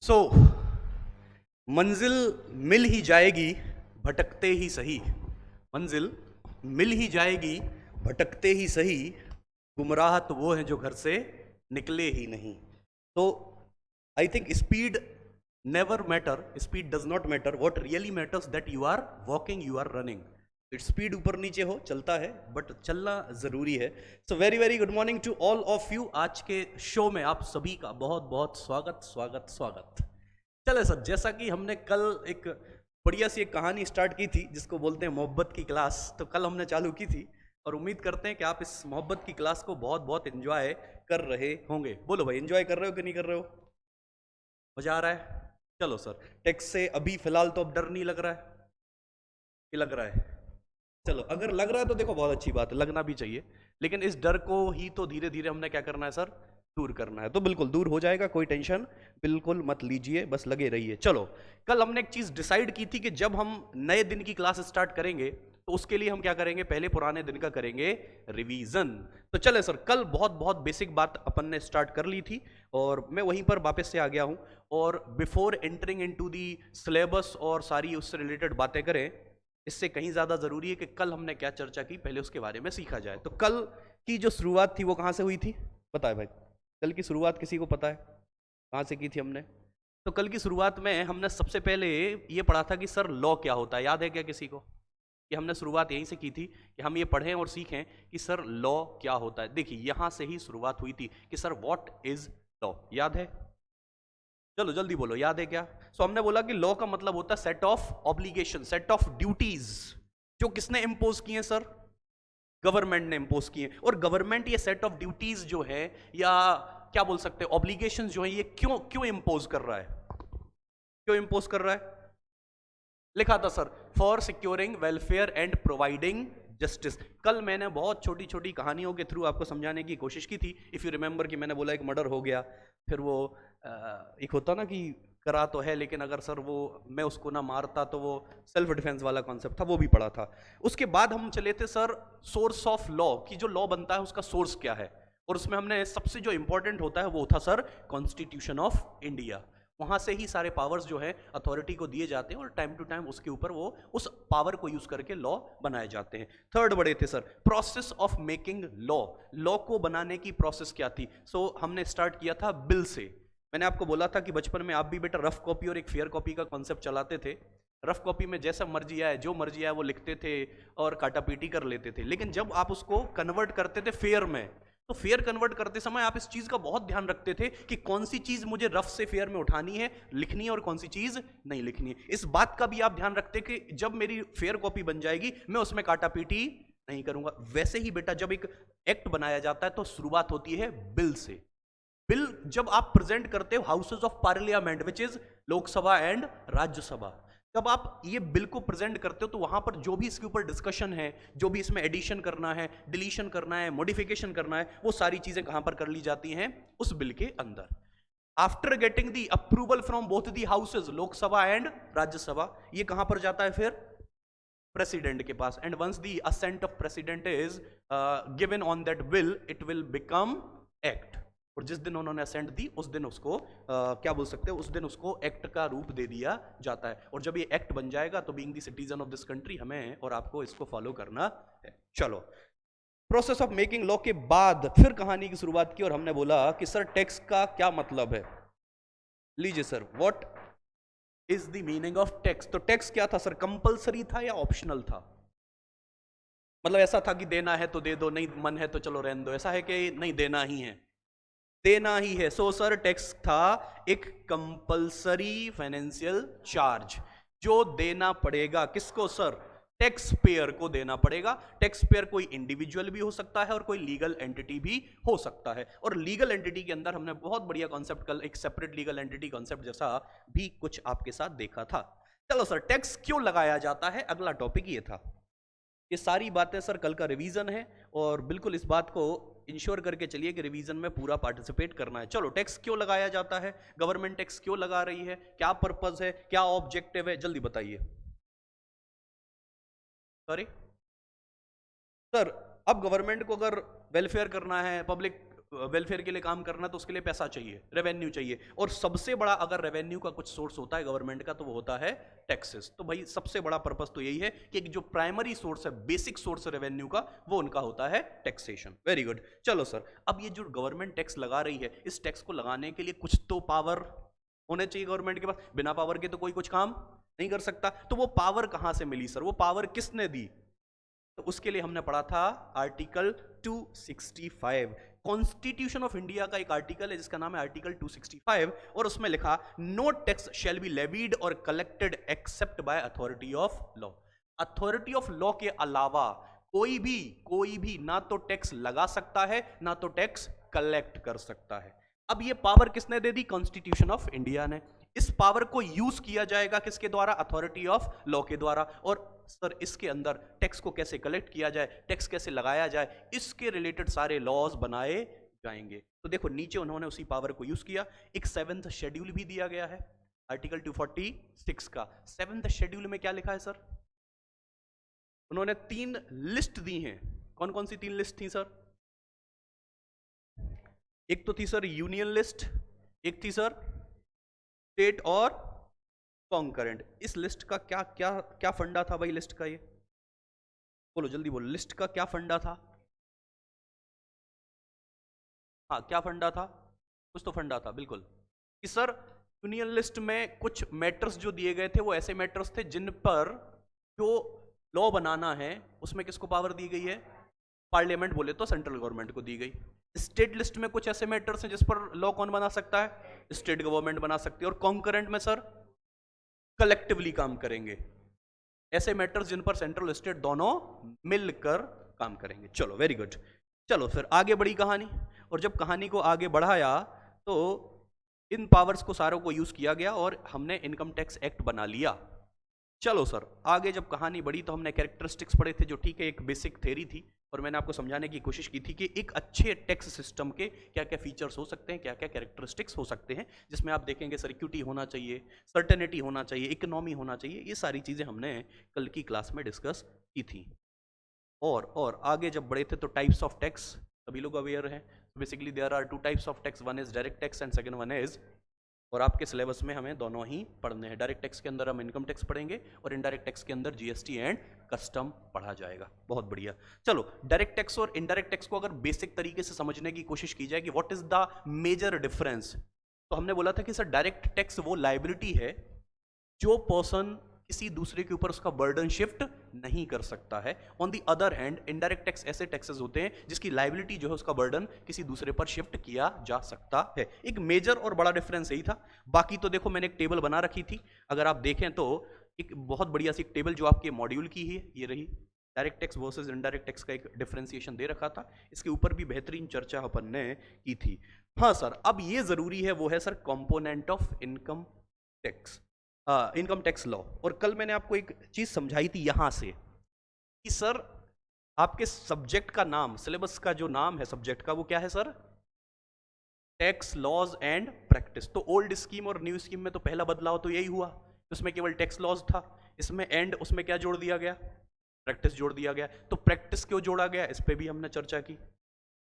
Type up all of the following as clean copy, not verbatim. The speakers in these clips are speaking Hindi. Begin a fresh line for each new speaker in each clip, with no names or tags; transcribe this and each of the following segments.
सो मंजिल मिल ही जाएगी भटकते ही सही। मंजिल मिल ही जाएगी भटकते ही सही। गुमराह तो वो हैं जो घर से निकले ही नहीं। तो I think speed never matter, speed does not matter, what really matters that you are walking, you are running. Speed ऊपर नीचे हो चलता है, बट चलना जरूरी है। So very very good morning to all of you. आज के शो में आप सभी का बहुत बहुत स्वागत स्वागत स्वागत। चले सर, जैसा कि हमने कल एक बढ़िया सी एक कहानी स्टार्ट की थी जिसको बोलते हैं मोहब्बत की क्लास, तो कल हमने चालू की थी और उम्मीद करते हैं कि आप इस मोहब्बत की क्लास को बहुत बहुत एंजॉय कर रहे होंगे। बोलो भाई, एंजॉय कर रहे हो कि नहीं कर रहे हो? मजा आ रहा है? चलो सर, टेक्स्ट से अभी फिलहाल तो अब डर नहीं लग रहा है कि लग रहा है? चलो, अगर लग रहा है तो देखो बहुत अच्छी बात है, लगना भी चाहिए। लेकिन इस डर को ही तो धीरे धीरे हमने क्या करना है सर? दूर करना है। तो बिल्कुल दूर हो जाएगा, कोई टेंशन बिल्कुल मत लीजिए, बस लगे रहिए। चलो, कल हमने एक चीज डिसाइड की थी कि जब हम नए दिन की क्लास स्टार्ट करेंगे तो उसके लिए हम क्या करेंगे? पहले पुराने दिन का करेंगे रिवीजन। तो चले सर, कल बहुत बहुत बेसिक बात अपन ने स्टार्ट कर ली थी और मैं वहीं पर वापस से आ गया हूं। और before entering into the syllabus और सारी उससे रिलेटेड बातें करें, इससे कहीं ज्यादा जरूरी है कि कल हमने क्या चर्चा की पहले उसके बारे में सीखा जाए। तो कल की जो शुरुआत थी वो कहां से हुई थी? पता है भाई? कल की शुरुआत किसी को पता है कहां से की थी हमने? तो कल की शुरुआत में हमने सबसे पहले ये पढ़ा था कि सर लॉ क्या होता है। याद है क्या किसी को कि हमने शुरुआत यहीं से की थी कि हम ये पढ़ें और सीखें कि सर लॉ क्या होता है? देखिए, यहां से ही शुरुआत हुई थी कि सर व्हाट इज लॉ। याद है? चलो जल्दी बोलो, याद है क्या? सो हमने बोला कि लॉ का मतलब होता है set of obligation, set of duties जो किसने इंपोज किए सर? गवर्नमेंट ने इंपोज किए। और गवर्नमेंट ये सेट ऑफ ड्यूटीज जो है, या क्या बोल सकते हैं ऑब्लिगेशन जो है, ये क्यों क्यों इंपोज कर रहा है? क्यों इंपोज कर रहा है? लिखा था sir, for securing welfare and providing justice. कल मैंने बहुत छोटी छोटी कहानियों के थ्रू आपको समझाने की कोशिश की थी। इफ यू रिमेंबर कि मैंने बोला एक मर्डर हो गया, फिर वो एक होता ना कि करा तो है लेकिन अगर सर वो मैं उसको ना मारता तो वो सेल्फ डिफेंस वाला कॉन्सेप्ट था, वो भी पढ़ा था। उसके बाद हम चले थे सर सोर्स ऑफ लॉ, कि जो लॉ बनता है उसका सोर्स क्या है। और उसमें हमने सबसे जो इंपॉर्टेंट होता है वो था सर कॉन्स्टिट्यूशन ऑफ इंडिया। वहां से ही सारे पावर्स जो है अथॉरिटी को दिए जाते हैं और टाइम टू टाइम उसके ऊपर वो उस पावर को यूज करके लॉ बनाए जाते हैं। थर्ड बड़े थे sir process of making law. Law को बनाने की प्रोसेस क्या थी? सो हमने स्टार्ट किया था बिल से। मैंने आपको बोला था कि बचपन में आप भी बेटा रफ कॉपी और एक फेयर कॉपी का कॉन्सेप्ट चलाते थे। रफ कॉपी में जैसा मर्जी आए जो मर्जी आए वो लिखते थे और काटापीटी कर लेते थे। लेकिन जब आप उसको कन्वर्ट करते थे फेयर में, तो फेयर कन्वर्ट करते समय आप इस चीज का बहुत ध्यान रखते थे कि कौन सी चीज मुझे रफ से फेयर में उठानी है, लिखनी है, और कौन सी चीज नहीं लिखनी है। इस बात का भी आप ध्यान रखते कि जब मेरी फेयर कॉपी बन जाएगी मैं उसमें काटापीटी नहीं करूंगा। वैसे ही बेटा जब एक एक्ट बनाया जाता है तो शुरुआत होती है बिल से। बिल जब आप प्रेजेंट करते हो houses of parliament which is Lok Sabha and Rajya Sabha, जब आप ये बिल को प्रेजेंट करते हो तो वहां पर जो भी इसके ऊपर डिस्कशन है, जो भी इसमें एडिशन करना है, डिलीशन करना है, मॉडिफिकेशन करना है, वो सारी चीजें कहां पर कर ली जाती हैं? उस बिल के अंदर। After getting the approval from both the houses Lok Sabha and Rajya Sabha, ये कहां पर जाता है फिर? प्रेसिडेंट के पास। And once the assent of president is given on that bill it will become act. और जिस दिन उन्होंने असेंट दी उस दिन उसको क्या बोल सकते हैं, उस दिन उसको एक्ट का रूप दे दिया जाता है। और जब ये एक्ट बन जाएगा तो being the citizen of this country हमें और आपको इसको फॉलो करना है। चलो, प्रोसेस ऑफ मेकिंग लॉ के बाद फिर कहानी की शुरुआत की और हमने बोला कि सर टैक्स का क्या मतलब है। लीजिए sir, what is the meaning of tax? तो टैक्स क्या था सर? कंपलसरी था या ऑप्शनल था? मतलब ऐसा था कि देना है तो दे दो, नहीं मन है तो चलो रहने दो, ऐसा है कि नहीं देना ही है? देना ही है। सो सर टैक्स था एक कंपलसरी फाइनेंशियल चार्ज जो देना पड़ेगा। किसको सर? टैक्स पेयर को देना पड़ेगा। टैक्स पेयर कोई इंडिविजुअल भी हो सकता है और कोई लीगल एंटिटी भी हो सकता है। और लीगल एंटिटी के अंदर हमने बहुत बढ़िया कॉन्सेप्ट कल एक सेपरेट लीगल एंटिटी कॉन्सेप्ट जैसा भी कुछ आपके साथ देखा था। चलो सर, टैक्स क्यों लगाया जाता है, अगला टॉपिक ये था। ये सारी बातें सर कल का रिवीजन है और बिल्कुल इस बात को इंश्योर करके चलिए कि रिवीजन में पूरा पार्टिसिपेट करना है। चलो, टैक्स क्यों लगाया जाता है, गवर्नमेंट टैक्स क्यों लगा रही है, क्या पर्पस है, क्या ऑब्जेक्टिव है, जल्दी बताइए। सॉरी सर, अब गवर्नमेंट को अगर वेलफेयर करना है, पब्लिक वेलफेयर के लिए काम करना तो उसके लिए पैसा चाहिए, रेवेन्यू चाहिए, और सबसे बड़ा अगर रेवेन्यू का कुछ सोर्स होता है गवर्नमेंट का तो वो होता है टैक्सेस। तो भाई सबसे बड़ा पर्पस तो यही है कि एक जो प्राइमरी सोर्स है, बेसिक सोर्स रेवेन्यू का, वो उनका होता है टैक्सेशन। Very good. चलो सर, अब ये जो गवर्नमेंट टैक्स लगा रही है, इस टैक्स को लगाने के लिए कुछ तो पावर होने चाहिए गवर्नमेंट के पास, बिना पावर के तो कोई कुछ काम नहीं कर सकता। तो वो पावर कहां से मिली सर, वो पावर किसने दी? तो उसके लिए हमने पढ़ा था आर्टिकल 265। कॉन्स्टिट्यूशन ऑफ इंडिया का एक आर्टिकल है जिसका नाम है आर्टिकल 265, और उसमें लिखा no tax shall be levied और collected except by authority of law. Authority of law के अलावा कोई भी ना तो टैक्स लगा सकता है ना तो टैक्स कलेक्ट कर सकता है। अब ये पावर किसने दे दी? कॉन्स्टिट्यूशन ऑफ इंडिया ने। इस पावर को यूज किया जाएगा किसके द्वारा? अथॉरिटी ऑफ लॉ के द्वारा। और सर इसके अंदर टैक्स को कैसे कलेक्ट किया जाए, टैक्स कैसे लगाया जाए, इसके रिलेटेड सारे लॉज बनाए जाएंगे। तो देखो नीचे उन्होंने उसी पावर को यूज किया। एक 7th शेड्यूल भी दिया गया है आर्टिकल 246 का। 7th शेड्यूल में क्या लिखा है सर? उन्होंने 3 लिस्ट दी हैं। कौन कौन सी 3 लिस्ट थी सर? एक तो थी सर यूनियन लिस्ट, एक थी सर स्टेट और कॉन्करेंट। इस लिस्ट का क्या क्या क्या फंडा था भाई? लिस्ट का ये बोलो, जल्दी बोलो, लिस्ट का क्या फंडा था? हाँ, क्या फंडा था? कुछ तो फंडा था, बिल्कुल। कि सर यूनियन लिस्ट में कुछ मैटर्स जो दिए गए थे वो ऐसे मैटर्स थे जिन पर जो लॉ बनाना है उसमें किसको पावर दी गई है? पार्लियामेंट बोले तो सेंट्रल गवर्नमेंट को दी गई। स्टेट लिस्ट में कुछ ऐसे मैटर्स हैं जिस पर लॉ कौन बना सकता है? स्टेट गवर्नमेंट बना सकती है। और कॉन्करेंट में सर कलेक्टिवली काम करेंगे, ऐसे मैटर्स जिन पर सेंट्रल स्टेट दोनों मिलकर काम करेंगे। चलो वेरी गुड। चलो फिर आगे बढ़ी कहानी, और जब कहानी को आगे बढ़ाया तो इन पावर्स को सारों को यूज किया गया और हमने इनकम टैक्स एक्ट बना लिया। चलो सर आगे जब कहानी बढ़ी तो हमने कैरेक्टरिस्टिक्स पढ़े थे, जो ठीक है एक बेसिक थ्योरी थी, और मैंने आपको समझाने की कोशिश की थी कि एक अच्छे टैक्स सिस्टम के क्या क्या फीचर्स हो सकते हैं, क्या क्या कैरेक्टरिस्टिक्स हो सकते हैं, जिसमें आप देखेंगे सर इक्विटी होना चाहिए, सर्टेनिटी होना चाहिए, इकोनॉमी होना चाहिए। ये सारी चीज़ें हमने कल की क्लास में डिस्कस की थी। और आगे जब बढ़े थे तो टाइप्स ऑफ टैक्स सभी लोग अवेयर हैं। Basically there are 2 types of tax, one is direct tax and second one is, और आपके सिलेबस में हमें दोनों ही पढ़ने हैं। डायरेक्ट टैक्स के अंदर हम इनकम टैक्स पढ़ेंगे और इनडायरेक्ट टैक्स के अंदर जीएसटी एंड कस्टम पढ़ा जाएगा। बहुत बढ़िया। चलो डायरेक्ट टैक्स और इनडायरेक्ट टैक्स को अगर बेसिक तरीके से समझने की कोशिश की जाए कि what is the major difference, तो हमने बोला था कि सर डायरेक्ट टैक्स वो लायबिलिटी है जो पर्सन किसी दूसरे के ऊपर उसका बर्डन शिफ्ट नहीं कर सकता है। On the other hand indirect tax ऐसे टैक्सेस होते हैं जिसकी लायबिलिटी जो है उसका बर्डन किसी दूसरे पर शिफ्ट किया जा सकता है। एक मेजर और बड़ा डिफरेंस यही था। बाकी तो देखो मैंने एक टेबल बना रखी थी, अगर आप देखें तो एक बहुत बढ़िया सी टेबल जो आपके मॉड्यूल की है ये रही। Direct tax versus indirect tax का एक डिफरेंशिएशन दे रखा था, इसके ऊपर भी बेहतरीन चर्चा अपन ने की थी। हाँ सर अब ये जरूरी है, वो है sir component of income tax, income tax law. और कल मैंने आपको एक चीज समझाई थी यहां से कि सर आपके सब्जेक्ट का नाम, सिलेबस का जो नाम है सब्जेक्ट का, वो क्या है sir? Tax laws and practice. तो ओल्ड स्कीम और न्यू स्कीम में तो पहला बदलाव तो यही हुआ, उसमें केवल टैक्स लॉज था, इसमें एंड उसमें क्या जोड़ दिया गया? प्रैक्टिस जोड़ दिया गया। तो प्रैक्टिस क्यों जोड़ा गया इस पे भी हमने चर्चा की।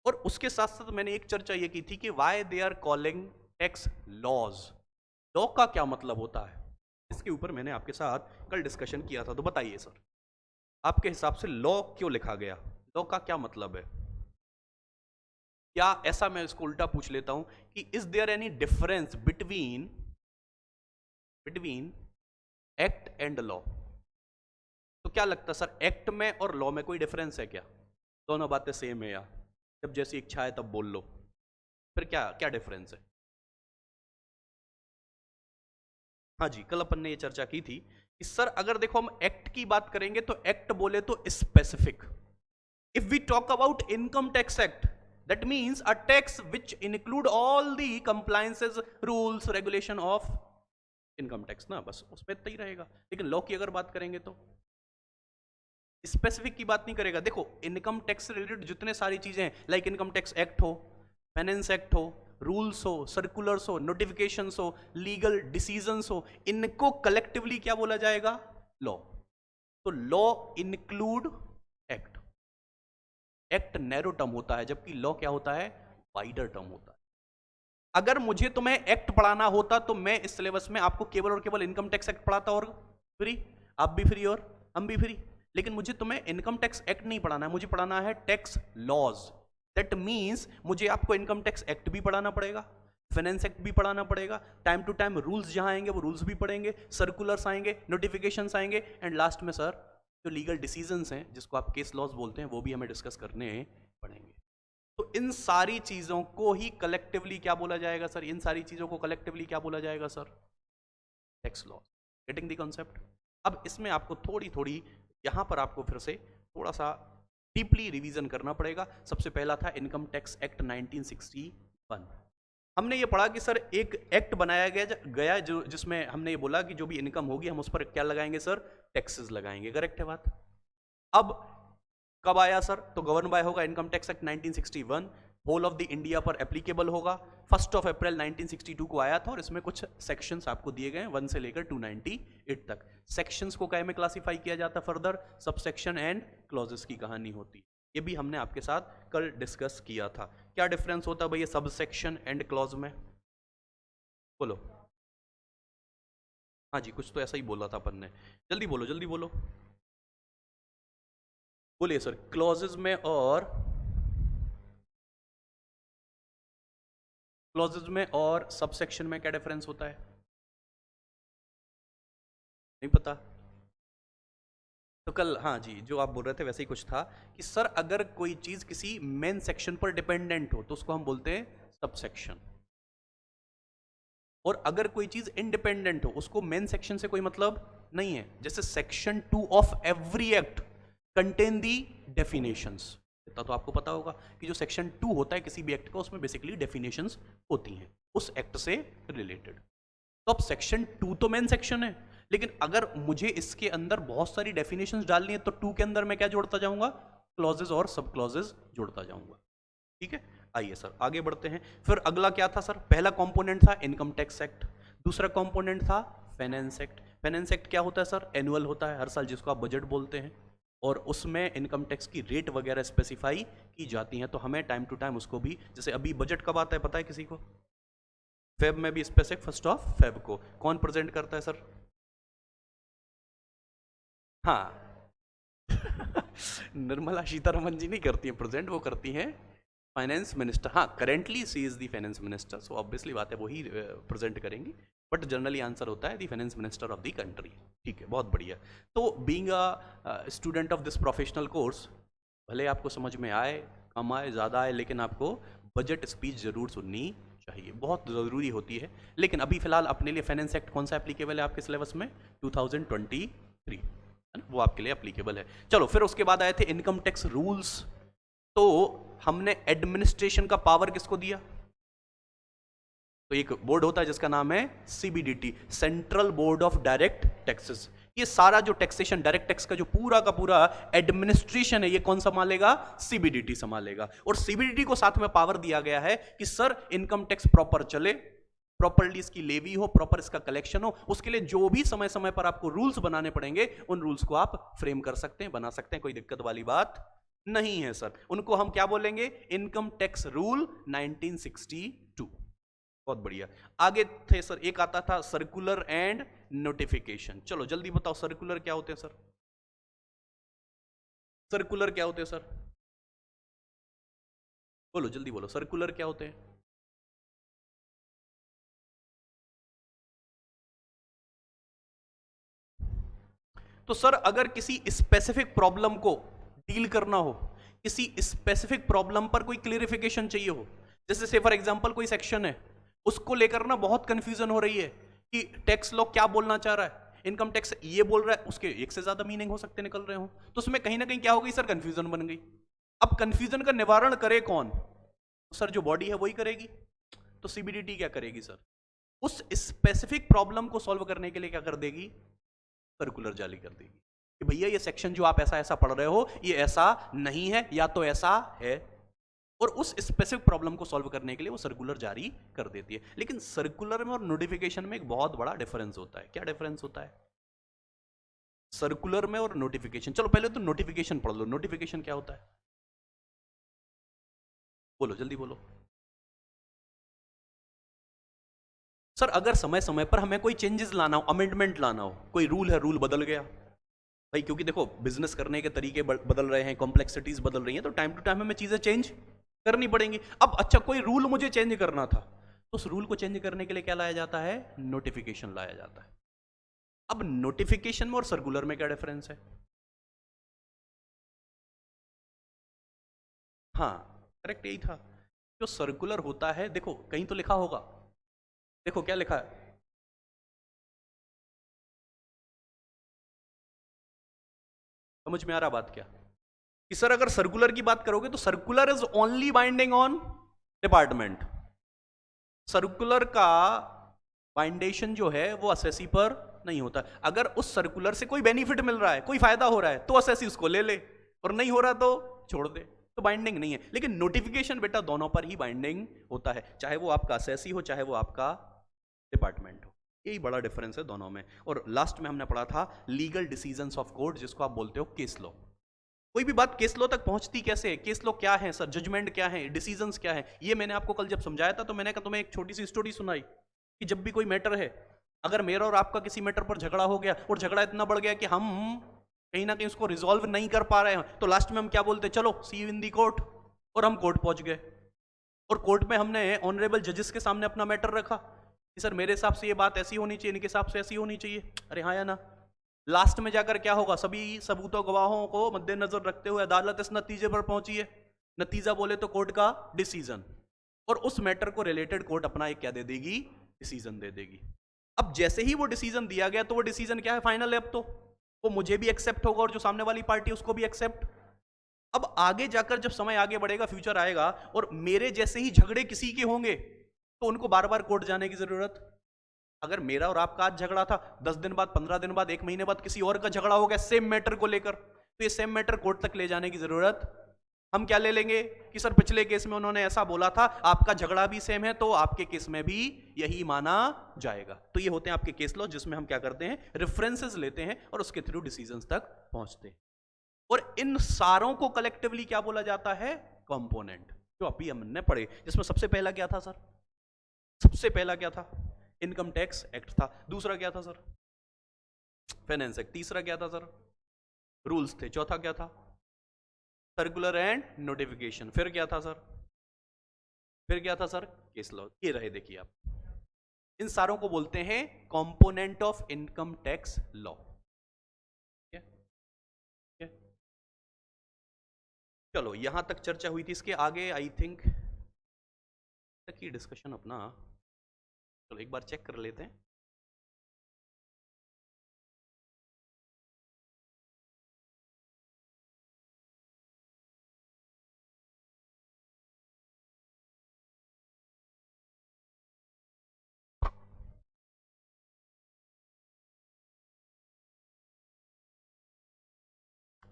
और उसके साथ साथ मैंने एक चर्चा ये की थी कि why they are calling tax laws, law का क्या मतलब होता है, इसके ऊपर मैंने आपके साथ कल डिस्कशन किया था। तो बताइए सर आपके हिसाब से लॉ क्यों लिखा गया, लॉ का क्या मतलब है? क्या ऐसा, मैं इसको उल्टा पूछ लेता हूं कि is there any difference between act and law? तो क्या लगता है सर एक्ट में और लॉ में कोई डिफरेंस है क्या? दोनों बातें सेम है या जब जैसी इच्छा है तब बोल लो, फिर क्या क्या डिफरेंस है? हाँ जी, कल अपन ने ये चर्चा की थी कि सर अगर देखो हम एक्ट की बात करेंगे तो एक्ट बोले तो specific. If we talk about income tax act, that means a tax which include all the compliances rules regulation of income tax ना, बस उसमें इतना ही रहेगा। लेकिन लॉ की अगर बात करेंगे तो स्पेसिफिक की बात नहीं करेगा। देखो इनकम टैक्स से रिलेटेड जितने सारी चीजें हैं, लाइक इनकम टैक्स एक्ट हो, फाइनेंस एक्ट हो, रूल्स हो, सर्कुलर्स हो, नोटिफिकेशंस हो, लीगल डिसीजंस हो, इनको कलेक्टिवली क्या बोला जाएगा? लॉ। तो law include act. Act narrow term होता है जबकि लॉ क्या होता है? वाइडर टर्म होता है। अगर मुझे तुम्हें एक्ट पढ़ाना होता तो मैं इस सिलेबस में आपको केवल और केवल इनकम टैक्स एक्ट पढ़ाता और फ्री, आप भी फ्री और हम भी फ्री। लेकिन मुझे तुम्हें इनकम टैक्स एक्ट नहीं पढ़ाना है, मुझे पढ़ाना है टैक्स लॉज। दैट मीन्स मुझे आपको इनकम टैक्स एक्ट भी पढ़ाना पड़ेगा, फाइनेंस एक्ट भी पढ़ाना पड़ेगा, टाइम टू टाइम रूल्स जहां आएंगे वो रूल्स भी पढ़ेंगे, सर्कुलर्स आएंगे, नोटिफिकेशंस आएंगे, एंड लास्ट में सर जो लीगल डिसीजंस हैं जिसको आप केस लॉज बोलते हैं वो भी हमें डिस्कस करने पड़ेंगे। तो इन सारी चीजों को ही कलेक्टिवली क्या बोला जाएगा सर? इन सारी चीजों को कलेक्टिवली क्या बोला जाएगा sir? Tax law. Getting the concept? अब इसमें आपको थोड़ी थोड़ी यहां पर आपको फिर से थोड़ा सा डीपली रिवीजन करना पड़ेगा। सबसे पहला था इनकम टैक्स एक्ट 1961। हमने ये पढ़ा कि सर एक एक्ट बनाया गया जो जिसमें हमने ये बोला कि जो भी इनकम होगी हम उस पर क्या लगाएंगे सर? टैक्सेस लगाएंगे। करेक्ट है बात? अब कब आया सर? तो गवर्न बाय होगा income tax act 1961, whole of the India पर एप्लीकेबल होगा। 1 अप्रैल 1962 को आया था और इसमें कुछ सेक्शंस आपको दिए गए हैं 1 से लेकर 298 तक। सेक्शंस को क्या में क्लासिफाई किया जाता है further? Sub section and clauses की कहानी होती है। ये भी हमने आपके साथ कल डिस्कस किया था। क्या डिफरेंस होता है भैया सब सेक्शन एंड क्लॉज में? बोलो। हाँ जी, कुछ तो ऐसा ही बोला था अपन ने। जल्दी बोलो, जल्दी बोलो, बोलिए सर। क्लॉजेज में और सब सेक्शन में क्या डिफरेंस होता है? नहीं पता? तो कल हाँ जी जो आप बोल रहे थे वैसे ही कुछ था कि सर अगर कोई चीज किसी मेन सेक्शन पर डिपेंडेंट हो तो उसको हम बोलते हैं सब सेक्शन, और अगर कोई चीज इंडिपेंडेंट हो उसको मेन सेक्शन से कोई मतलब नहीं है। जैसे section 2 of every act contain the definitions. इतना तो आपको पता होगा कि जो सेक्शन 2 होता है किसी भी एक्ट का उसमें बेसिकली डेफिनेशंस होती हैं उस एक्ट से रिलेटेड। तो अब सेक्शन 2 तो मेन सेक्शन है, लेकिन अगर मुझे इसके अंदर बहुत सारी डेफिनेशंस डालनी है तो 2 के अंदर मैं क्या जोड़ता जाऊंगा? क्लॉजेज और सब क्लॉजेज जोड़ता जाऊंगा। ठीक है, आइए सर आगे बढ़ते हैं। फिर अगला क्या था सर? पहला कंपोनेंट था इनकम टैक्स एक्ट, दूसरा कंपोनेंट था फाइनेंस एक्ट। फाइनेंस एक्ट क्या होता है सर? एनुअल होता है हर साल, जिसको आप बजट बोलते हैं, और उसमें इनकम टैक्स की रेट वगैरह स्पेसिफाई की जाती हैं। तो हमें टाइम टू टाइम उसको भी, जैसे अभी बजट कब आता है पता है किसी को? फेब में भी स्पेसिफिक 1 फेब को। कौन प्रेजेंट करता है सर? हाँ निर्मला सीतारमन जी नहीं करती हैं प्रेजेंट, वो करती हैं फाइनेंस मिनिस्टर। हाँ, currently she is the finance minister, so obviously बात है वही प्रेजेंट करेंगी, बट जनरली आंसर होता है दी finance minister of the country. ठीक है, बहुत बढ़िया। तो being a student of this professional course, भले आपको समझ में आए, कम आए, ज़्यादा आए, लेकिन आपको बजट स्पीच जरूर सुननी चाहिए, बहुत ज़रूरी होती है। लेकिन अभी फिलहाल अपने लिए फाइनेंस एक्ट कौन सा एप्लीकेबल है आपके सिलेबस में? 2023, वो आपके लिए एप्लीकेबल है। चलो फिर उसके बाद आए थे इनकम टैक्स रूल्स। तो हमने एडमिनिस्ट्रेशन का पावर किसको दिया? तो एक बोर्ड होता है जिसका नाम है CBDT, central board of direct taxes. ये सारा जो टैक्सेशन, डायरेक्ट टैक्स का जो पूरा का पूरा एडमिनिस्ट्रेशन है, ये कौन संभालेगा? सीबीडीटी संभालेगा। और सीबीडीटी को साथ में पावर दिया गया है कि सर इनकम टैक्स प्रॉपर चले, प्रॉपरली इसकी लेवी हो, प्रॉपर इसका कलेक्शन हो, उसके लिए जो भी समय समय पर आपको रूल्स बनाने पड़ेंगे उन रूल्स को आप फ्रेम कर सकते हैं, बना सकते हैं, कोई दिक्कत वाली बात नहीं है सर। उनको हम क्या बोलेंगे? Income tax rule 1962। बहुत बढ़िया। आगे थे सर, एक आता था सर्कुलर एंड नोटिफिकेशन। चलो जल्दी बताओ सर्कुलर क्या होते हैं सर? सर्कुलर क्या होते हैं सर? बोलो जल्दी बोलो, सर्कुलर क्या होते हैं? तो सर अगर किसी स्पेसिफिक प्रॉब्लम को डील करना हो, किसी स्पेसिफिक प्रॉब्लम पर कोई क्लियरिफिकेशन चाहिए हो, जैसे से फॉर एग्जांपल कोई सेक्शन है उसको लेकर ना बहुत कंफ्यूजन हो रही है कि टैक्स लॉ क्या बोलना चाह रहा है, इनकम टैक्स ये बोल रहा है, उसके एक से ज्यादा मीनिंग हो सकते निकल रहे हो, तो उसमें कहीं ना कहीं क्या हो गई सर? कंफ्यूजन बन गई। अब कंफ्यूजन का निवारण करे कौन? सर जो बॉडी है वही करेगी। तो सीबीडीटी क्या करेगी सर? उस स्पेसिफिक प्रॉब्लम को सॉल्व करने के लिए क्या कर देगी? सर्कुलर जारी कर देगी कि भैया ये सेक्शन जो आप ऐसा ऐसा पढ़ रहे हो ये ऐसा नहीं है या तो ऐसा है, और उस स्पेसिफिक प्रॉब्लम को सॉल्व करने के लिए वो सर्कुलर जारी कर देती है। लेकिन सर्कुलर में और नोटिफिकेशन में एक बहुत बड़ा डिफरेंस होता है। क्या डिफरेंस होता है सर्कुलर में और नोटिफिकेशन? चलो पहले तो नोटिफिकेशन पढ़ लो। नोटिफिकेशन क्या होता है? बोलो जल्दी बोलो। सर अगर समय समय पर हमें कोई चेंजेस लाना हो, अमेंडमेंट लाना हो, कोई रूल है, रूल बदल गया भाई, क्योंकि देखो बिजनेस करने के तरीके बदल रहे हैं, कॉम्प्लेक्सिटीज बदल रही हैं, तो टाइम टू टाइम हमें चीजें चेंज करनी पड़ेंगी। अब अच्छा कोई रूल मुझे चेंज करना था, तो उस रूल को चेंज करने के लिए क्या लाया जाता है? नोटिफिकेशन लाया जाता है। अब नोटिफिकेशन में और सर्कुलर में क्या डिफरेंस है? हाँ, करेक्ट यही था। जो सर्कुलर होता है, देखो कहीं तो लिखा होगा, देखो क्या लिखा है, समझ में आ रहा बात क्या? कि सर अगर सर्कुलर की बात करोगे तो circular is only binding on department. Circular का बाइंडेशन जो है वो असेसी पर नहीं होता। अगर उस सर्कुलर से कोई बेनिफिट मिल रहा है, कोई फायदा हो रहा है, तो असेसी उसको ले ले, और नहीं हो रहा तो छोड़ दे, तो बाइंडिंग नहीं है। लेकिन नोटिफिकेशन बेटा दोनों पर ही बाइंडिंग होता है, चाहे वो आपका असेसी हो, चाहे वो आपका डिपार्टमेंट हो। यही बड़ा डिफरेंस है दोनों में। और लास्ट में हमने पढ़ा था लीगल डिसीजंस ऑफ कोर्ट, जिसको आप बोलते हो केस लॉ। कोई भी बात केस लॉ तक पहुंचती कैसे है? केस लॉ क्या है सर, जजमेंट क्या है, डिसीजंस क्या है, ये मैंने आपको कल जब समझाया था, तो मैंने कहा तुम्हें एक छोटी सी स्टोरी सुनाई कि जब भी कोई मैटर है, अगर मेरा और आपका किसी मैटर पर झगड़ा हो गया और झगड़ा इतना बढ़ गया कि हम कहीं ना कहीं उसको रिजॉल्व नहीं कर पा रहे हैं, तो लास्ट में हम क्या बोलते, चलो सी यू इन दी कोर्ट, और हम कोर्ट पहुंच गए, और कोर्ट में हमने ऑनरेबल जजेस के सामने अपना मैटर रखा कि सर मेरे हिसाब से ये बात ऐसी होनी चाहिए, इनके हिसाब से ऐसी होनी चाहिए, अरे हाँ या ना। लास्ट में जाकर क्या होगा? सभी सबूतों गवाहों को मद्देनजर रखते हुए अदालत इस नतीजे पर पहुंची है, नतीजा बोले तो कोर्ट का डिसीजन, और उस मैटर को रिलेटेड कोर्ट अपना एक क्या दे देगी? डिसीजन दे देगी। अब जैसे ही वो डिसीजन दिया गया, तो वो डिसीजन क्या है? फाइनल है। अब तो वो मुझे भी एक्सेप्ट होगा और जो सामने वाली पार्टी उसको भी एक्सेप्ट। अब आगे जाकर जब समय आगे बढ़ेगा, फ्यूचर आएगा, और मेरे जैसे ही झगड़े किसी के होंगे, तो उनको बार बार कोर्ट जाने की जरूरत। अगर मेरा और आपका आज झगड़ा था, 10 दिन बाद, 15 दिन बाद, 1 महीने बाद किसी और का झगड़ा हो गया सेम मैटर को लेकर, तो ये सेम मैटर कोर्ट तक ले जाने की जरूरत हम क्या ले लेंगे कि सर पिछले केस में उन्होंने ऐसा बोला था, आपका झगड़ा भी सेम है, तो आपके केस में भी यही माना जाएगा। तो ये होते हैं आपके केस लॉ, जिसमें हम क्या करते हैं? रेफरेंसेस लेते हैं और उसके थ्रू डिसीजंस तक पहुंचते हैं। और इन सारों को कलेक्टिवली क्या बोला जाता है? कंपोनेंट। जो अभी हमने पढ़े, जिसमें सबसे पहला क्या था सर? सबसे पहला क्या था? इनकम टैक्स एक्ट था। दूसरा क्या था सर? Finance act. तीसरा क्या था सर? रूल्स थे। चौथा क्या था? Circular and notification. फिर क्या था सर? फिर क्या था सर? Case law. ये रहे, देखिए आप, इन सारों को बोलते हैं component of income tax law. चलो यहां तक चर्चा हुई थी। इसके आगे आई थिंक तक की डिस्कशन अपना, चलो एक बार चेक कर लेते हैं।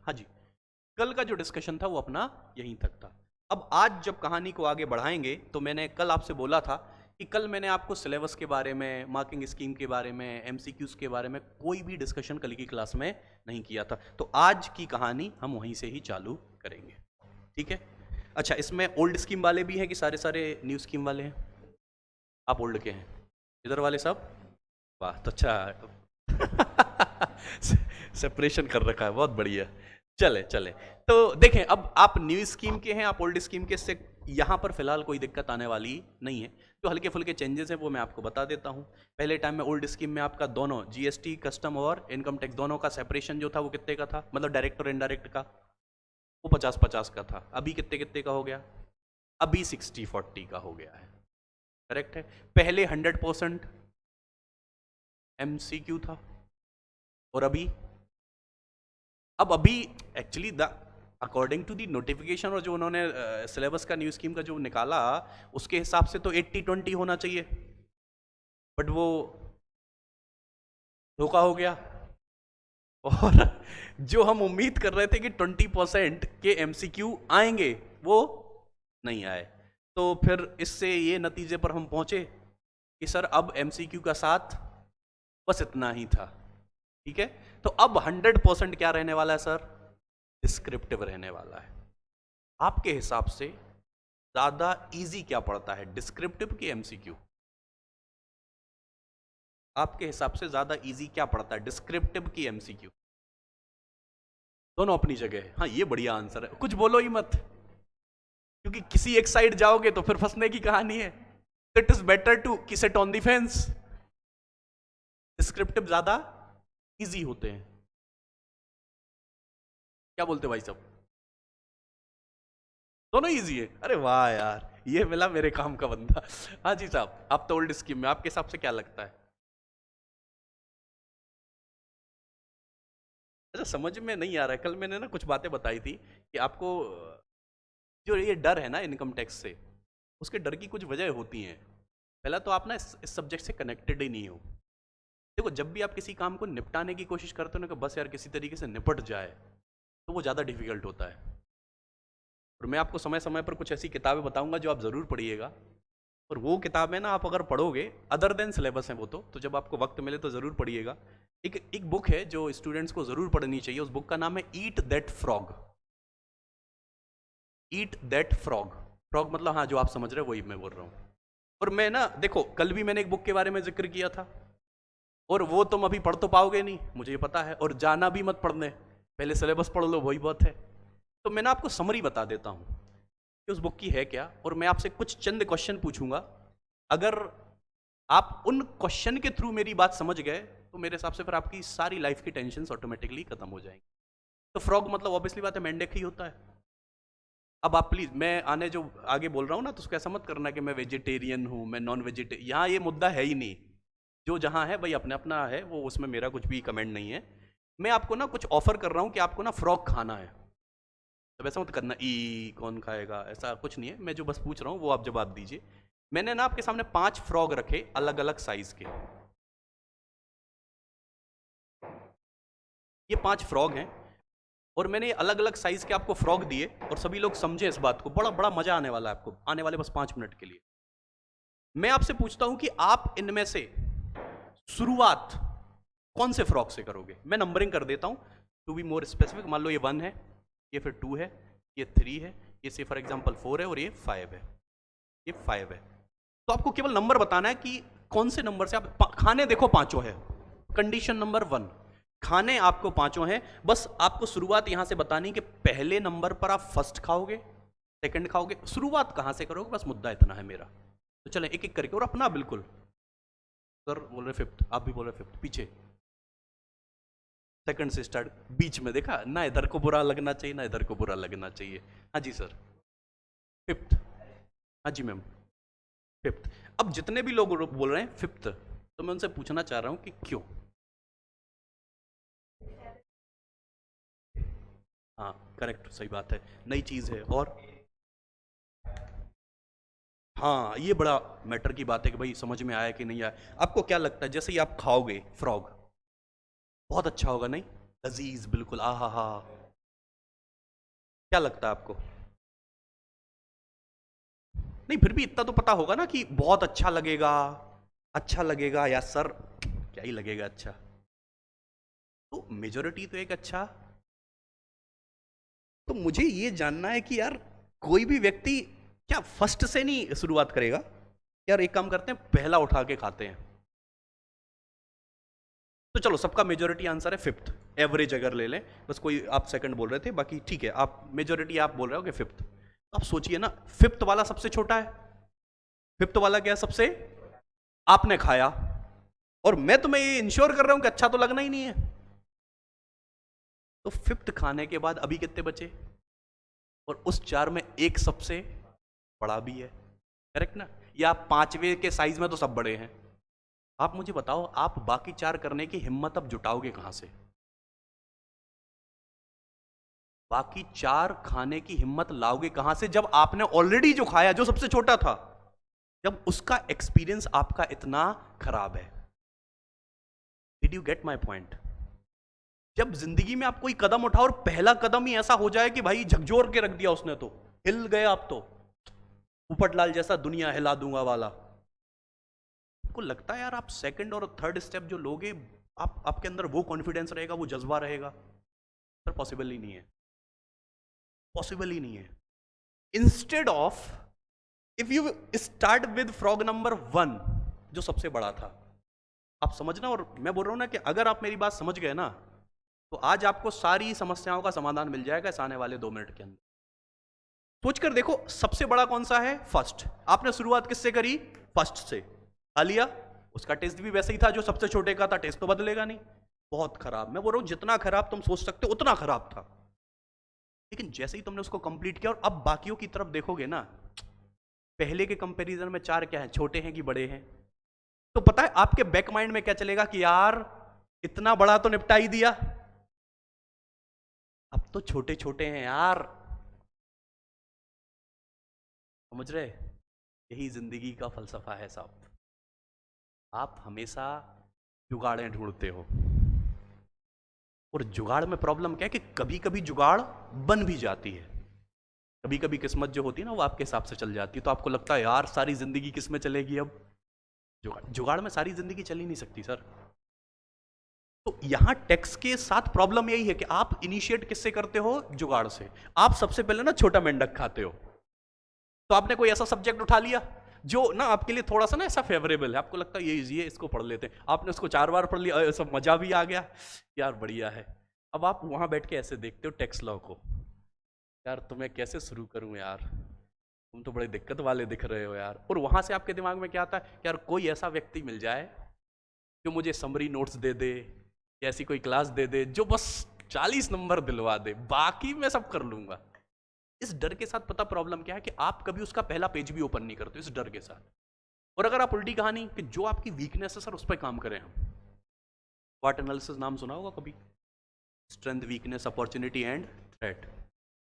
हाँ जी, कल का जो डिस्कशन था वो अपना यहीं तक था। अब आज जब कहानी को आगे बढ़ाएंगे, तो मैंने कल आपसे बोला था कि कल मैंने आपको सिलेबस के बारे में, मार्किंग स्कीम के बारे में, एमसीक्यूज के बारे में कोई भी डिस्कशन कल की क्लास में नहीं किया था। तो आज की कहानी हम वहीं से ही चालू करेंगे, ठीक है? अच्छा, इसमें ओल्ड स्कीम वाले भी हैं कि सारे सारे न्यू स्कीम वाले हैं? आप ओल्ड के हैं इधर वाले सब? वाह, तो अच्छा सेपरेशन कर रखा है, बहुत बढ़िया। चले चले, तो देखें, अब आप न्यू स्कीम के हैं, आप ओल्ड स्कीम के, से यहां पर फिलहाल कोई दिक्कत आने वाली नहीं है। जो हल्के फुल्के चेंजेस हैं वो मैं आपको बता देता हूं। पहले टाइम में ओल्ड स्कीम में आपका दोनों जीएसटी, कस्टम और इनकम टैक्स, दोनों का सेपरेशन जो था वो कितने का था? मतलब डायरेक्ट और इनडायरेक्ट का, वो 50-50 का था। अभी कितने कितने का हो गया? अभी 60-40 का हो गया है। करेक्ट है। पहले 100% एमसीक्यू था, और अभी, अब अभी actually the according to the notification, और जो उन्होंने सिलेबस का न्यू स्कीम का जो निकाला, उसके हिसाब से तो 80-20 होना चाहिए, बट वो धोखा हो गया। और जो हम उम्मीद कर रहे थे कि 20% के एमसीक्यू आएंगे, वो नहीं आए। तो फिर इससे ये नतीजे पर हम पहुंचे कि सर अब एमसीक्यू का साथ बस इतना ही था, ठीक है? तो अब 100% क्या रहने वाला है सर? डिस्क्रिप्टिव रहने वाला है। आपके हिसाब से ज्यादा इजी क्या पड़ता है, डिस्क्रिप्टिव की एमसीक्यू? आपके हिसाब से ज्यादा इजी क्या पड़ता है, डिस्क्रिप्टिव की एमसीक्यू? दोनों अपनी जगह है। हाँ, ये बढ़िया आंसर है, कुछ बोलो ही मत, क्योंकि किसी एक साइड जाओगे तो फिर फंसने की कहानी है। It is better to sit on the fence. Descriptive ज्यादा इजी होते हैं। क्या बोलते हो भाई साहब? दोनों इजी है? अरे वाह यार, ये मिला मेरे काम का बंदा। हाँ जी साहब, आप तो ओल्ड स्कीम में, आपके हिसाब से क्या लगता है? अच्छा, समझ में नहीं आ रहा है। कल मैंने ना कुछ बातें बताई थी कि आपको जो ये डर है ना इनकम टैक्स से, उसके डर की कुछ वजह होती हैं। पहला तो आप ना इस सब्जेक्ट से कनेक्टेड ही नहीं हो। देखो, जब भी आप किसी काम को निपटाने की कोशिश करते हो ना कि बस यार किसी तरीके से निपट जाए, तो वो ज़्यादा डिफिकल्ट होता है। और मैं आपको समय समय पर कुछ ऐसी किताबें बताऊंगा जो आप ज़रूर पढ़िएगा। और वो किताबें ना आप अगर पढ़ोगे, अदर देन सिलेबस हैं वो, तो जब आपको वक्त मिले तो ज़रूर पढ़िएगा। एक बुक है जो स्टूडेंट्स को ज़रूर पढ़नी चाहिए, उस बुक का नाम है eat that frog. Eat that frog, frog मतलब हाँ जो आप समझ रहे हो वही मैं बोल रहा हूँ। और मैं ना, देखो कल भी मैंने एक बुक के बारे में जिक्र किया था, और वो तुम अभी पढ़ तो पाओगे नहीं, मुझे ये पता है, और जाना भी मत पढ़ने, पहले सिलेबस पढ़ लो, वही बात है। तो मैं ना आपको समरी बता देता हूँ कि उस बुक की है क्या, और मैं आपसे कुछ चंद क्वेश्चन पूछूंगा। अगर आप उन क्वेश्चन के थ्रू मेरी बात समझ गए तो मेरे हिसाब से फिर आपकी सारी लाइफ की टेंशन ऑटोमेटिकली खत्म हो जाएंगी। तो फ्रॉग मतलब ऑब्वियसली बात है मेंढक ही होता है। अब आप प्लीज, मैं आने जो आगे बोल रहा हूँ ना, तो उसको ऐसा मत करना कि मैं वेजिटेरियन हूँ, मैं नॉन वेजिटेरियन, यहाँ ये मुद्दा है ही नहीं। जो जहाँ है भाई अपने अपना है वो, उसमें मेरा कुछ भी कमेंट नहीं है। मैं आपको ना कुछ ऑफर कर रहा हूँ कि आपको ना फ्रॉग खाना है, तो ऐसा मत करना ई कौन खाएगा, ऐसा कुछ नहीं है। मैं जो बस पूछ रहा हूँ वो आप जवाब दीजिए। मैंने ना आपके सामने 5 फ्रॉग रखे अलग अलग साइज के। ये 5 फ्रॉग हैं, और मैंने अलग अलग साइज के आपको फ्रॉग दिए, और सभी लोग समझे इस बात को, बड़ा बड़ा मजा आने वाला है आपको आने वाले बस 5 मिनट के लिए। मैं आपसे पूछता हूं कि आप इनमें से शुरुआत कौन से फ्रॉग से करोगे। मैं नंबरिंग कर देता हूं टू बी मोर स्पेसिफिक। मान लो ये 1 है, ये फिर 2 है, ये 3 है, ये से फॉर एग्जाम्पल 4 है, और ये 5 है, ये 5 है। तो आपको केवल नंबर बताना है कि कौन से नंबर से आप खाने, देखो पांचों है। कंडीशन नंबर 1, खाने आपको पांचों हैं। बस आपको शुरुआत यहां से बतानी कि पहले नंबर पर आप फर्स्ट खाओगे, सेकंड खाओगे, शुरुआत कहां से करोगे, बस मुद्दा इतना है मेरा। तो चलें एक एक करके, और अपना बिल्कुल, सर बोल रहे 5th, आप भी बोल रहे 5th, पीछे सेकंड से स्टार्ट, बीच में देखा ना, इधर को बुरा लगना चाहिए ना इधर को बुरा लगना चाहिए। हाँ जी सर, 5th। हाँ जी मैम, 5th। अब जितने भी लोग बोल रहे हैं 5th, तो मैं उनसे पूछना चाह रहा हूं कि क्यों। हाँ करेक्ट, सही बात है, नई चीज है। और हाँ, ये बड़ा मैटर की बात है कि भाई समझ में आया कि नहीं आया। आपको क्या लगता है जैसे ही आप खाओगे फ्रॉग, बहुत अच्छा होगा नहीं, लजीज बिल्कुल, आ हा हा, क्या लगता है आपको? नहीं, फिर भी इतना तो पता होगा ना कि बहुत अच्छा लगेगा, अच्छा लगेगा, या सर क्या ही लगेगा अच्छा। तो मेजोरिटी तो एक अच्छा। तो मुझे ये जानना है कि यार कोई भी व्यक्ति क्या फर्स्ट से नहीं शुरुआत करेगा? यार एक काम करते हैं, पहला उठा के खाते हैं। तो चलो सबका मेजोरिटी आंसर है 5th, एवरेज अगर ले लें, बस कोई आप सेकंड बोल रहे थे, बाकी ठीक है, आप मेजोरिटी आप बोल रहे हो कि 5th। आप सोचिए ना, 5th वाला सबसे छोटा है, 5th वाला क्या सबसे आपने खाया, और मैं तुम्हें ये इंश्योर कर रहा हूं कि अच्छा तो लगना ही नहीं है। तो 5th खाने के बाद अभी कितने बचे, और उस 4 में एक सबसे बड़ा भी है, करेक्ट ना? या 5वें के साइज में तो सब बड़े हैं। आप मुझे बताओ, आप बाकी 4 करने की हिम्मत अब जुटाओगे कहां से? बाकी 4 खाने की हिम्मत लाओगे कहां से जब आपने ऑलरेडी जो खाया जो सबसे छोटा था, जब उसका एक्सपीरियंस आपका इतना खराब है। Did you get my point? जब जिंदगी में आप कोई कदम उठाओ और पहला कदम ही ऐसा हो जाए कि भाई झकझोर के रख दिया उसने, तो हिल गए आप, तो पोपटलाल जैसा दुनिया हिला दूंगा वाला, आपको लगता है यार आप सेकंड और थर्ड स्टेप जो लोगे, आपके अंदर वो कॉन्फिडेंस रहेगा, वो जज्बा रहेगा? सर पॉसिबल ही नहीं है, पॉसिबल ही नहीं है। Instead of, if you start with frog number 1 जो सबसे बड़ा था, आप समझना, और मैं बोल रहा हूं ना कि अगर आप मेरी बात समझ गए ना, तो आज आपको सारी समस्याओं का समाधान मिल जाएगा इस आने वाले 2 मिनट के अंदर। सोचकर देखो, सबसे बड़ा कौन सा है? फर्स्ट। आपने शुरुआत किससे करी? फर्स्ट से। खा लिया, उसका टेस्ट भी वैसे ही था जो सबसे छोटे का था, टेस्ट तो बदलेगा नहीं। बहुत खराब। मैं बोल रहा हूं जितना खराब तुम सोच सकते हो उतना खराब था। लेकिन जैसे ही तुमने उसको कंप्लीट किया और अब बाकियों की तरफ देखोगे ना, पहले के कंपैरिजन में 4 क्या है, छोटे हैं कि बड़े हैं? तो पता है आपके बैक माइंड में क्या चलेगा कि यार इतना बड़ा तो निपटा ही दिया, अब तो छोटे छोटे हैं यार। समझ रहे? यही जिंदगी का फलसफा है साहब। आप हमेशा जुगाड़ें ढूंढते हो, और जुगाड़ में प्रॉब्लम क्या है कि कभी कभी जुगाड़ बन भी जाती है। कभी कभी किस्मत जो होती है ना वो आपके हिसाब से चल जाती है, तो आपको लगता है यार सारी जिंदगी किस में चलेगी अब? जुगाड़। जुगाड़ में सारी जिंदगी चल ही नहीं सकती सर। तो यहां टैक्स के साथ प्रॉब्लम यही है कि आप इनिशिएट किससे करते हो? जुगाड़ से। आप सबसे पहले ना छोटा मेंढक खाते हो। तो आपने कोई ऐसा सब्जेक्ट उठा लिया जो ना आपके लिए थोड़ा सा ना ऐसा फेवरेबल है, आपको लगता है ये इजी है, इसको पढ़ लेते हैं। आपने उसको 4 बार पढ़ लिया, सब मजा भी आ गया, यार बढ़िया है। अब आप वहां बैठ के ऐसे देखते हो टैक्स लॉ को, यार तुम्हें कैसे शुरू करूं यार, तुम तो बड़े दिक्कत वाले दिख रहे हो यार। और वहां से आपके दिमाग में क्या आता है? यार कोई ऐसा व्यक्ति मिल जाए जो मुझे समरी नोट्स दे दे, या ऐसी कोई क्लास दे दे जो बस 40 नंबर दिलवा दे, बाकी मैं सब कर लूंगा। इस डर के साथ पता प्रॉब्लम क्या है कि आप कभी उसका पहला पेज भी ओपन नहीं करते इस डर के साथ। और अगर आप उल्टी कहानी कि जो आपकी वीकनेस है सर उस पर काम करें हम। व्हाट एनालिसिस नाम सुना होगा कभी? Strength, weakness, opportunity and threat.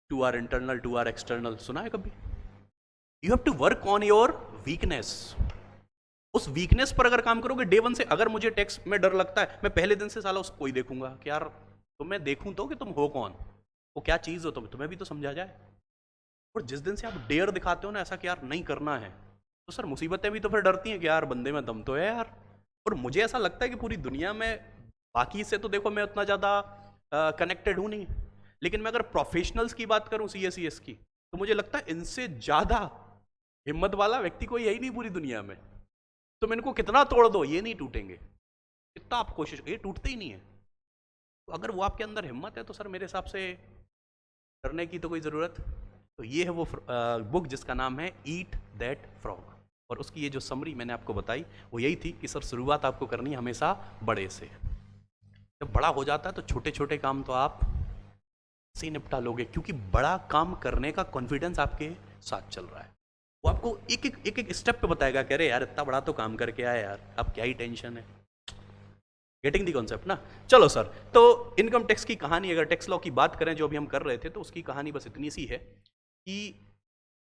2 are internal, 2 are external, सुना है कभी? You have to work on your weakness. उस वीकनेस पर अगर काम करोगे डे 1 से, अगर मुझे टैक्स में डर लगता है, मैं पहले दिन से साला उसको ही देखूंगा कि यार तुम्हें देखूं तो कि तुम हो कौन, वो क्या चीज हो, तुम्हें भी तो समझा जाए। और जिस दिन से आप डेयर दिखाते हो ना ऐसा कि यार नहीं करना है, तो सर मुसीबतें भी तो फिर डरती हैं कि यार बंदे में दम तो है यार। और मुझे ऐसा लगता है कि पूरी दुनिया में बाकी से तो देखो मैं उतना ज़्यादा कनेक्टेड हूँ नहीं, लेकिन मैं अगर प्रोफेशनल्स की बात करूँ CSES की, तो मुझे लगता है इनसे ज़्यादा हिम्मत वाला व्यक्ति कोई यही नहीं पूरी दुनिया में। तुम इनको कितना तोड़ दो ये नहीं टूटेंगे, कितना आप कोशिश, ये टूटते ही नहीं है। तो अगर वो आपके अंदर हिम्मत है तो सर मेरे हिसाब से डरने की तो कोई ज़रूरत। तो ये है वो बुक जिसका नाम है ईट दैट फ्रॉग, और उसकी ये जो समरी मैंने आपको बताई वो यही थी कि सर शुरुआत आपको करनी है हमेशा बड़े से। जब बड़ा हो जाता है तो छोटे छोटे काम तो आप से निपटा लोगे, क्योंकि बड़ा काम करने का कॉन्फिडेंस आपके साथ चल रहा है। वो आपको एक एक स्टेप पे बताएगा कि अरे यार इतना बड़ा तो काम करके आया यार, अब क्या ही टेंशन है। गेटिंग दी कॉन्सेप्ट ना? चलो सर, तो इनकम टैक्स की कहानी, अगर टैक्स लॉ की बात करें जो अभी हम कर रहे थे, तो उसकी कहानी बस इतनी सी है कि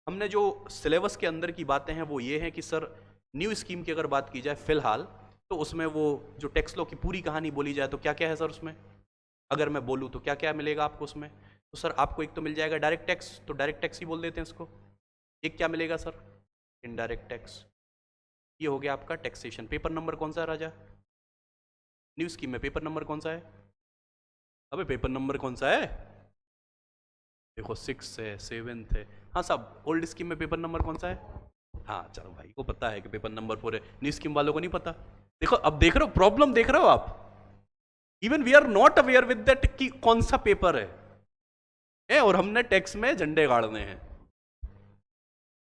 हमने जो सिलेबस के अंदर की बातें हैं वो ये हैं कि सर न्यू स्कीम की अगर बात की जाए फिलहाल, तो उसमें वो जो टैक्स लॉ की पूरी कहानी बोली जाए तो क्या क्या है सर उसमें, अगर मैं बोलूँ तो क्या क्या मिलेगा आपको उसमें? तो सर आपको एक तो मिल जाएगा डायरेक्ट टैक्स, तो डायरेक्ट टैक्स ही बोल देते हैं इसको। एक क्या मिलेगा सर? Indirect tax. ये हो गया आपका टैक्सेशन। पेपर नंबर कौन सा है राजा? न्यू स्कीम में पेपर नंबर कौन सा है? अबे पेपर नंबर कौन सा है? देखो 6 है, 7 है। हाँ साहब, ओल्ड स्कीम में पेपर नंबर कौन सा है? हाँ चलो भाई को पता है कि पेपर नंबर 4 है, न्यू स्कीम वालों को नहीं पता। देखो अब देख रहे हो प्रॉब्लम, देख रहे हो आप? Even we are not aware with that कि कौन सा पेपर है, और हमने टैक्स में झंडे गाड़ने हैं।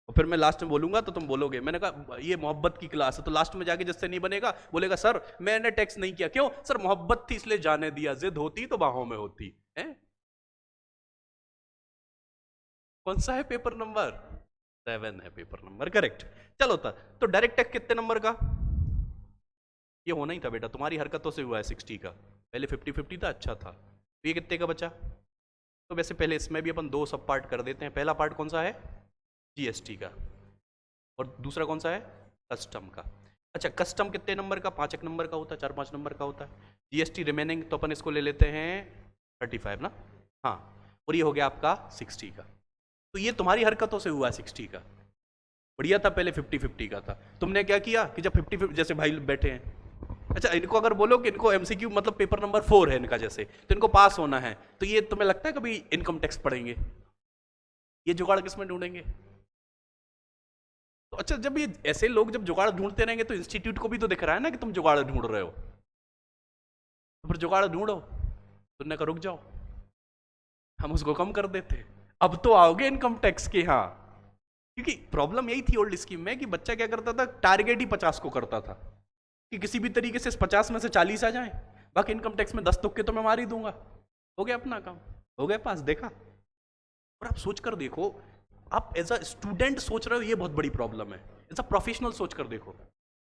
और फिर मैं लास्ट में बोलूंगा तो तुम बोलोगे, मैंने कहा ये मोहब्बत की क्लास है, तो लास्ट में जाके जिससे नहीं बनेगा बोलेगा सर मैंने टैक्स नहीं किया। क्यों सर? मोहब्बत थी इसलिए जाने दिया, जिद होती तो बाहों में होती है। कौन सा है पेपर नंबर? 7 है पेपर नंबर, करेक्ट। चलो था, तो डायरेक्ट टैक्स कितने नंबर का? ये होना ही था बेटा, तुम्हारी हरकतों से हुआ है 60 का। पहले 50-50 था, अच्छा था। तो ये कितने का बचा? तो वैसे पहले इसमें भी अपन 2 सब पार्ट कर देते हैं। पहला पार्ट कौन सा है? GST का। और दूसरा कौन सा है? कस्टम का। अच्छा कस्टम कितने नंबर का? 5 एक नंबर का होता है, 4-5 नंबर का होता है। GST रिमेनिंग तो अपन इसको ले लेते हैं 35 ना। हाँ, और ये हो गया आपका 60 का। तो ये तुम्हारी हरकतों से हुआ है 60 का। बढ़िया था, पहले 50-50 का था। तुमने क्या किया कि जब 50-50 जैसे भाई बैठे हैं, अच्छा इनको अगर बोलो कि इनको MCQ मतलब पेपर नंबर 4 है इनका जैसे, तो इनको पास होना है, तो ये तुम्हें लगता है कभी इनकम टैक्स पढ़ेंगे? ये जुगाड़ किस में ढूंढेंगे? तो अच्छा, जब ये ऐसे लोग जब जुगाड़ ढूंढते रहेंगे तो इंस्टीट्यूट को भी तो दिख रहा है ना कि तुम जुगाड़ ढूंढ रहे हो, तो फिर जुगाड़ ढूंढो। तुमने कहा रुक जाओ, हम उसको कम कर देते। अब तो आओगे इनकम टैक्स के यहाँ, क्योंकि प्रॉब्लम यही थी ओल्ड स्कीम में कि बच्चा क्या करता था, टारगेट ही 50 को करता था कि किसी भी तरीके से 50 में से 40 आ जाए, बाकी इनकम टैक्स में 10 तुक्के तो मैं मार ही दूंगा, हो गया अपना काम, हो गया पास, देखा। और आप सोच कर देखो, आप एज अ स्टूडेंट सोच रहे हो ये बहुत बड़ी प्रॉब्लम है, एज अ प्रोफेशनल सोच कर देखो,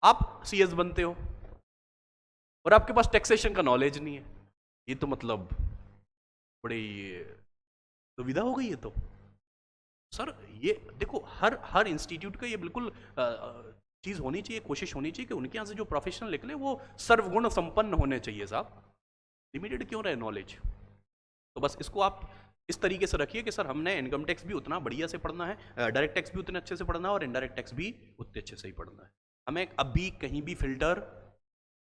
आप सीएस बनते हो और आपके पास टैक्सेशन का नॉलेज नहीं है, ये तो मतलब बड़ी दुविधा हो गई है। तो सर ये देखो, हर हर इंस्टीट्यूट का ये बिल्कुल चीज़ होनी चाहिए, कोशिश होनी चाहिए कि उनके यहाँ से जो प्रोफेशनल निकले वो सर्वगुण संपन्न होने चाहिए साहब, लिमिटेड क्यों रहे नॉलेज। तो बस इसको आप इस तरीके से रखिए कि सर हमने इनकम टैक्स भी उतना बढ़िया से पढ़ना है, डायरेक्ट टैक्स भी उतने अच्छे से पढ़ना है और इनडायरेक्ट टैक्स भी उतने अच्छे से ही पढ़ना है। हमें अभी कहीं भी फिल्टर,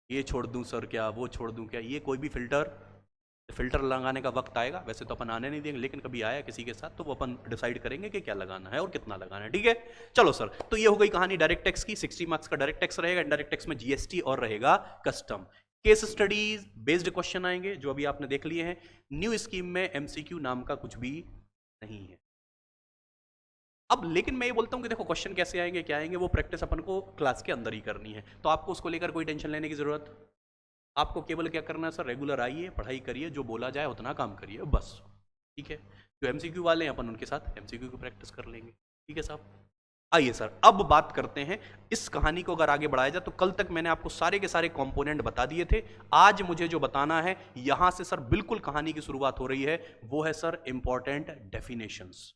ये छोड़ दूं सर क्या, वो छोड़ दूं क्या, ये कोई भी फिल्टर लगाने का वक्त आएगा, वैसे तो अपन आने नहीं देंगे, लेकिन कभी आया किसी के साथ तो वो अपन डिसाइड करेंगे कि क्या लगाना है और कितना लगाना है, ठीक है। चलो सर, तो ये हो गई कहानी डायरेक्ट टैक्स की। 60 मार्क्स का डायरेक्ट टैक्स रहेगा, इनडायरेक्ट टैक्स में जीएसटी और रहेगा custom. Case studies based question आएंगे जो अभी आपने देख लिए हैं। न्यू स्कीम में एमसीक्यू नाम का कुछ भी नहीं है। अब लेकिन मैं ये बोलता हूं कि देखो क्वेश्चन कैसे आएंगे, क्या आएंगे, वो प्रैक्टिस अपन को क्लास के अंदर ही करनी है, तो आपको उसको लेकर कोई टेंशन लेने की जरूरत, आपको केवल क्या करना है सर, रेगुलर आइए, पढ़ाई करिए, जो बोला जाए उतना काम करिए बस, ठीक है। जो एमसीक्यू वाले हैं अपन उनके साथ एमसीक्यू की प्रैक्टिस कर लेंगे, ठीक है साहब। आइए सर, अब बात करते हैं इस कहानी को अगर आगे बढ़ाया जाए तो कल तक मैंने आपको सारे के सारे कंपोनेंट बता दिए थे, आज मुझे जो बताना है यहां से सर बिल्कुल कहानी की शुरुआत हो रही है, वो है सर इंपॉर्टेंट डेफिनेशंस।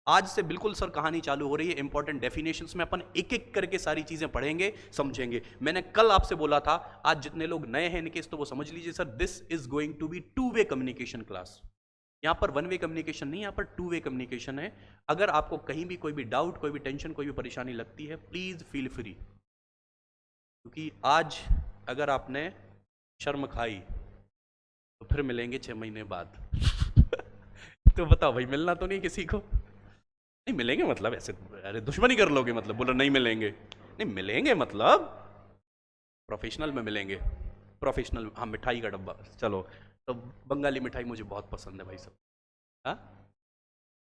आज से बिल्कुल सर कहानी चालू हो रही है, इंपॉर्टेंट डेफिनेशंस में अपन एक एक करके सारी चीजें पढ़ेंगे, समझेंगे। मैंने कल आपसे बोला था, आज जितने लोग नए हैं इनके तो वो समझ लीजिए sir, this is going to be two way communication class. यहां पर वन वे कम्युनिकेशन नहीं, यहां पर टू वे कम्युनिकेशन है। अगर आपको कहीं भी कोई भी डाउट, कोई भी टेंशन, कोई भी परेशानी लगती है, प्लीज फील फ्री, क्योंकि आज अगर आपने शर्म खाई तो फिर मिलेंगे 6 महीने बाद। तो बताओ भाई, मिलना तो नहीं किसी को, नहीं मिलेंगे मतलब ऐसे, अरे दुश्मनी कर लोगे मतलब, बोलो नहीं मिलेंगे, नहीं मिलेंगे मतलब प्रोफेशनल में मिलेंगे, प्रोफेशनल। हाँ, मिठाई का डब्बा, चलो तो बंगाली मिठाई मुझे बहुत पसंद है भाई साहब। हाँ,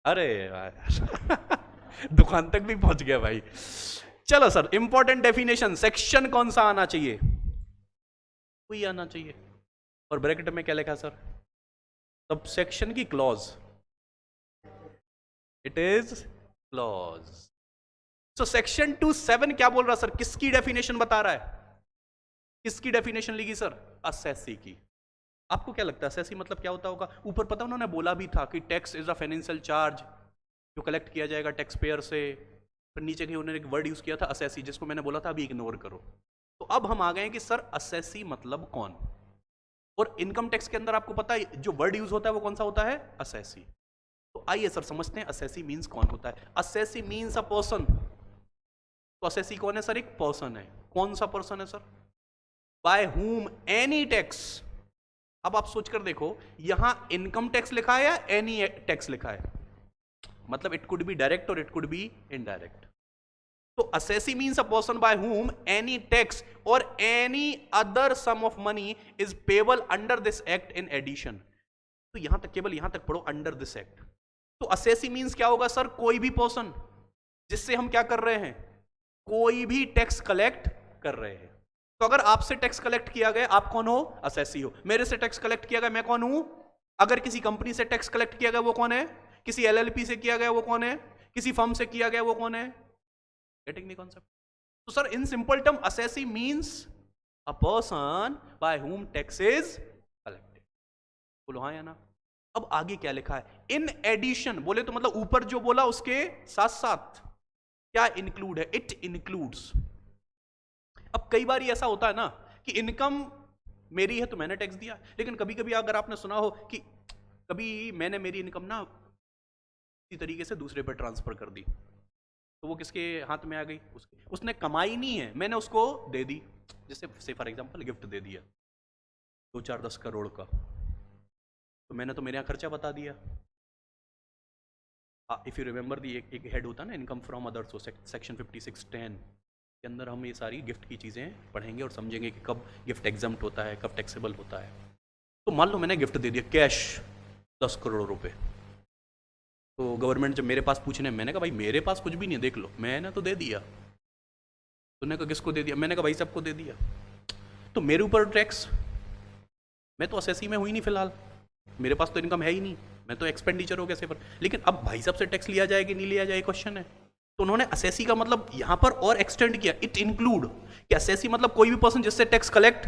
अरे यार दुकान तक भी पहुंच गया भाई। चलो सर, इंपॉर्टेंट डेफिनेशन, सेक्शन कौन सा आना चाहिए, कोई आना चाहिए, और ब्रैकेट में क्या लिखा सर, सब सेक्शन की clause, it is clause. So section 27 क्या बोल रहा सर, किसकी डेफिनेशन बता रहा है, किसकी डेफिनेशन लिखी सर, असेसी की। आपको क्या लगता है असेसी मतलब क्या होता होगा, ऊपर पता उन्होंने बोला भी था कि tax is a financial charge जो कलेक्ट किया जाएगा टैक्स पेयर से, फिर नीचे कहीं उन्होंने एक वर्ड यूज किया था असेसी, जिसको मैंने बोला था अभी इग्नोर करो। तो अब हम आ गए कि सर असेसी मतलब कौन, और इनकम टैक्स के अंदर आपको पता है जो वर्ड यूज होता है वो कौन सा होता है, असेसी। तो आइए सर समझते हैं असेसी मीन्स कौन होता है। असेसी मीन्स अ पर्सन, तो असेसी कौन है सर, एक पर्सन है। कौन सा पर्सन है sir, bye whom any tax. अब आप सोचकर देखो, यहां इनकम टैक्स लिखा है या एनी टैक्स लिखा है, मतलब इट कुड बी डायरेक्ट और इट कुड बी इनडायरेक्ट। तो assessee means a person by whom any tax और any other sum of money is payable under this act in addition. तो यहां तक, केवल यहां तक पढ़ो, अंडर दिस एक्ट। तो असेसी मीन्स क्या होगा सर, कोई भी पर्सन जिससे हम क्या कर रहे हैं, कोई भी टैक्स कलेक्ट कर रहे हैं। तो अगर आपसे टैक्स कलेक्ट किया गया, आप कौन हो, असेसी हो। मेरे से टैक्स कलेक्ट किया गया, मैं कौन हूं, अगर किसी कंपनी से टैक्स कलेक्ट किया गया वो कौन है, किसी एलएलपी से किया गया वो कौन है, किसी फर्म से किया गया वो कौन है। Getting the concept. तो sir in simple term assessee means a person by whom tax is collected. बोलो हाँ या ना। अब आगे क्या लिखा है, इन एडिशन, बोले तो मतलब ऊपर जो बोला उसके साथ साथ क्या इंक्लूड है, इट इंक्लूड्स। अब कई बार ऐसा होता है ना कि इनकम मेरी है तो मैंने टैक्स दिया, लेकिन कभी कभी अगर आपने सुना हो कि कभी मैंने मेरी इनकम ना इसी तरीके से दूसरे पर ट्रांसफर कर दी, तो वो किसके हाथ में आ गई, उसने कमाई नहीं है, मैंने उसको दे दी, जैसे से फॉर एग्जांपल गिफ्ट दे दिया 2-4-10 करोड़ का, तो मैंने तो मेरे यहाँ खर्चा बता दिया, इफ यू रिमेंबर दी एक हेड होता है ना इनकम फ्रॉम अदर्स, सेक्शन 5610 के अंदर हम ये सारी गिफ्ट की चीज़ें पढ़ेंगे और समझेंगे कि कब गिफ्ट एग्जम्प्ट होता है, कब टैक्सेबल होता है। तो मान लो मैंने गिफ्ट दे दिया कैश 10 करोड़ रुपए, तो गवर्नमेंट जब मेरे पास पूछने, मैंने कहा भाई मेरे पास कुछ भी नहीं है, देख लो, मैंने तो दे दिया। तूने कहा किसको दे दिया? मैंने कहा भाई सबको दे दिया। तो मेरे ऊपर टैक्स, मैं तो असेसी में हुई नहीं फिलहाल, मेरे पास तो इनकम है ही नहीं, मैं तो एक्सपेंडिचर हो कैसे पर। लेकिन अब भाई साहब से टैक्स लिया जाए कि नहीं लिया जाए क्वेश्चन है। तो उन्होंने असेसी का मतलब यहां पर और एक्सटेंड किया, इट इंक्लूड कि असेसी मतलब कोई भी पर्सन जिससे टैक्स कलेक्ट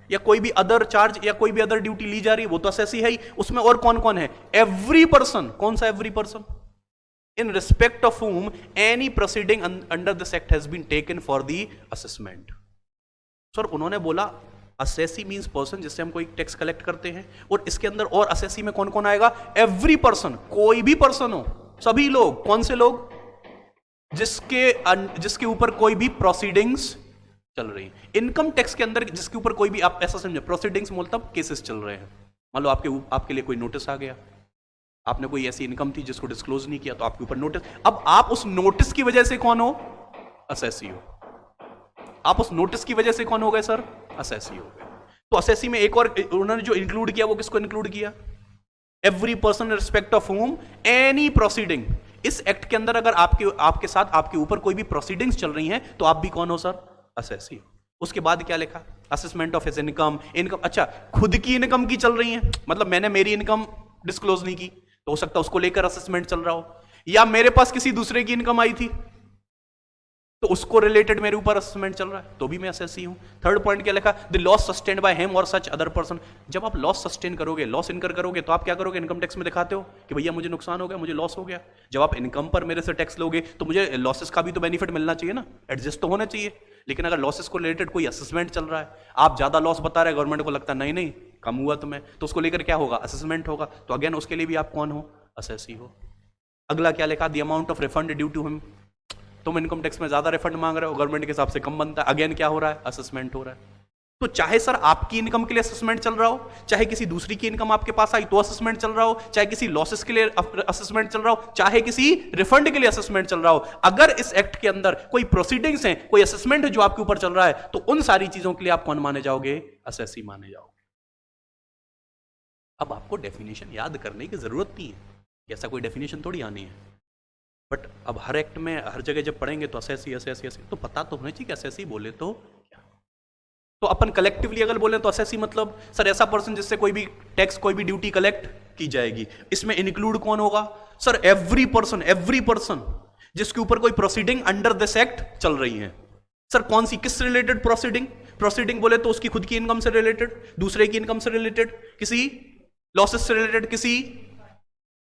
या कोई भी अदर चार्ज या कोई भी अदर ड्यूटी ली जा रही है, वो तो असेसी है ही। उसमें और कौन कौन है? Every person. कौन सा every person? In respect of whom any proceeding under this act has been taken for the assessment. Sir उन्होंने बोला असेसी मींस पर्सन जिससे हम कोई टैक्स कलेक्ट करते हैं, और इसके अंदर और असेसी में कौन कौन आएगा? एवरी पर्सन, कोई भी पर्सन हो, सभी लोग। कौन से लोग? जिसके ऊपर कोई भी प्रोसीडिंग्स चल रही है। इनकम टैक्स के अंदर जिसके ऊपर कोई भी, आप ऐसा समझे प्रोसीडिंग्स मतलब केसेस चल रहे हैं। मान लो आपके लिए कोई नोटिस आ गया, आपने कोई ऐसी इनकम थी जिसको डिस्क्लोज नहीं किया, तो आपके ऊपर नोटिस। अब आप उस नोटिस की वजह से कौन हो? असेसी हो। आप उस नोटिस की वजह से कौन हो गए सर? असेसी हो गए। तो असेसी में एक और उन्होंने जो इंक्लूड किया, वो किसको इंक्लूड किया? Every person in respect of whom any proceeding. इस एक्ट के अंदर अगर आपके साथ आपके ऊपर कोई भी प्रोसीडिंग्स चल रही हैं, तो आप भी कौन हो सर? असेसी हो। उसके बाद क्या लिखा? Assessment of his income. अच्छा, खुद की इनकम की चल रही है, मतलब मैंने मेरी इनकम डिस्क्लोज नहीं की, तो हो सकता है उसको लेकर असेसमेंट चल रहा हो, या मेरे पास किसी दूसरे की इनकम आई थी तो उसको रिलेटेड मेरे ऊपर असेसमेंट चल रहा है, तो भी मैं असेसी हूं। थर्ड पॉइंट क्या लिखा? The loss sustained by him और सच अदर पर्सन। जब आप लॉस सस्टेन करोगे, लॉस इनकर करोगे, तो आप क्या करोगे? इनकम टैक्स में दिखाते हो कि भैया मुझे नुकसान हो गया, मुझे लॉस हो गया। जब आप इनकम पर मेरे से टैक्स लोगे, तो मुझे लॉसेस का भी तो बेनिफिट मिलना चाहिए ना, एडजस्ट तो होना चाहिए। लेकिन अगर लॉसेस को रिलेटेड कोई असेसमेंट चल रहा है, आप ज्यादा लॉस बता रहे, गवर्नमेंट को लगता है नहीं नहीं कम हुआ तुम्हें, तो उसको लेकर क्या होगा? असेसमेंट होगा। तो अगेन उसके लिए भी आप कौन हो? असेसी हो। अगला क्या लिखा? The amount of refund due to him. तुम इनकम टैक्स में ज्यादा रिफंड मांग रहे हो, गवर्नमेंट के हिसाब से कम बनता है, अगेन क्या हो रहा है? असेसमेंट हो रहा है। तो चाहे सर आपकी इनकम के लिए असेसमेंट चल रहा हो, चाहे किसी दूसरी की इनकम आपके पास आई तो असेसमेंट चल रहा हो, चाहे किसी लॉसेस के लिए असेसमेंट चल रहा हो, चाहे किसी रिफंड के लिए असेसमेंट चल रहा हो, अगर इस एक्ट के अंदर कोई प्रोसीडिंग्स हैं, कोई असेसमेंट है जो आपके ऊपर चल रहा है, तो उन सारी चीजों के लिए आप कौन माने जाओगे? असेसी माने जाओगे। अब आपको डेफिनेशन याद करने की जरूरत नहीं है, ऐसा कोई डेफिनेशन थोड़ी आनी है, बट अब हर एक्ट में हर जगह जब पढ़ेंगे तो असेसी असेसी असेसी, तो पता तो होना चाहिए कि असेसी बोले तो क्या। तो अपन कलेक्टिवली अगर बोले तो असेसी मतलब सर ऐसा पर्सन जिससे कोई भी टैक्स, कोई भी ड्यूटी कलेक्ट की जाएगी। इसमें इंक्लूड कौन होगा? सर एवरी पर्सन जिसके ऊपर कोई प्रोसीडिंग अंडर दिस एक्ट चल रही है। सर कौन सी, किस रिलेटेड प्रोसीडिंग? प्रोसीडिंग बोले तो उसकी खुद की इनकम से रिलेटेड, दूसरे की इनकम से रिलेटेड, किसी लॉसेस से रिलेटेड, किसी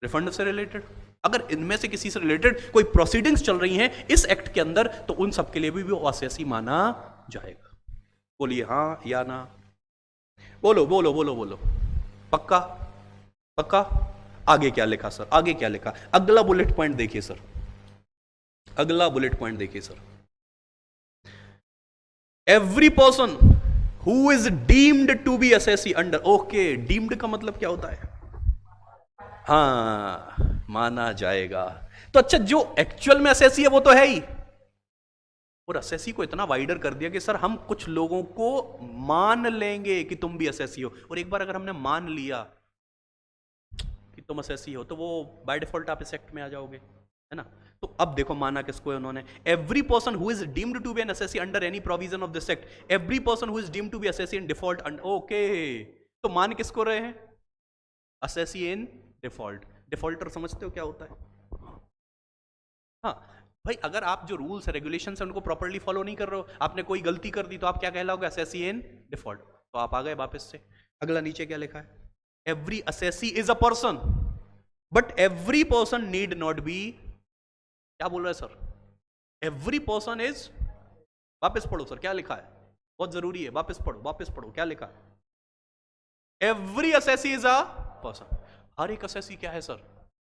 रिफंड से रिलेटेड। अगर इनमें से किसी से रिलेटेड कोई प्रोसीडिंग्स चल रही हैं इस एक्ट के अंदर, तो उन सब के लिए भी वो असेसी माना जाएगा। बोलिए हाँ या ना? बोलो बोलो बोलो बोलो। पक्का? पक्का? आगे क्या लिखा सर? आगे क्या लिखा? अगला बुलेट पॉइंट देखिए सर, अगला बुलेट पॉइंट देखिए sir. Every person who is deemed to be assessee under. Okay, deemed का मतलब क्या होता है? हाँ, माना जाएगा। तो अच्छा, जो एक्चुअल में असेसी है वो तो है ही, और असेसी को इतना वाइडर कर दिया कि सर हम कुछ लोगों को मान लेंगे कि तुम भी असेसी हो, और एक बार अगर हमने मान लिया कि तुम असेसी हो, तो वो बाय डिफॉल्ट आप इस एक्ट में आ जाओगे, है ना। तो अब देखो माना किसको है उन्होंने? Every person who is deemed to be an assessee under any provision of this act. Every person who is deemed to be assessee in default. Okay, तो मान किसको रहे हैं? Assessee in default. डिफॉल्टर समझते हो क्या होता है? हाँ भाई, अगर आप जो रूल्स रेगुलेशंस है उनको प्रॉपर्ली फॉलो नहीं कर रहे हो, आपने कोई गलती कर दी, तो आप क्या कहलाओगे? Assessee in default. तो आप आ गए वापस से। अगला नीचे क्या लिखा है? Every assessee is a person, but every person need not be. क्या बोल रहा है सर? एवरी पर्सन इज, वापस पढ़ो सर क्या लिखा है, बहुत जरूरी है, वापस पढ़ो वापस पढ़ो, क्या लिखा? Every assessee is a person. हर एक असेसी क्या है सर?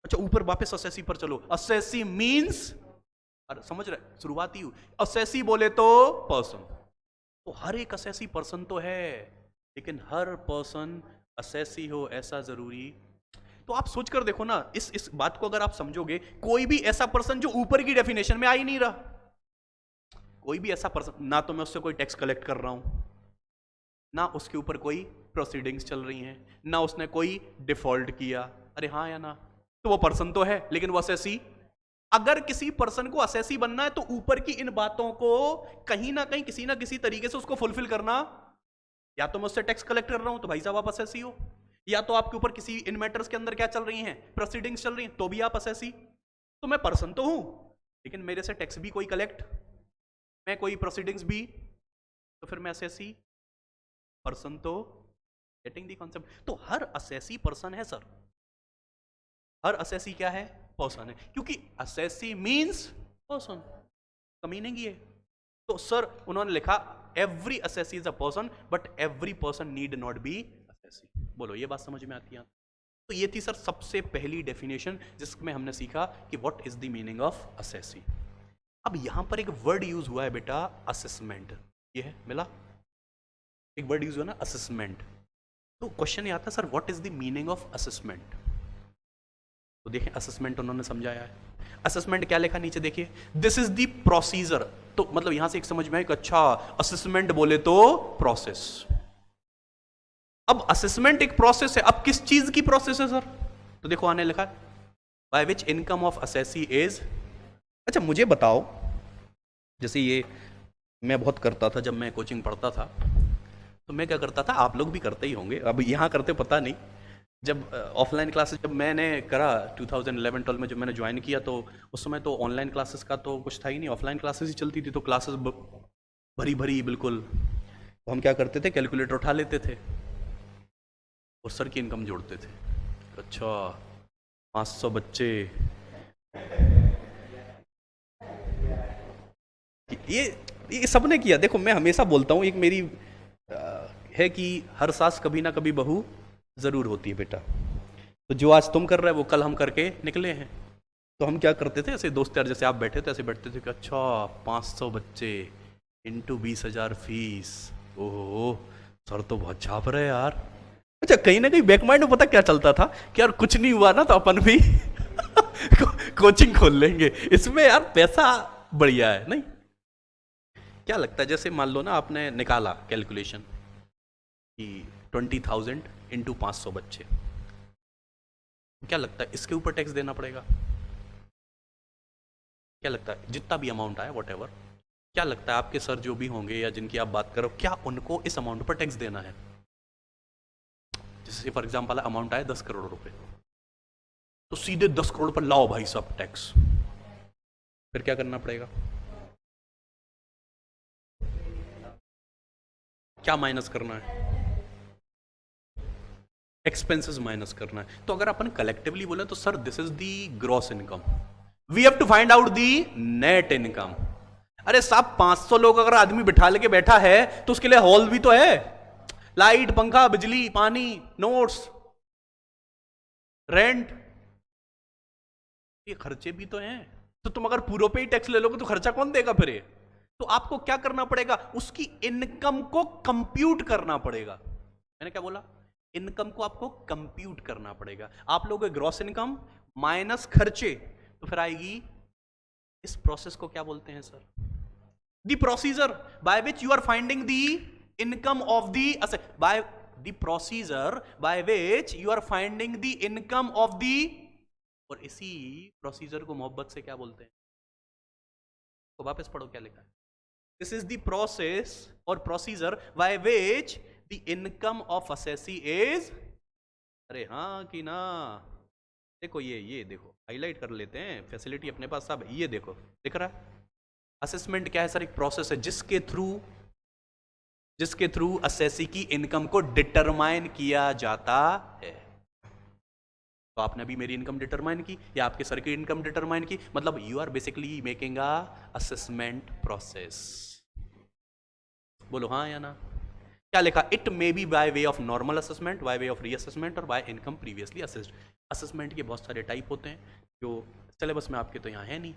अच्छा, ऊपर वापस असेसी पर चलो। असेसी मींस, अरे समझ रहे, शुरुआती हूं, असेसी बोले तो पर्सन, तो हर एक असेसी पर्सन तो है, लेकिन हर पर्सन असेसी हो ऐसा जरूरी। तो आप सोच कर देखो ना, इस बात को अगर आप समझोगे, कोई भी ऐसा पर्सन जो ऊपर की डेफिनेशन में आ ही नहीं रहा, कोई भी ऐसा पर्सन, ना तो मैं उससे कोई टैक्स कलेक्ट कर रहा हूं, ना उसके ऊपर कोई प्रोसीडिंग्स चल रही हैं, ना उसने कोई डिफॉल्ट किया, अरे हाँ या ना, तो वो पर्सन तो है, लेकिन वो असेसी। अगर किसी पर्सन को असेसी बनना है तो ऊपर की इन बातों को कहीं ना कहीं किसी ना किसी तरीके से उसको फुलफिल करना, या तो मैं उससे टैक्स कलेक्ट कर रहा हूं तो भाई साहब आप असेसी हो, या तो आपके ऊपर किसी इन मैटर्स के अंदर क्या चल रही हैं, प्रोसीडिंग्स चल रही हैं, तो भी आप असेसी। तो मैं पर्सन तो हूं, लेकिन मेरे से टैक्स भी कोई कलेक्ट, मैं कोई प्रोसीडिंग्स भी, तो फिर मैं असेसी पर्सन तो, गेटिंग दी कॉन्सेप्ट। तो हर असेसी पर्सन है सर, हर असेसी क्या है, पर्सन है, क्योंकि असेसी मींस पर्सन का मीनिंग ये। तो सर उन्होंने लिखा every assessee is a person but every person need not be assessee. बोलो ये बात समझ में आती है? तो ये थी सर सबसे पहली डेफिनेशन जिसमें हमने सीखा कि what is the meaning of assessee. अब यहां पर एक वर्ड यूज हुआ है बेटा, असेसमेंट। ये है मिला, एक वर्ड यूज हुआ ना, असेसमेंट। तो क्वेश्चन ये आता है sir what is the meaning of assessment. तो देखें असेसमेंट उन्होंने समझाया है। असेसमेंट क्या लिखा नीचे देखिए, दिस इज द प्रोसीजर। तो मतलब यहां से एक समझ में आए कि अच्छा असेसमेंट बोले तो प्रोसेस। अब असेसमेंट एक प्रोसेस है, अब किस चीज की प्रोसेस है सर? तो देखो आने लिखा by which income of assessee is. अच्छा मुझे बताओ, जैसे ये मैं बहुत करता था जब मैं कोचिंग पढ़ता था, तो मैं क्या करता था, आप लोग भी करते ही होंगे, अब यहां करते पता नहीं, जब ऑफलाइन क्लासेस जब मैंने करा 2011-12 में जब मैंने ज्वाइन किया, तो उस समय तो ऑनलाइन क्लासेस का तो कुछ था ही नहीं, ऑफलाइन क्लासेस ही चलती थी। तो क्लासेस भरी भरी बिल्कुल, तो हम क्या करते थे, कैलकुलेटर उठा लेते थे और सर की इनकम जोड़ते थे। अच्छा 500 बच्चे, ये सबने किया। देखो मैं हमेशा बोलता हूँ, एक मेरी है कि हर सास कभी ना कभी बहू जरूर होती है बेटा। तो जो आज तुम कर रहे हो वो कल हम करके निकले हैं। तो हम क्या करते थे, ऐसे दोस्त यार जैसे आप बैठे थे ऐसे बैठते थे कि अच्छा 500 बच्चे इंटू 20,000 फीस, ओहो सर तो बहुत छाप रहे यार। अच्छा कहीं ना कहीं बैक माइंड में पता क्या चलता था कि यार कुछ नहीं हुआ ना तो अपन भी कोचिंग खोल लेंगे, इसमें यार पैसा बढ़िया है। नहीं क्या लगता है, जैसे मान लो ना आपने निकाला कैलकुलेशन कि 20,000 इंटू 500 बच्चे, क्या लगता है इसके ऊपर टैक्स देना पड़ेगा? क्या लगता है जितना भी अमाउंट आया वॉट एवर, क्या लगता है आपके सर जो भी होंगे या जिनकी आप बात करो, क्या उनको इस अमाउंट पर टैक्स देना है? जैसे फॉर एग्जांपल अमाउंट आया 10 करोड़ रुपए, तो सीधे 10 करोड़ पर लाओ भाई साहब टैक्स, फिर क्या करना पड़ेगा? क्या माइनस करना है? एक्सपेंसेस माइनस करना है। तो अगर अपन कलेक्टिवली बोले तो sir this is the gross income, we have to find out the net income. अरे साहब 500 लोग अगर आदमी बिठा लेके बैठा है तो उसके लिए हॉल भी तो है, लाइट पंखा बिजली पानी नोट्स रेंट, ये खर्चे भी तो हैं। तो तुम अगर पूरों पे ही टैक्स ले लोगे तो खर्चा कौन देगा फिर? तो आपको क्या करना पड़ेगा, उसकी इनकम को कंप्यूट करना पड़ेगा। मैंने क्या बोला, इनकम को आपको कंप्यूट करना पड़ेगा। आप लोग ग्रॉस इनकम माइनस खर्चे, तो फिर आएगी, इस प्रोसेस को क्या बोलते हैं sir? The procedure by which you are finding the income of the, by the procedure by which you are finding the income of the, और इसी प्रोसीजर को मोहब्बत से क्या बोलते हैं? तो वापस पढ़ो क्या लिखा है, दिस इज द प्रोसेस और procedure by which the income of assessee is. अरे हाँ कि ना, देखो ये देखो हाईलाइट कर लेते हैं, फैसिलिटी अपने पास सब, ये देखो दिख रहा है। असेसमेंट क्या है सर? एक प्रोसेस है जिसके थ्रू असेसी की इनकम को डिटरमाइन किया जाता है। तो आपने अभी मेरी इनकम डिटरमाइन की या आपके सर की इनकम डिटरमाइन की, मतलब you are basically making a assessment process. बोलो हाँ या ना? क्या लिखा, it may be by way of normal assessment, by way of reassessment और by income previously assessed. Assessment के बहुत सारे टाइप होते हैं जो सिलेबस में आपके तो यहाँ है नहीं,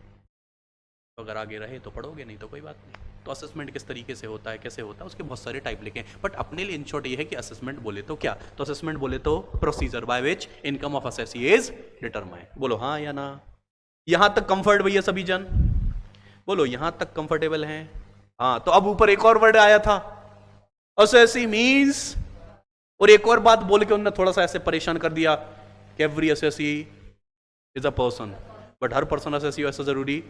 तो अगर आगे रहे तो पढ़ोगे, नहीं तो कोई बात नहीं। तो असेसमेंट किस तरीके से होता है, कैसे होता है, उसके बहुत सारे टाइप लिखे हैं, बट अपने लिए इन शॉर्ट ये है कि असेसमेंट बोले तो क्या, तो असेसमेंट बोले तो procedure by which income of assessee is determine. बोलो हाँ या ना, यहां तक कंफर्ट भैया सभी जन, बोलो यहां तक कंफर्टेबल हैं? हाँ, तो अब ऊपर एक और वर्ड आया था असेसी मींस, और एक और बात बोल के उन्होंने थोड़ा सा ऐसे परेशान कर दिया कि every assessee is a person, but her person assessee ऐसा जरूरी?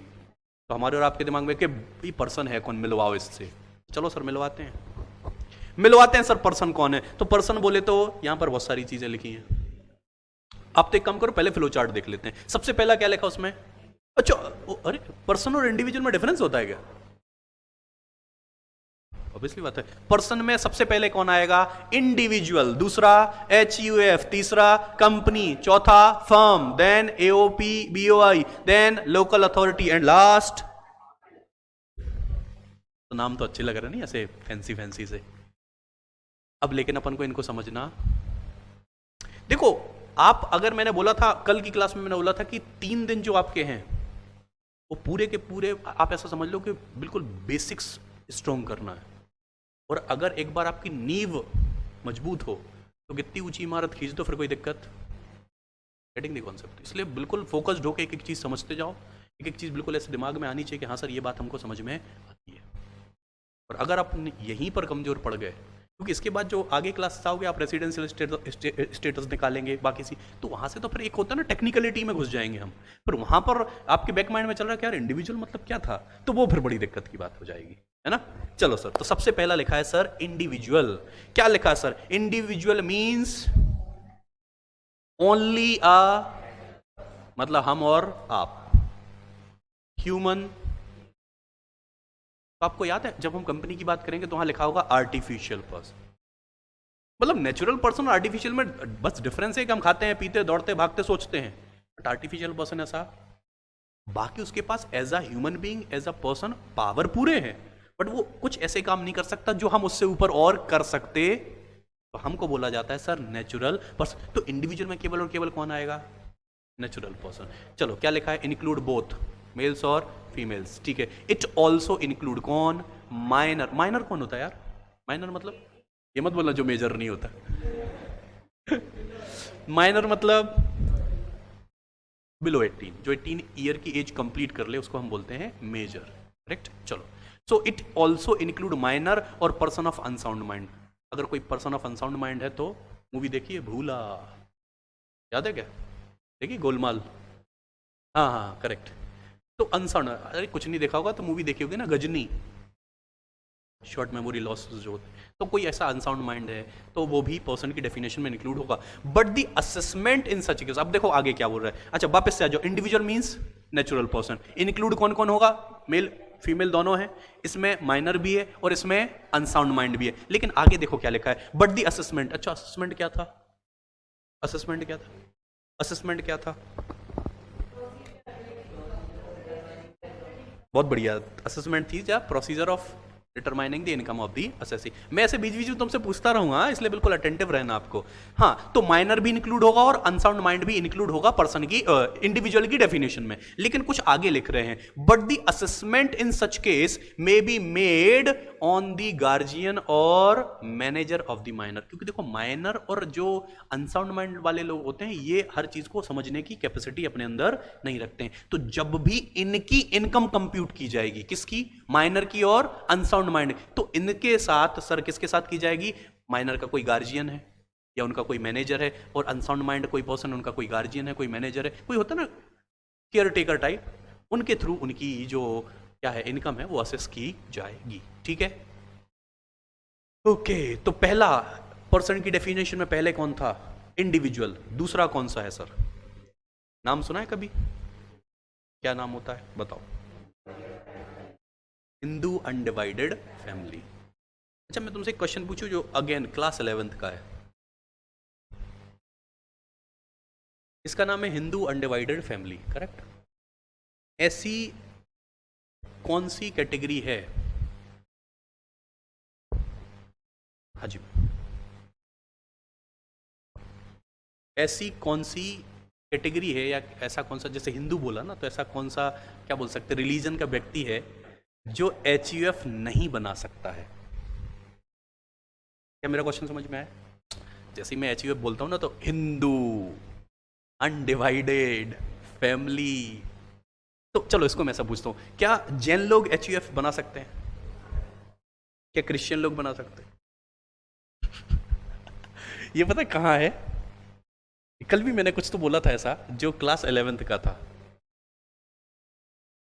तो हमारे और आपके दिमाग में कि ये पर्सन है कौन, मिलवाओ इससे। चलो सर मिलवाते हैं, मिलवाते हैं सर, पर्सन कौन है? तो पर्सन बोले तो यहां पर बहुत सारी चीजें लिखी हैं। आप तो एक काम करो, पहले फ्लो चार्ट देख लेते हैं। सबसे पहला क्या लिखा उसमें? अच्छा, अरे पर्सन और इंडिविजुअल में डिफरेंस होता है क्या? ऑब्वियसली बात है। पर्सन में सबसे पहले कौन आएगा? इंडिविजुअल, दूसरा HUF, तीसरा कंपनी, चौथा firm, then AOP BOI, then local authority, and last. तो नाम तो अच्छे लग रहे नहीं ऐसे फैंसी फैंसी से। अब लेकिन अपन को इनको समझना, देखो आप, अगर मैंने बोला था कल की क्लास में, मैंने बोला था कि 3 दिन जो आपके हैं वो पूरे के पूरे आप ऐसा समझ लो कि बिल्कुल बेसिक्स स्ट्रॉन्ग करना है। और अगर एक बार आपकी नींव मजबूत हो तो कितनी ऊंची इमारत खींच दो, फिर कोई दिक्कत। Getting the concept? इसलिए बिल्कुल फोकस्ड होकर एक एक चीज़ समझते जाओ, एक एक चीज़ बिल्कुल ऐसे दिमाग में आनी चाहिए कि हाँ सर ये बात हमको समझ में आती है। और अगर आप यहीं पर कमज़ोर पड़ गए, क्योंकि इसके बाद जो आगे क्लास आओगे आप रेसिडेंशियल स्टेटस निकालेंगे बाकी सी, तो वहाँ से तो फिर एक होता है ना टेक्निकलिटी में घुस जाएंगे हम, फिर वहाँ पर आपके बैक माइंड में चल रहा है कि यार इंडिविजुअल मतलब क्या था, तो वो फिर बड़ी दिक्कत की बात हो जाएगी, है ना। चलो सर, तो सबसे पहला लिखा है सर इंडिविजुअल। क्या लिखा है सर? इंडिविजुअल मीन्स ओनली अ, मतलब हम और आप, ह्यूमन। तो आपको याद है जब हम कंपनी की बात करेंगे तो वहां लिखा होगा आर्टिफिशियल पर्सन, मतलब नेचुरल पर्सन और आर्टिफिशियल में बस डिफरेंस है कि हम खाते हैं पीते दौड़ते भागते सोचते हैं, बट आर्टिफिशियल पर्सन ऐसा, बाकी उसके पास as a human being, as a person power पूरे हैं, बट वो कुछ ऐसे काम नहीं कर सकता जो हम उससे ऊपर और कर सकते, तो हमको बोला जाता है सर नेचुरल पर्सन। तो इंडिविजुअल में केवल और केवल कौन आएगा? Natural person. चलो क्या लिखा है? इनक्लूड बोथ मेल्स और फीमेल्स, ठीक है। इट ऑल्सो इंक्लूड कौन? माइनर। माइनर कौन होता है यार? माइनर मतलब ये मत बोलना जो मेजर नहीं होता। माइनर मतलब बिलो 18, जो 18 ईयर की एज कंप्लीट कर ले उसको हम बोलते हैं मेजर, करेक्ट। चलो, so it also include minor और पर्सन ऑफ अनसाउंड माइंड। अगर कोई पर्सन ऑफ अनसाउंड माइंड है तो मूवी देखिए भूला, याद है क्या? देखिए गोलमाल, हाँ हाँ करेक्ट। तो अनसाउंड, अरे कुछ नहीं देखा होगा तो मूवी देखी होगी ना गजनी, शॉर्ट मेमोरी लॉस जो होते हैं, तो कोई ऐसा अनसाउंड माइंड है तो वो भी पर्सन की डेफिनेशन में इंक्लूड होगा। But the assessment in such case, अब देखो आगे क्या बोल रहा है। अच्छा वापस से आ जाओ, individual means natural person, include कौन कौन होगा? मेल फीमेल दोनों है, इसमें माइनर भी है और इसमें अनसाउंड माइंड भी है। लेकिन आगे देखो क्या लिखा है, बट द असेसमेंट। अच्छा असेसमेंट क्या था? असेसमेंट क्या था? असेसमेंट क्या था? बहुत बढ़िया, असेसमेंट थी क्या? Procedure of determining the income of the assessee. मैं ऐसे बीच बीच में तुमसे पूछता रहूंगा, इसलिए बिल्कुल अटेंटिव रहना आपको। हाँ, तो माइनर भी इंक्लूड होगा और अनसाउंड माइंड भी इंक्लूड होगा पर्सन की, इंडिविजुअल की डेफिनेशन में। लेकिन कुछ आगे लिख रहे हैं, but the assessment in such case may be made on the guardian और मैनेजर ऑफ द माइनर। क्योंकि देखो माइनर और जो अनसाउंड माइंड वाले लोग होते हैं ये हर चीज को समझने की कैपेसिटी अपने अंदर नहीं रखते हैं। तो जब भी इनकी इनकम कंप्यूट की जाएगी, किसकी? माइनर की और अनसाउंड माइंड, तो इनके साथ सर किसके साथ की जाएगी? माइनर का कोई गार्जियन है या उनका कोई मैनेजर है, और अनसाउंड माइंड कोई पर्सन, उनका कोई गार्जियन है, कोई मैनेजर है, कोई होता है ना केयर टेकर टाइप, उनके थ्रू उनकी जो क्या है इनकम है वो असेस की जाएगी, ठीक है। ओके, तो पहला पर्सन की डेफिनेशन में पहले कौन था? इंडिविजुअल। दूसरा कौन सा है सर? नाम सुना है कभी? क्या नाम होता है बताओ? Hindu undivided family. अच्छा मैं तुमसे एक क्वेश्चन पूछूं जो अगेन क्लास 11th का है, इसका नाम है हिंदू अनडिवाइडेड फैमिली, करेक्ट। ऐसी कौन सी कैटेगरी है? हाँ जी, ऐसी कौन सी कैटेगरी है या ऐसा कौन सा, जैसे हिंदू बोला ना, तो ऐसा कौन सा क्या बोल सकते रिलीजन का व्यक्ति है जो HUF नहीं बना सकता है? क्या मेरा क्वेश्चन समझ में आया? जैसे ही मैं HUF बोलता हूँ ना, तो हिंदू, अनडिवाइडेड फैमिली, तो चलो इसको मैं ऐसा पूछता हूँ, क्या जैन लोग HUF बना सकते हैं? क्या क्रिश्चियन लोग बना सकते हैं? ये पता कहाँ है? कल भी मैंने कुछ तो बोला था ऐसा, जो क्लास 11th का था।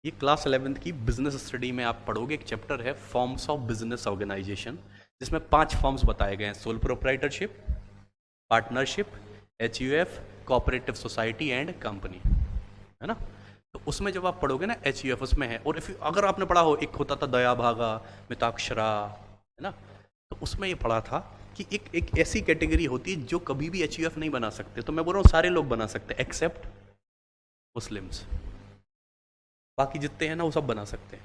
ये क्लास 11th की बिजनेस स्टडी में आप पढ़ोगे, एक चैप्टर है फॉर्म्स ऑफ बिजनेस ऑर्गेनाइजेशन, जिसमें 5 फॉर्म्स बताए गए हैं: sole proprietorship, partnership, HUF, cooperative society and company, है ना? तो उसमें जब आप पढ़ोगे ना HUF उसमें है, और अगर आपने पढ़ा हो, एक होता था दया भागा, मिताक्षरा, है ना? तो उसमें ये पढ़ा था कि एक ऐसी कैटेगरी होती है जो कभी भी HUF नहीं बना सकते। तो मैं बोल रहा हूँ सारे लोग बना सकते हैं एक्सेप्ट मुस्लिम्स, बाकी जितने हैं ना वो सब बना सकते हैं,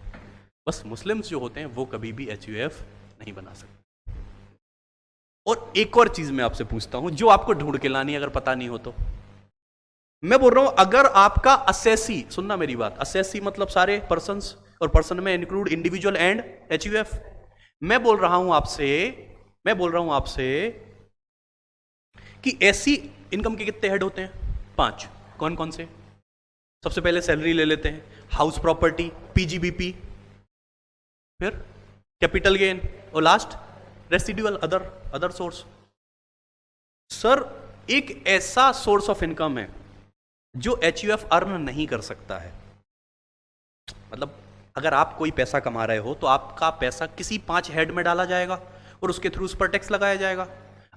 बस मुस्लिम्स जो होते हैं वो कभी भी HUF नहीं बना सकते। और एक और चीज मैं आपसे पूछता हूं जो आपको ढूंढ के लानी, अगर पता नहीं हो तो। मैं बोल रहा हूं अगर आपका असेसी, सुनना मेरी बात, असेसी मतलब सारे पर्सन्स, और पर्सन में इंक्लूड इंडिविजुअल एंड HUF। मैं बोल रहा हूं आपसे कि ऐसी इनकम के कितने हेड होते हैं? 5। कौन कौन से? सबसे पहले सैलरी ले लेते हैं, हाउस प्रॉपर्टी, PGBP, फिर कैपिटल गेन, और last residual other source. Sir एक ऐसा सोर्स ऑफ इनकम है जो HUF अर्न नहीं कर सकता है। मतलब अगर आप कोई पैसा कमा रहे हो तो आपका पैसा किसी 5 हेड में डाला जाएगा और उसके थ्रू उस पर टैक्स लगाया जाएगा।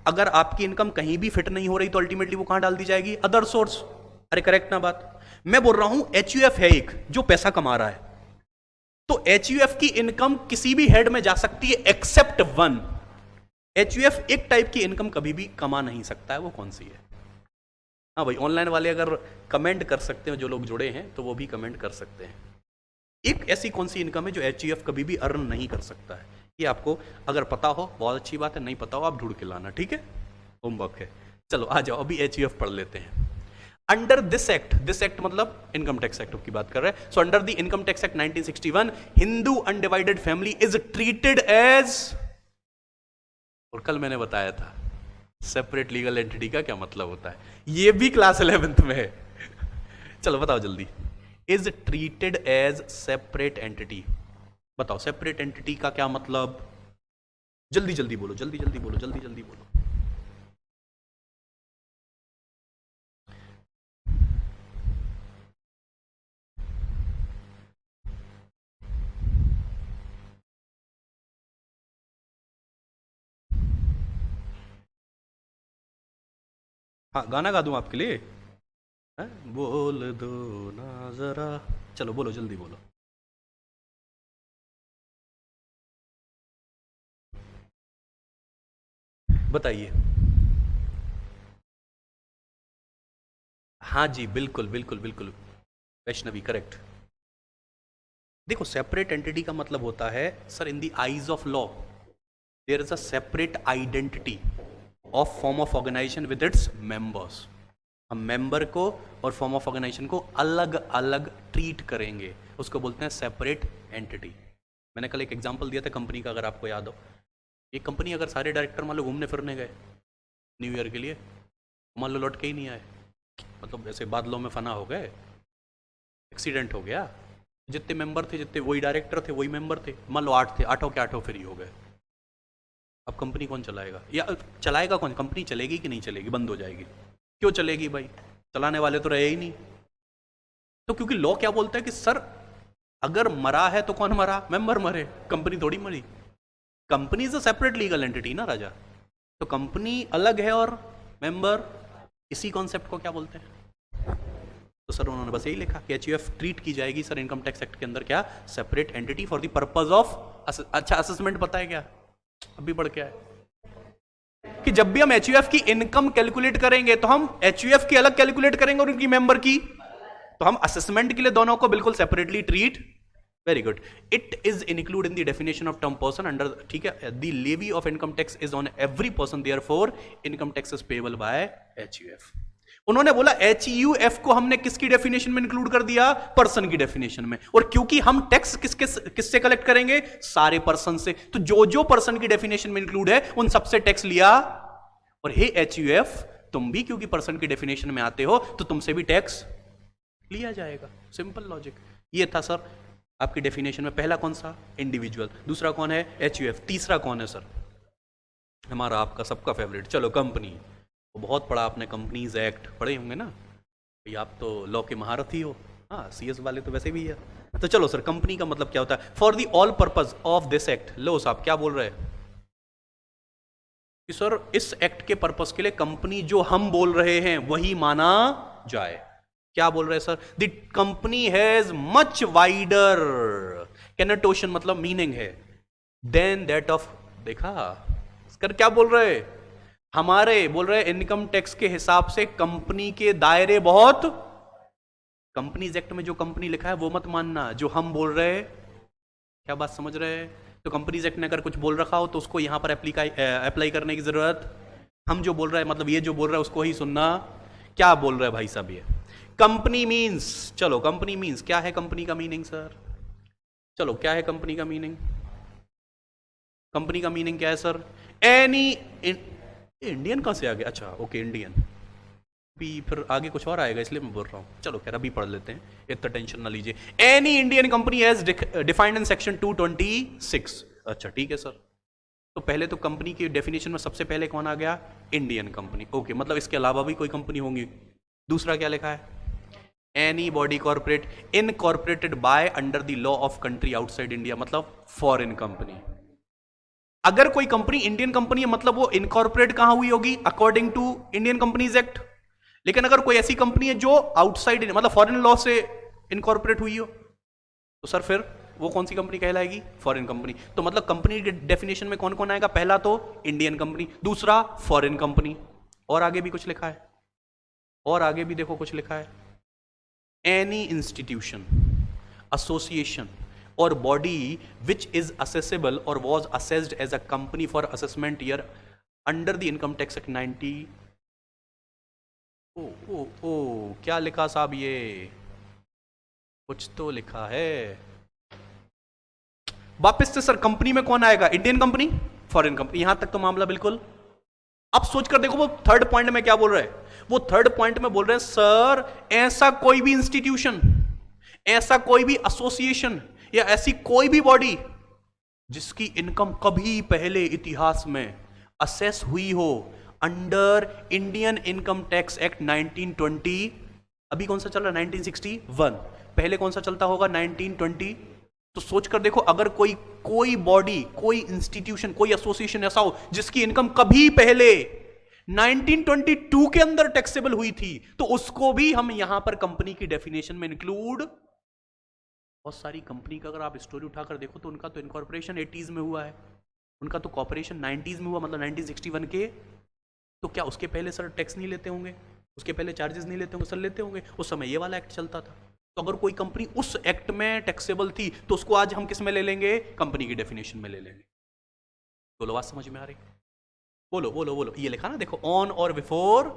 अगर आपकी इनकम कहीं भी फिट नहीं हो रही तो अल्टीमेटली वो कहां डाल दी जाएगी? Other source. अरे करेक्ट ना बात? मैं बोल रहा हूं HUF है एक जो पैसा कमा रहा है, तो HUF की इनकम किसी भी हेड में जा सकती है एक्सेप्ट 1। HUF एक टाइप की इनकम कभी भी कमा नहीं सकता है, वो कौन सी है? हाँ भाई, ऑनलाइन वाले अगर कमेंट कर सकते हो, जो लोग जुड़े हैं तो वो भी कमेंट कर सकते हैं। एक ऐसी कौन सी इनकम है जो HUF कभी भी अर्न नहीं कर सकता है? ये आपको अगर पता हो बहुत अच्छी बात है, नहीं पता हो आप ढूंढ के लाना, ठीक है? होमवर्क है। चलो आ जाओ, अभी HUF पढ़ लेते हैं। अंडर दिस एक्ट मतलब इनकम टैक्स एक्ट की बात कर रहे हैं। So under the income tax act 1961, Hindu undivided family is treated as, और कल मैंने बताया था सेपरेट लीगल एंटिटी का क्या मतलब होता है, ये भी क्लास 11th में है। चलो बताओ जल्दी, is treated as separate entity. बताओ सेपरेट एंटिटी का क्या मतलब? जल्दी जल्दी बोलो, जल्दी जल्दी बोलो, जल्दी जल्दी बोलो। हाँ गाना गा दूं आपके लिए? है? बोल दो ना जरा, चलो बोलो, जल्दी बोलो। बताइए। हाँ जी, बिल्कुल बिल्कुल बिल्कुल, वैष्णवी करेक्ट। देखो सेपरेट एंटिटी का मतलब होता है sir, in the eyes of law there is a separate identity of form of organisation with its members. हम मेंबर को और फॉर्म ऑफ ऑर्गेनाइजेशन को अलग अलग ट्रीट करेंगे, उसको बोलते हैं सेपरेट एंटिटी। मैंने कल एक एग्जांपल दिया था कंपनी का, अगर आपको याद हो। एक कंपनी अगर सारे डायरेक्टर मान लो घूमने फिरने गए न्यू ईयर के लिए, मान लो लौट के ही नहीं आए, मतलब ऐसे बादलों में फना हो गए, एक्सीडेंट हो गया, जितने मेंबर थे, जितने वही डायरेक्टर थे वही मेंबर थे, मान लो 8 थे, 8 के 8 फ्री हो गए। अब कंपनी कौन चलाएगा? या चलाएगा कौन? कंपनी चलेगी कि नहीं चलेगी? बंद हो जाएगी। क्यों चलेगी भाई? चलाने वाले तो रहे ही नहीं। तो क्योंकि लॉ क्या बोलता है कि सर अगर मरा है तो कौन मरा? मेंबर मरे, कंपनी थोड़ी मरी। Company is a separate legal entity ना राजा, तो कंपनी अलग है और मेंबर, इसी कॉन्सेप्ट को क्या बोलते हैं? तो सर उन्होंने बस यही लिखा कि HUF ट्रीट की जाएगी सर इनकम टैक्स एक्ट के अंदर क्या? Separate entity for the purpose of. अच्छा असेसमेंट पता है क्या? अभी बढ़ के आए कि जब भी हम HUF की इनकम कैलकुलेट करेंगे तो हम HUF की अलग कैलकुलेट करेंगे और उनकी मेंबर की, तो हम असेसमेंट के लिए दोनों को बिल्कुल separately treat. Very good. It is include in the definition of term person under, ठीक है, the levy of income tax is on every person, therefore income tax is payable by HUF। उन्होंने बोला HUF को हमने किसकी डेफिनेशन में इंक्लूड कर दिया? पर्सन की डेफिनेशन में। और क्योंकि हम टैक्स किससे कलेक्ट करेंगे? सारे पर्सन से। तो जो जो पर्सन की डेफिनेशन में इंक्लूड है उन सबसे टैक्स लिया। और हे HUF, तुम भी क्योंकि पर्सन की डेफिनेशन में आते हो तो तुमसे भी टैक्स लिया जाएगा। Simple logic. ये था सर आपकी डेफिनेशन में। पहला कौन सा? इंडिविजुअल। दूसरा कौन है? HUF। तीसरा कौन है सर? हमारा आपका सबका फेवरेट, चलो कंपनी। तो बहुत पढ़ा आपने, कंपनीज एक्ट पढ़े होंगे ना भाई, आप तो लॉ के महारथी हो। हाँ, CS वाले तो वैसे भी है। तो चलो सर, कंपनी का मतलब क्या होता है? For the all purpose of this act. लो साहब, क्या बोल रहे हैं कि सर इस एक्ट के पर्पस के लिए कंपनी जो हम बोल रहे हैं वही माना जाए। क्या बोल रहे हैं sir? The company has much wider connotation, मतलब मीनिंग है, देन दैट ऑफ। देखा कर क्या बोल रहे हैं? हमारे बोल रहे इनकम टैक्स के हिसाब से कंपनी के दायरे बहुत। कंपनीज एक्ट में जो कंपनी लिखा है वो मत मानना, जो हम बोल रहे हैं। क्या बात समझ रहे हैं? तो कंपनीज एक्ट ने अगर कुछ बोल रखा हो तो उसको यहां पर अप्लाई करने की जरूरत। हम जो बोल रहे हैं, मतलब ये जो बोल रहा है उसको ही सुनना। क्या बोल रहे हैं भाई साहब? ये कंपनी मीन्स, चलो कंपनी मीन्स क्या है? कंपनी का मीनिंग सर, चलो क्या है कंपनी का मीनिंग? कंपनी का मीनिंग क्या है सर? एनी इंडियन कहां से आ गया? अच्छा ओके, इंडियन भी फिर आगे कुछ और आएगा इसलिए मैं बोल रहा हूं। चलो खैर अभी पढ़ लेते हैं, इतना टेंशन ना लीजिए। Any Indian company as defined in section 226। अच्छा ठीक है सर। तो पहले तो कंपनी की डेफिनेशन में सबसे पहले कौन आ गया? Indian company. ओके, मतलब इसके अलावा भी कोई कंपनी होंगी। दूसरा क्या लिखा है? Any body corporate incorporated by under the law of country outside India, मतलब फॉरेन कंपनी। अगर कोई कंपनी इंडियन कंपनी है मतलब वो इनकॉर्पोरेट कहां हुई होगी? According to Indian companies act. लेकिन अगर कोई ऐसी कंपनी है जो आउटसाइड मतलब फॉरेन लॉ से इनकॉर्पोरेट हुई हो तो सर फिर वो कौन सी कंपनी कहलाएगी? Foreign company. तो मतलब कंपनी के डेफिनेशन में कौन कौन आएगा? पहला तो इंडियन कंपनी, दूसरा फॉरेन कंपनी, और आगे भी कुछ लिखा है, और आगे भी देखो कुछ लिखा है। Any institution, association or body which is assessable or was assessed as a company for assessment year under the income tax act 90। ओ क्या लिखा साहब? ये कुछ तो लिखा है वापस से सर। कंपनी में कौन आएगा? Indian company, foreign company. यहां तक तो मामला बिल्कुल। अब सोच कर देखो वो थर्ड पॉइंट में क्या बोल रहे हैं? वो थर्ड पॉइंट में बोल रहे हैं सर ऐसा कोई भी इंस्टीट्यूशन, ऐसा कोई भी एसोसिएशन या ऐसी कोई भी बॉडी जिसकी इनकम कभी पहले इतिहास में असेस हुई हो under Indian income tax act 1920। अभी कौन सा चल रहा है? 1961। पहले कौन सा चलता होगा? 1920। तो सोच कर देखो, अगर कोई बॉडी, कोई इंस्टीट्यूशन, कोई एसोसिएशन ऐसा हो जिसकी इनकम कभी पहले 1922 के अंदर टैक्सेबल हुई थी तो उसको भी हम यहां पर कंपनी की डेफिनेशन में इंक्लूड। बहुत सारी कंपनी का अगर आप स्टोरी उठाकर देखो तो उनका तो इनकॉर्पोरेशन 80s में हुआ है, उनका तो कॉर्पोरेशन 90s में हुआ, मतलब 1961 के। तो क्या उसके पहले सर टैक्स नहीं लेते होंगे? उसके पहले चार्जेस नहीं लेते होंगे? सर लेते होंगे। उस समय ये वाला एक्ट चलता था। तो अगर कोई कंपनी उस एक्ट में टैक्सेबल थी तो उसको आज हम किस में ले लेंगे? कंपनी की डेफिनेशन में ले लेंगे। बोलो बात समझ में आ रही? बोलो बोलो बोलो। ये लिखा ना देखो, ऑन और बिफोर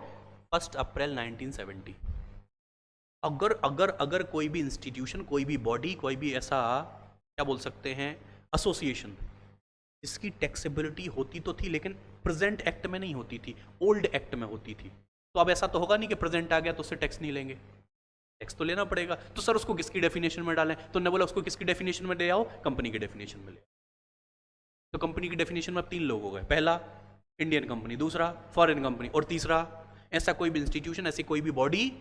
1 अप्रैल 1970। अगर अगर अगर कोई भी इंस्टीट्यूशन, कोई भी बॉडी, कोई भी ऐसा क्या बोल सकते हैं एसोसिएशन इसकी टैक्सेबिलिटी होती तो थी लेकिन प्रेजेंट एक्ट में नहीं होती थी, ओल्ड एक्ट में होती थी। तो अब ऐसा तो होगा नहीं कि प्रेजेंट आ गया तो उससे टैक्स नहीं लेंगे, टैक्स तो लेना पड़ेगा। तो सर उसको किसकी डेफिनेशन में डालें? तो ने बोला उसको किसकी डेफिनेशन में ले आओ? कंपनी की डेफिनेशन में ले। तो कंपनी की डेफिनेशन में अब 3 लोग हो गए। पहला इंडियन कंपनी, दूसरा फॉरेन कंपनी, और तीसरा ऐसा कोई भी इंस्टीट्यूशन, ऐसी कोई भी बॉडी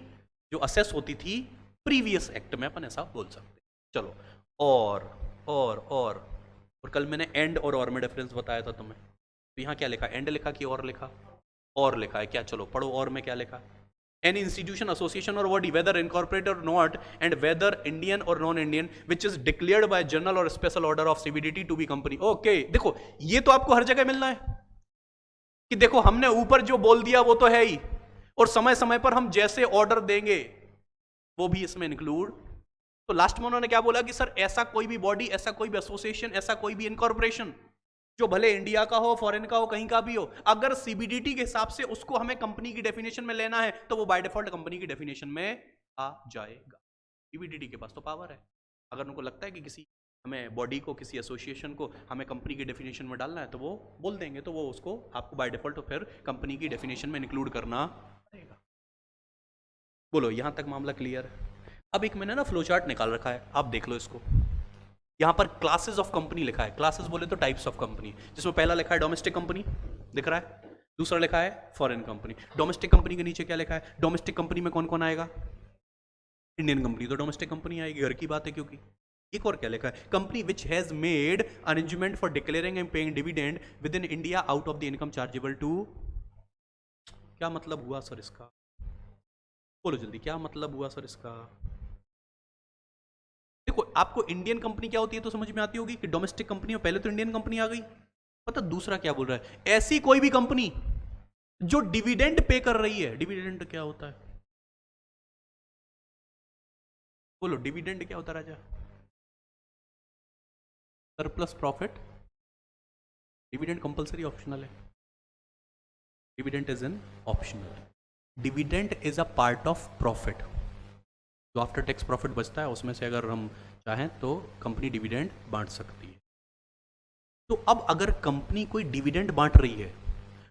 जो असेस होती थी प्रीवियस एक्ट में, अपन ऐसा बोल सकते। चलो और कल मैंने एंड और में डिफरेंस बताया था तुम्हें। तो यहाँ क्या लिखा? एंड लिखा कि और लिखा? और लिखा है क्या? चलो पढ़ो और में क्या लिखा। Any institution, association or body, whether incorporated or not, and whether Indian or non-Indian, which is declared by general or special order of CBDT to be company। Okay, देखो ये तो आपको हर जगह मिलना है कि देखो हमने ऊपर जो बोल दिया वो तो है ही, और समय समय पर हम जैसे ऑर्डर देंगे वो भी इसमें इंक्लूड। तो लास्ट में उन्होंने क्या बोला कि सर ऐसा कोई भी बॉडी, ऐसा कोई भी एसोसिएशन, ऐसा कोई भी इनकॉर्पोरेशन जो भले इंडिया का हो, फॉरेन का हो, कहीं का भी हो, अगर सीबीडीटी के हिसाब से उसको हमें कंपनी की डेफिनेशन में लेना है तो वो बाय डिफॉल्ट कंपनी की डेफिनेशन में आ जाएगा। सीबीडीटी के पास तो पावर है। अगर उनको लगता है कि किसी हमें बॉडी को, किसी एसोसिएशन को हमें कंपनी की डेफिनेशन में डालना है तो वो बोल देंगे, तो वो उसको आपको बाय डिफॉल्ट तो फिर कंपनी की डेफिनेशन में इंक्लूड करना पड़ेगा। बोलो, यहां तक मामला क्लियर है? अब एक मैंने ना फ्लो चार्ट निकाल रखा है, आप देख लो इसको। यहां पर क्लासेस ऑफ कंपनी लिखा है, क्लासेस बोले तो टाइप्स ऑफ कंपनी, जिसमें पहला लिखा है डोमेस्टिक कंपनी, दिख रहा है, दूसरा लिखा है फॉरेन कंपनी। डोमेस्टिक कंपनी के नीचे क्या लिखा है? डोमेस्टिक कंपनी में कौन कौन आएगा? इंडियन कंपनी तो डोमेस्टिक कंपनी आएगी, घर की बात है क्योंकि। एक और क्या लिखा है? Company which has made arrangement for declaring and paying dividend within India out of the income chargeable to. क्या मतलब हुआ सर इसका? बोलो जल्दी, क्या मतलब हुआ सर इसका? देखो, आपको इंडियन कंपनी क्या होती है तो समझ में आती होगी कि डोमेस्टिक कंपनी में पहले तो इंडियन कंपनी आ गई। पता दूसरा क्या बोल रहा है? ऐसी कोई भी कंपनी जो डिविडेंड पे कर रही है। डिविडेंड क्या होता है? बोलो, डिविडेंड क्या होता है राजा? Surplus profit. Dividend compulsory optional है? Dividend is an optional. Dividend is a part of profit, जो आफ्टर टैक्स प्रॉफिट बचता है उसमें से अगर हम चाहें तो कंपनी डिविडेंड बांट सकती है। तो अब अगर कंपनी कोई डिविडेंड बांट रही है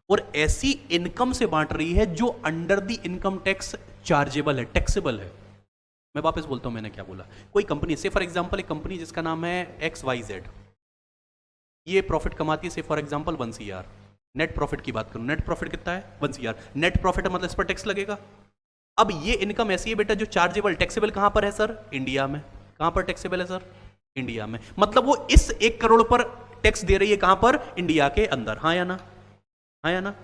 और ऐसी इनकम से बांट रही है जो under the income tax chargeable है, टैक्सेबल है। मैं वापस बोलता हूं मैंने क्या बोला। कोई कंपनी से फॉर एग्जांपल एक कंपनी जिसका नाम है XYZ, ये प्रॉफिट कमाती है से for example 1 CR। Net profit की बात करूं, नेट प्रॉफिट कितना है? 1 CR। नेट प्रॉफिट मतलब इस पर टैक्स लगेगा। अब ये इनकम ऐसी है बेटा जो चार्जेबल, टैक्सेबल कहां पर है सर? इंडिया में। कहां पर टैक्सेबल है सर? इंडिया में। मतलब वो इस 1 करोड़ पर टैक्स दे रही है, कहां पर? इंडिया के अंदर। हाँ या ना? हाँ या ना?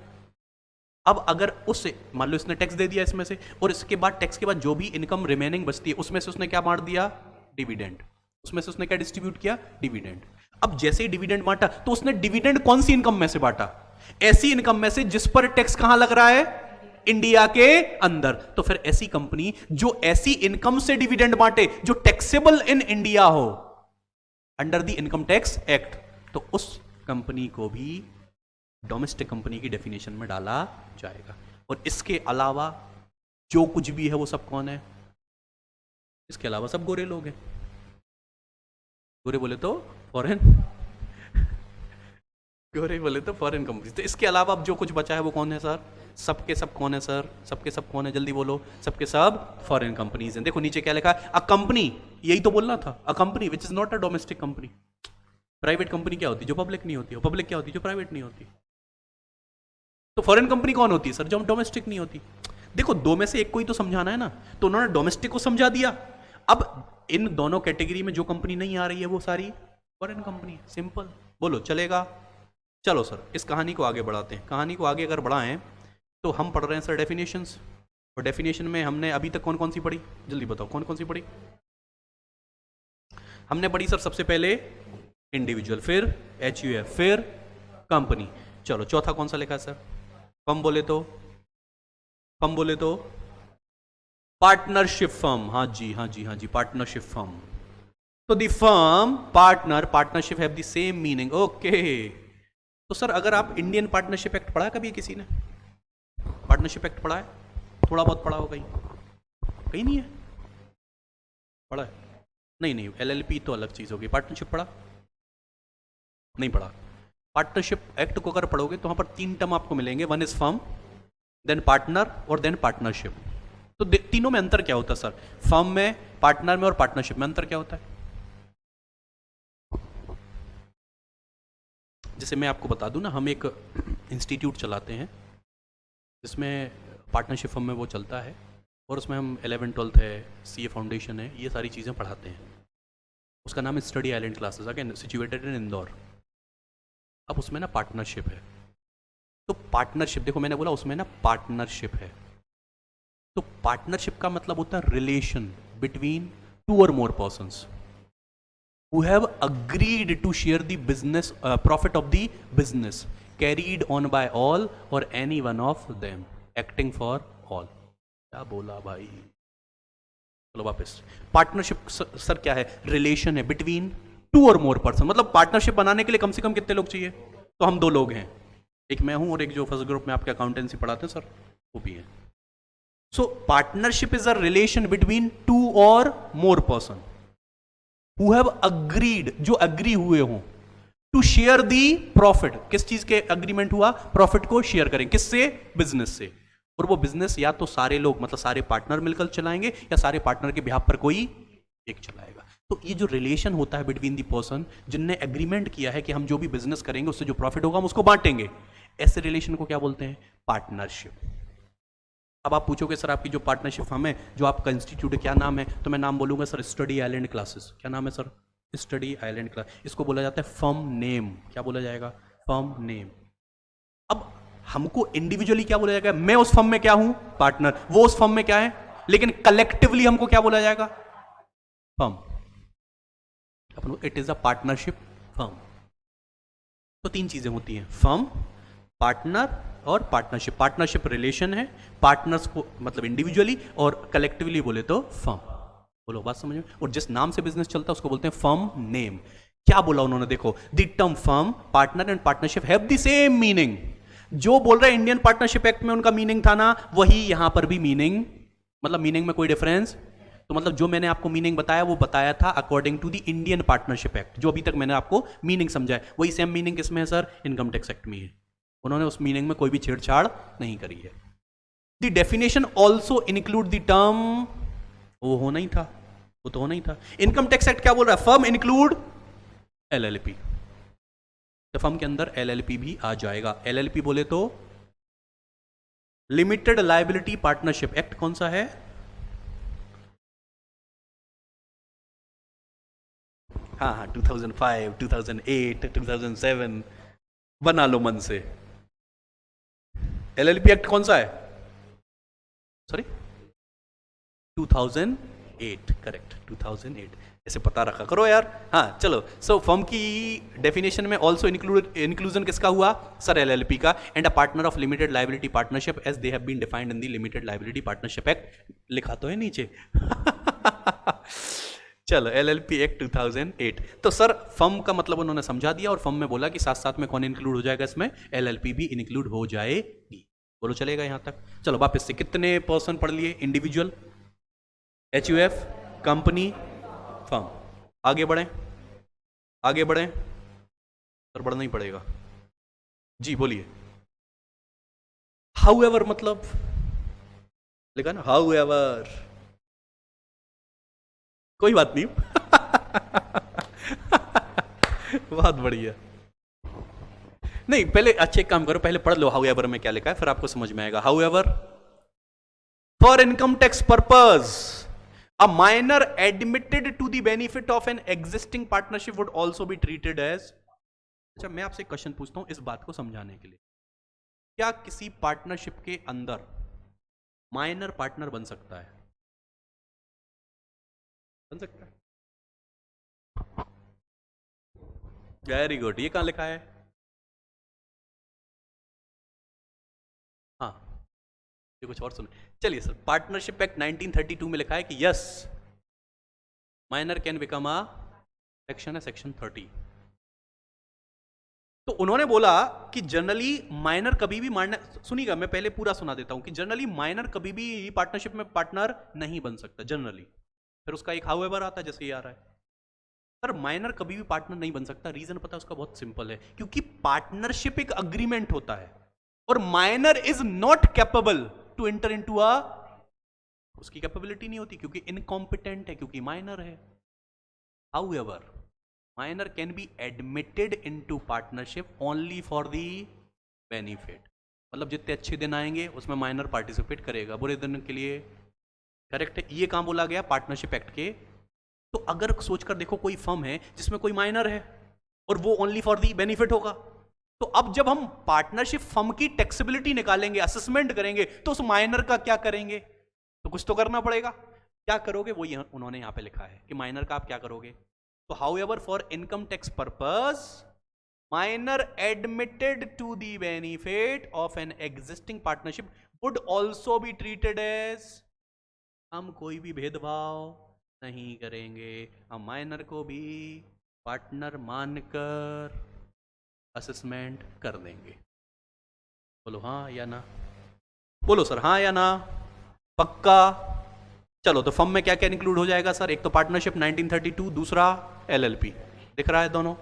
अब अगर उससे मान लो इसने टैक्स दे दिया इसमें से, और इसके बाद टैक्स के बाद जो भी इनकम रिमेनिंग बचती है उसमें से उसने क्या बांट दिया? डिविडेंड। उसमें से उसने क्या डिस्ट्रीब्यूट किया? डिविडेंड। अब जैसे ही डिविडेंड बांटा तो उसने डिविडेंड कौन सी इनकम में से बांटा? ऐसी इनकम में से जिस पर टैक्स कहां लग रहा है? इंडिया के अंदर। तो फिर ऐसी कंपनी जो ऐसी इनकम से डिविडेंड बांटे जो टैक्सेबल इन इंडिया हो under the income tax act, तो उस कंपनी को भी डोमेस्टिक कंपनी की डेफिनेशन में डाला जाएगा। और इसके अलावा जो कुछ भी है वो सब कौन है? इसके अलावा सब गोरे लोग हैं। गोरे बोले तो फॉरेन, गोरे बोले तो फॉरेन कंपनी। तो इसके अलावा अब जो कुछ बचा है वो कौन है सर? सबके सब कौन है सर? सबके सब कौन है? जल्दी बोलो। सबके सब फॉरेन कंपनीज हैं। देखो नीचे क्या लिखा है? अ कंपनी, यही तो बोलना था, a company which is not a domestic company. Private company क्या होती है? जो पब्लिक नहीं होती। पब्लिक क्या होती है? जो प्राइवेट नहीं होती। तो फॉरेन कंपनी कौन होती है सर? जो डोमेस्टिक नहीं होती। देखो, दो में से एक को ही तो समझाना है ना, तो उन्होंने डोमेस्टिक को समझा दिया। अब इन दोनों कैटेगरी में जो कंपनी नहीं आ रही है वो सारी फॉरेन कंपनी। सिंपल। बोलो चलेगा? चलो सर, इस कहानी को आगे बढ़ाते हैं। कहानी को आगे अगर बढ़ाएं तो हम पढ़ रहे हैं सर डेफिनेशंस, और डेफिनेशन में हमने अभी तक कौन कौन सी पढ़ी? जल्दी बताओ, कौन कौन सी पढ़ी? हमने पढ़ी सर सबसे पहले इंडिविजुअल, फिर HUF, फिर कंपनी। चलो चौथा कौन सा लिखा है सर? फर्म बोले तो, फर्म बोले तो पार्टनरशिप फर्म। हाँ जी, हाँ जी, हाँ जी, पार्टनरशिप फर्म। तो दी firm, partner, partnership have the same meaning. Okay. तो सर अगर आप इंडियन पार्टनरशिप एक्ट पढ़ा कभी किसी ने? पार्टनरशिप एक्ट पढ़ा है? थोड़ा बहुत पढ़ा हो कहीं? कहीं नहीं है पढ़ा है? नहीं नहीं, LLP तो अलग चीज होगी। पार्टनरशिप पढ़ा? नहीं पढ़ा। पार्टनरशिप एक्ट को अगर पढ़ोगे तो वहां पर 3 टर्म आपको मिलेंगे। One is firm, then partner और देन पार्टनरशिप। तो तीनों में अंतर क्या होता है सर? फर्म में, पार्टनर में और पार्टनरशिप में अंतर क्या होता है? जैसे मैं आपको बता दूं ना, हम एक इंस्टीट्यूट चलाते हैं जिसमें पार्टनरशिप फर्म में वो चलता है, और उसमें हम 11th 12th है, CA फाउंडेशन है, ये सारी चीज़ें पढ़ाते हैं। उसका नाम है study island classes, again situated in Indore. अब उसमें ना पार्टनरशिप है। तो पार्टनरशिप, देखो मैंने बोला उसमें ना पार्टनरशिप है। तो पार्टनरशिप का मतलब होता है relation between 2 or more persons who have agreed to share the business profit of the business carried on by all or any one of them acting for all। क्या बोला भाई? चलो वापस। पार्टनरशिप सर क्या है? रिलेशन है बिटवीन टू और मोर पर्सन, मतलब पार्टनरशिप बनाने के लिए कम से कम कितने लोग चाहिए? तो हम 2 लोग हैं, एक मैं हूं और एक जो फर्स्ट ग्रुप में आपके अकाउंटेंसी पढ़ाते हैं सर वो भी है। सो partnership is a relation between 2 और more person who have agreed, जो अग्री हुए हों, टू शेयर दी प्रॉफिट। किस चीज के अग्रीमेंट हुआ? प्रॉफिट को शेयर करें, किससे? बिजनेस से। और वो बिजनेस या तो सारे लोग मतलब सारे पार्टनर मिलकर चलाएंगे या सारे पार्टनर के बिहाफ पर कोई एक चलाएगा। तो ये जो रिलेशन होता है बिटवीन दी पर्सन जिनने एग्रीमेंट किया है कि हम जो भी बिजनेस करेंगे उससे जो प्रॉफिट होगा हम उसको बांटेंगे, ऐसे रिलेशन को क्या बोलते हैं? पार्टनरशिप। अब आप पूछोगे सर आपकी जो पार्टनरशिप फर्म है, जो आपका इंस्टीट्यूट है, क्या नाम है? तो मैं नाम बोलूंगा सर स्टडी आइलैंड क्लासेस। क्या नाम है सर? Study island class. इसको बोला जाता है फर्म नेम। क्या बोला जाएगा? Firm name. अब हमको इंडिविजुअली क्या बोला जाएगा? मैं उस फर्म में क्या हूं? पार्टनर। वो उस फर्म में क्या है? लेकिन कलेक्टिवली हमको क्या बोला जाएगा? Firm. Upon it is a partnership firm. तो 3 चीजें होती हैं, फर्म, पार्टनर और पार्टनरशिप। पार्टनरशिप रिलेशन है, पार्टनर्स को मतलब इंडिविजुअली और कलेक्टिवली बोले तो फर्म। बोलो बात समझ में? और जिस नाम से बिजनेस चलता है उसको बोलते हैं फर्म नेम। क्या बोला उन्होंने? देखो, the term firm, partner and partnership have the same meaning. जो बोल रहे हैं इंडियन पार्टनरशिप एक्ट में उनका मीनिंग था ना, वही यहां पर भी मीनिंग, मतलब मीनिंग में कोई डिफरेंस। तो मतलब जो मैंने आपको मीनिंग बताया वो बताया था according to the Indian partnership act. जो अभी तक मैंने आपको मीनिंग समझाया वही सेम मीनिंग किसमें है सर? इनकम टैक्स एक्ट में है। उन्होंने उस मीनिंग में कोई भी छेड़छाड़ नहीं करी है। The definition also include the term, वो होना ही था, वो तो होना ही था। इनकम टैक्स एक्ट क्या बोल रहा है? Firm include LLP. तो फर्म के अंदर एलएलपी भी आ जाएगा। एलएलपी बोले तो लिमिटेड लायबिलिटी पार्टनरशिप एक्ट कौन सा है? हाँ, 2005, 2008, 2007 बना लो मन से। एलएलपी एक्ट कौन सा है? Sorry, 2008, correct, 2008। ऐसे पता रखा करो यार। हाँ चलो, सो फर्म की डेफिनेशन में ऑल्सो इंक्लूजन किसका हुआ? सर एलएलपी का। And a partner of limited liability partnership as they have been defined in the limited liability partnership act. लिखा तो है नीचे। चलो, एलएलपी एक्ट 2008। तो सर फर्म का मतलब उन्होंने समझा दिया और फर्म में बोला कि साथ साथ में कौन इंक्लूड हो जाएगा इसमें? एलएलपी भी इंक्लूड हो जाएगी। बोलो चलेगा यहां तक? चलो वापस से, कितने पर्सन पढ़ लिए? Individual, HUF, company, firm. आगे बढ़े, आगे बढ़े सर, बढ़ना ही पड़ेगा जी, बोलिए। हाउएवर मतलब लिखा ना, हाउएवर, कोई बात नहीं। बहुत बढ़िया। नहीं, पहले अच्छे काम करो, पहले पढ़ लो हाउएवर में क्या लिखा है, फिर आपको समझ में आएगा। However, for income tax purpose a minor admitted to the benefit of an existing partnership would also be treated as। अच्छा, मैं आपसे क्वेश्चन पूछता हूं इस बात को समझाने के लिए, क्या किसी पार्टनरशिप के अंदर माइनर पार्टनर बन सकता है? बन सकता है? Very good. ये कहां लिखा है? हाँ, ये कुछ और सुनो। चलिए सर, पार्टनरशिप एक्ट 1932 में लिखा है कि yes, minor can become a, section है सेक्शन 30। तो उन्होंने बोला कि जनरली माइनर कभी भी सुनिएगा, मैं पहले पूरा सुना देता हूं कि जनरली माइनर कभी भी पार्टनरशिप में पार्टनर नहीं बन सकता जनरली। फिर उसका एक हाउएवर आता है, जैसे ये आ रहा है। सर माइनर कभी भी पार्टनर नहीं बन सकता, रीजन पता है उसका? बहुत सिंपल है, क्योंकि पार्टनरशिप एक अग्रीमेंट होता है और minor is not capable to enter into a, उसकी कैपेबिलिटी नहीं होती क्योंकि इनकॉम्पिटेंट है, क्योंकि माइनर है। However minor can be admitted into partnership only for the benefit, मतलब जितने अच्छे दिन आएंगे उसमें माइनर पार्टिसिपेट करेगा, बुरे दिन के लिए। करेक्ट है, ये कहां बोला गया? पार्टनरशिप एक्ट के। तो अगर सोचकर देखो, कोई फर्म है जिसमें कोई माइनर है और वो ओनली फॉर दी बेनिफिट होगा, तो अब जब हम पार्टनरशिप फर्म की टैक्सेबिलिटी निकालेंगे, असेसमेंट करेंगे, तो उस माइनर का क्या करेंगे? तो कुछ तो करना पड़ेगा। क्या करोगे? वो उन्होंने यहां पे लिखा है कि माइनर का आप क्या करोगे। तो however for income tax purpose minor admitted to the benefit of an existing partnership would also be treated as, हम कोई भी भेदभाव नहीं करेंगे, हम माइनर को भी पार्टनर मानकर असेसमेंट कर देंगे। बोलो हाँ या ना, बोलो सर हाँ या ना, पक्का। चलो तो फर्म में क्या क्या इंक्लूड हो जाएगा सर? एक तो पार्टनरशिप 1932, दूसरा एलएलपी। दिख रहा है दोनों?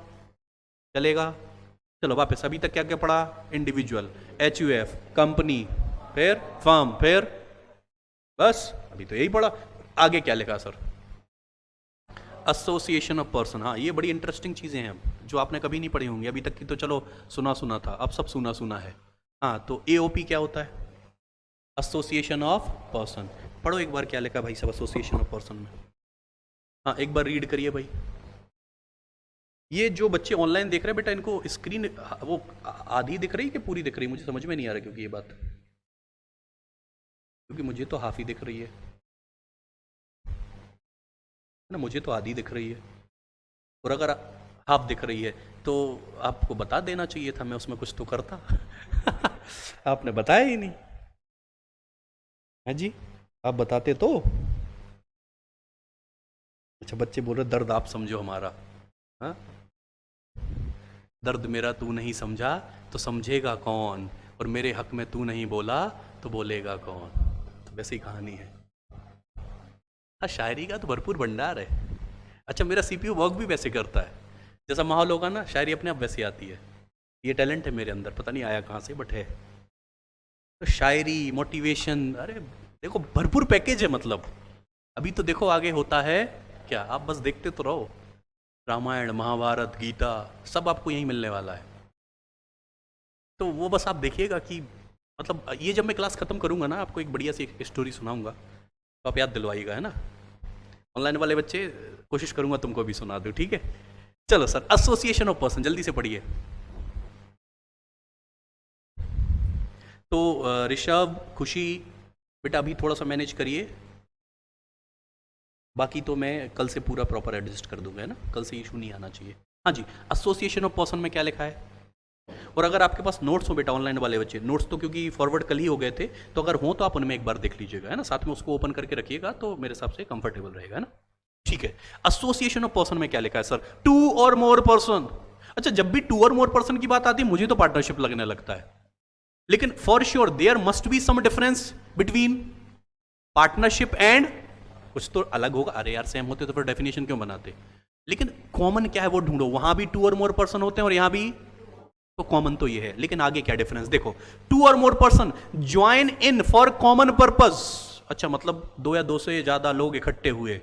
चलेगा? चलो वापस, अभी तक क्या क्या पढ़ा? इंडिविजुअल, एचयूएफ, कंपनी, फिर फर्म, फिर बस अभी तो यही पढ़ा। आगे क्या लिखा सर? Association of person. हाँ ये बड़ी इंटरेस्टिंग चीजें हैं जो आपने कभी नहीं पढ़ी होंगी अभी तक की, तो चलो सुना सुना था, अब सब सुना सुना है। हाँ तो एओपी क्या होता है? Association of person. पढ़ो एक बार क्या लिखा भाई सब एसोसिएशन ऑफ पर्सन में। हाँ एक बार रीड करिए भाई। ये जो बच्चे ऑनलाइन देख रहे हैं बेटा, इनको स्क्रीन वो आधी दिख रही है कि पूरी दिख रही है? मुझे समझ में नहीं आ रहा क्योंकि ये बात, क्योंकि मुझे तो हाफ ही दिख रही है ना, मुझे तो आधी दिख रही है। और अगर हाफ दिख रही है तो आपको बता देना चाहिए था, मैं उसमें कुछ तो करता। आपने बताया ही नहीं है जी, आप बताते तो। अच्छा बच्चे बोल रहे दर्द आप समझो हमारा। हाँ दर्द मेरा तू नहीं समझा तो समझेगा कौन, और मेरे हक में तू नहीं बोला तो बोलेगा कौन। तो वैसी कहानी है। हाँ शायरी का तो भरपूर भंडार है। अच्छा मेरा सीपीयू वर्क भी वैसे करता है, जैसा माहौल होगा ना शायरी अपने आप वैसे आती है। ये टैलेंट है मेरे अंदर, पता नहीं आया कहाँ से बट है। तो शायरी, मोटिवेशन, अरे देखो भरपूर पैकेज है मतलब। अभी तो देखो आगे होता है क्या, आप बस देखते तो रहो। रामायण, महाभारत, गीता सब आपको यहीं मिलने वाला है। तो वो बस आप देखिएगा कि मतलब ये जब मैं क्लास खत्म करूंगा ना, आपको एक बढ़िया सी एक स्टोरी सुनाऊंगा तो आप याद दिलवाइएगा, है ना? ऑनलाइन वाले बच्चे कोशिश करूंगा तुमको भी सुना दूं, ठीक है? चलो सर, एसोसिएशन ऑफ पर्सन जल्दी से पढ़िए। तो ऋषभ, खुशी, बेटा अभी थोड़ा सा मैनेज करिए, बाकी तो मैं कल से पूरा प्रॉपर एडजस्ट कर दूंगा, है ना? कल से इशू नहीं आना चाहिए। हाँ जी, एसोसिएशन ऑफ पर्सन में क्या लिखा है? और अगर आपके पास नोट्स हो बेटा, ऑनलाइन वाले बच्चे, नोट्स तो क्योंकि फॉरवर्ड कल ही हो गए थे, तो अगर हो तो आप उनमें एक बार देख लीजिएगा, है ना? साथ में उसको ओपन करके रखिएगा तो मेरे हिसाब से कंफर्टेबल रहेगा, है ना? ठीक है। एसोसिएशन ऑफ पर्सन में क्या लिखा है सर? टू और मोर पर्सन। अच्छा जब भी टू और मोर पर्सन की बात आती है मुझे तो पार्टनरशिप लगने लगता है, लेकिन for sure there must be some difference between partnership and, कुछ तो अलग होगा। अरे यार सेम होते तो फिर डेफिनेशन क्यों बनाते? लेकिन कॉमन क्या है वो ढूंढो। वहां भी टू और मोर पर्सन होते हैं और यहां भी, तो कॉमन तो ये है, लेकिन आगे क्या डिफरेंस देखो। टू और more person join in for common purpose. अच्छा मतलब दो या दो से ज्यादा लोग इकट्ठे हुए,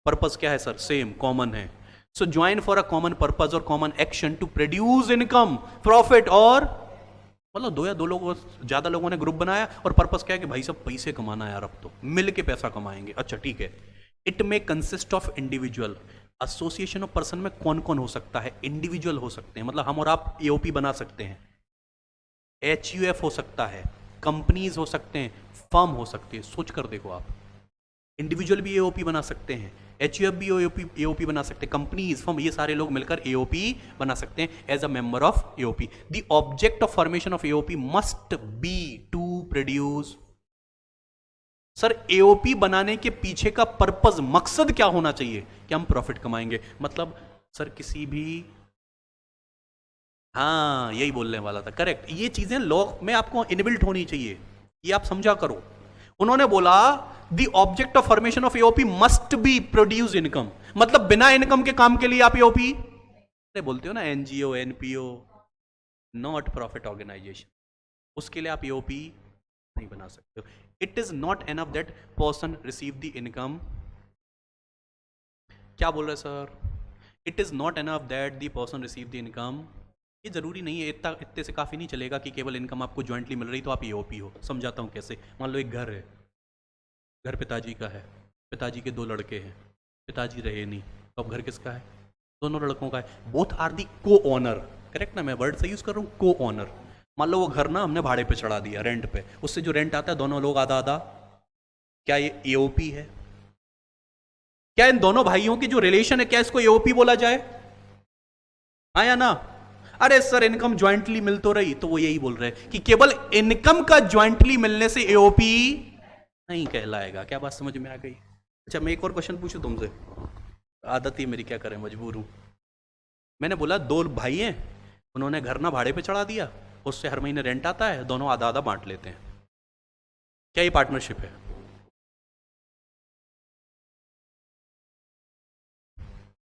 पर्पस क्या है सर? सेम, कॉमन है। So join for a common purpose और common action to produce income, profit, और मतलब दो या दो लोगों ज्यादा लोगों ने ग्रुप बनाया और पर्पस क्या है कि भाई सब पैसे कमाना है यार, अब तो मिल के पैसा कमाएंगे। अच्छा ठीक है। It may consist of individual. Association of person में कौन कौन हो सकता है? इंडिविजुअल हो सकते हैं, मतलब हम और आप एओपी बना सकते हैं, एचयूएफ हो सकता है, कंपनीज हो सकते हैं, फर्म हो सकती है। सोच कर देखो आप, इंडिविजुअल भी एओपी बना सकते हैं, एचयूएफ भी एओपी बना सकते हैं, कंपनीज, फर्म, ये सारे लोग मिलकर एओपी बना सकते हैं as a member of AOP. The object of formation of AOP must be to produce. Sir AOP बनाने के पीछे का पर्पस, मकसद क्या होना चाहिए? कि हम प्रॉफिट कमाएंगे। मतलब सर किसी भी, हाँ यही बोलने वाला था, करेक्ट। ये चीजें लॉ में आपको इनबिल्ट होनी चाहिए, ये आप समझा करो। उन्होंने बोला the object of formation of AOP must B produce income, मतलब बिना इनकम के काम के लिए आप एओपी बोलते हो ना, NGO, NPO, not profit organisation, उसके लिए आप एओपी नहीं बना सकते हो। It is not enough that person receive the income. क्या बोल रहे sir? It is not enough that the person receive the income. ये जरूरी नहीं है, इतने से काफी नहीं चलेगा कि केवल इनकम आपको ज्वाइंटली मिल रही तो आप एओपी हो। समझाता हूं कैसे। मान लो एक घर है, घर पिताजी का है, पिताजी के दो लड़के हैं, पिताजी रहे नहीं, तो अब घर किसका है? दोनों लड़कों का है। बोथ आर दी को ओनर, करेक्ट ना? मैं वर्ड से यूज कर रहा हूँ, को ओनर। मान लो वो घर ना हमने भाड़े पे चढ़ा दिया, रेंट पे, उससे जो रेंट आता है दोनों लोग आधा आधा, क्या ये एओपी है? क्या इन दोनों भाइयों की जो रिलेशन है, क्या इसको एओपी बोला जाए? हाँ या ना? अरे सर इनकम ज्वाइंटली मिल तो रही, तो वो यही बोल रहे हैं कि केवल इनकम का ज्वाइंटली मिलने से एओपी नहीं कहलाएगा। क्या बात समझ में आ गई? अच्छा मैं एक और क्वेश्चन पूछूं तुमसे, आदत ही मेरी, क्या करें, मजबूर हूं। मैंने बोला दो भाई हैं, उन्होंने घर ना भाड़े पे चढ़ा दिया, उससे हर महीने रेंट आता है, दोनों आधा आधा बांट लेते हैं। क्या ये पार्टनरशिप है?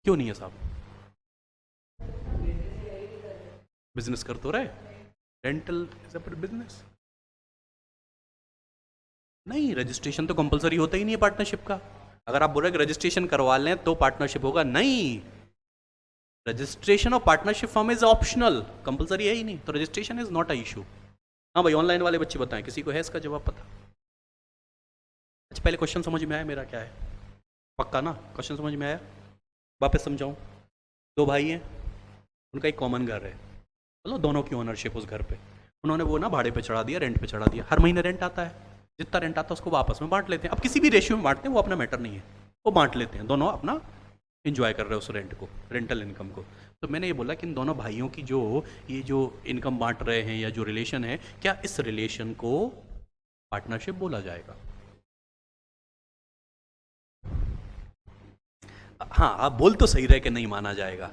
क्यों नहीं है साहब? बिजनेस कर तो रहे, रेंटल इज अ बिजनेस। नहीं, रजिस्ट्रेशन तो कंपलसरी होता ही नहीं है पार्टनरशिप का। अगर आप बोल रहे हैं कि रजिस्ट्रेशन करवा लें तो पार्टनरशिप होगा, नहीं, registration of partnership form is optional, compulsory है ही नहीं, तो registration is not a issue. हाँ भाई, ऑनलाइन वाले बच्चे बताएं, किसी को है इसका जवाब पता? अच्छा, पहले क्वेश्चन समझ में आया मेरा क्या है? पक्का ना? क्वेश्चन समझ में आया? वापस समझाऊं। दो भाई हैं, उनका एक कॉमन घर है, मतलब दोनों की ओनरशिप उस घर पे, उन्होंने वो ना भाड़े पे चढ़ा दिया, रेंट पे चढ़ा दिया, हर महीने रेंट आता है, जितना रेंट आता है उसको वो आपस में बांट लेते हैं। अब किसी भी रेशियो में बांटते हैं, वो अपना मैटर नहीं है, वो बांट लेते हैं, दोनों अपना इंजॉय कर रहे हैं उस रेंट को, रेंटल इनकम को। तो मैंने ये बोला कि इन दोनों भाइयों की जो ये जो इनकम बांट रहे हैं या जो रिलेशन है, क्या इस रिलेशन को पार्टनरशिप बोला जाएगा? हाँ, आप बोल तो सही रहे कि नहीं माना जाएगा,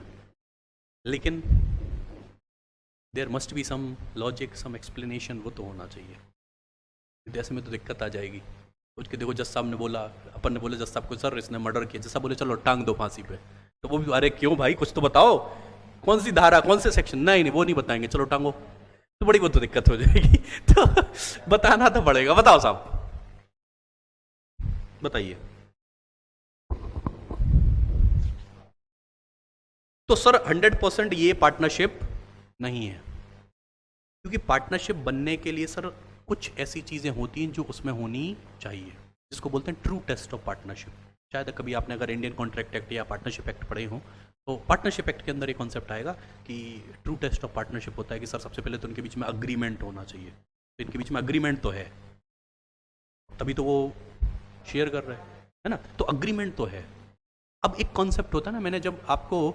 लेकिन there must be some logic, some explanation, वो तो होना चाहिए। ऐसे में तो दिक्कत आ जाएगी। कुछ के देखो, जज साहब ने बोला, अपन ने बोले जज साहब को, सर इसने मर्डर किया, जज साहब बोले चलो टांग दो फांसी पे, तो वो भी अरे क्यों भाई, कुछ तो बताओ, कौन सी धारा, कौन से सेक्शन? नहीं नहीं, वो नहीं बताएंगे, चलो टांगो, तो बड़ी वो तो दिक्कत हो जाएगी। तो बताना तो पड़ेगा। बताओ साहब, बताइए। तो सर 100% ये पार्टनरशिप नहीं है, क्योंकि पार्टनरशिप बनने के लिए सर कुछ ऐसी चीज़ें होती हैं जो उसमें होनी चाहिए, जिसको बोलते हैं ट्रू टेस्ट ऑफ पार्टनरशिप। शायद कभी आपने अगर इंडियन कॉन्ट्रैक्ट एक्ट या पार्टनरशिप एक्ट पढ़े हो, तो पार्टनरशिप एक्ट के अंदर एक कॉन्सेप्ट आएगा कि ट्रू टेस्ट ऑफ पार्टनरशिप होता है कि सर सबसे पहले तो उनके बीच में अग्रीमेंट होना चाहिए। तो इनके बीच में अग्रीमेंट तो है, तभी तो वो शेयर कर रहे हैं, है ना? तो अग्रीमेंट तो है। अब एक कॉन्सेप्ट होता है ना, मैंने जब आपको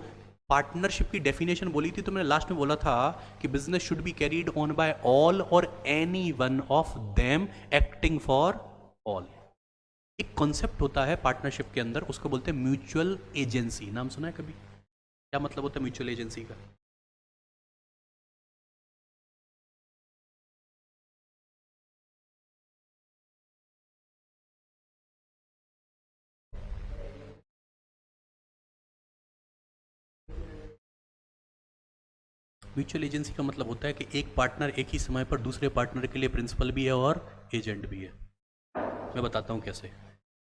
पार्टनरशिप की डेफिनेशन बोली थी, तो मैंने लास्ट में बोला था कि business should be carried on by all और any one of them acting for all. एक कॉन्सेप्ट होता है पार्टनरशिप के अंदर, उसको बोलते हैं म्यूचुअल एजेंसी। नाम सुना है कभी? क्या मतलब होता है म्यूचुअल एजेंसी का? म्यूचुअल एजेंसी का मतलब होता है कि एक पार्टनर एक ही समय पर दूसरे पार्टनर के लिए प्रिंसिपल भी है और एजेंट भी है। मैं बताता हूँ कैसे।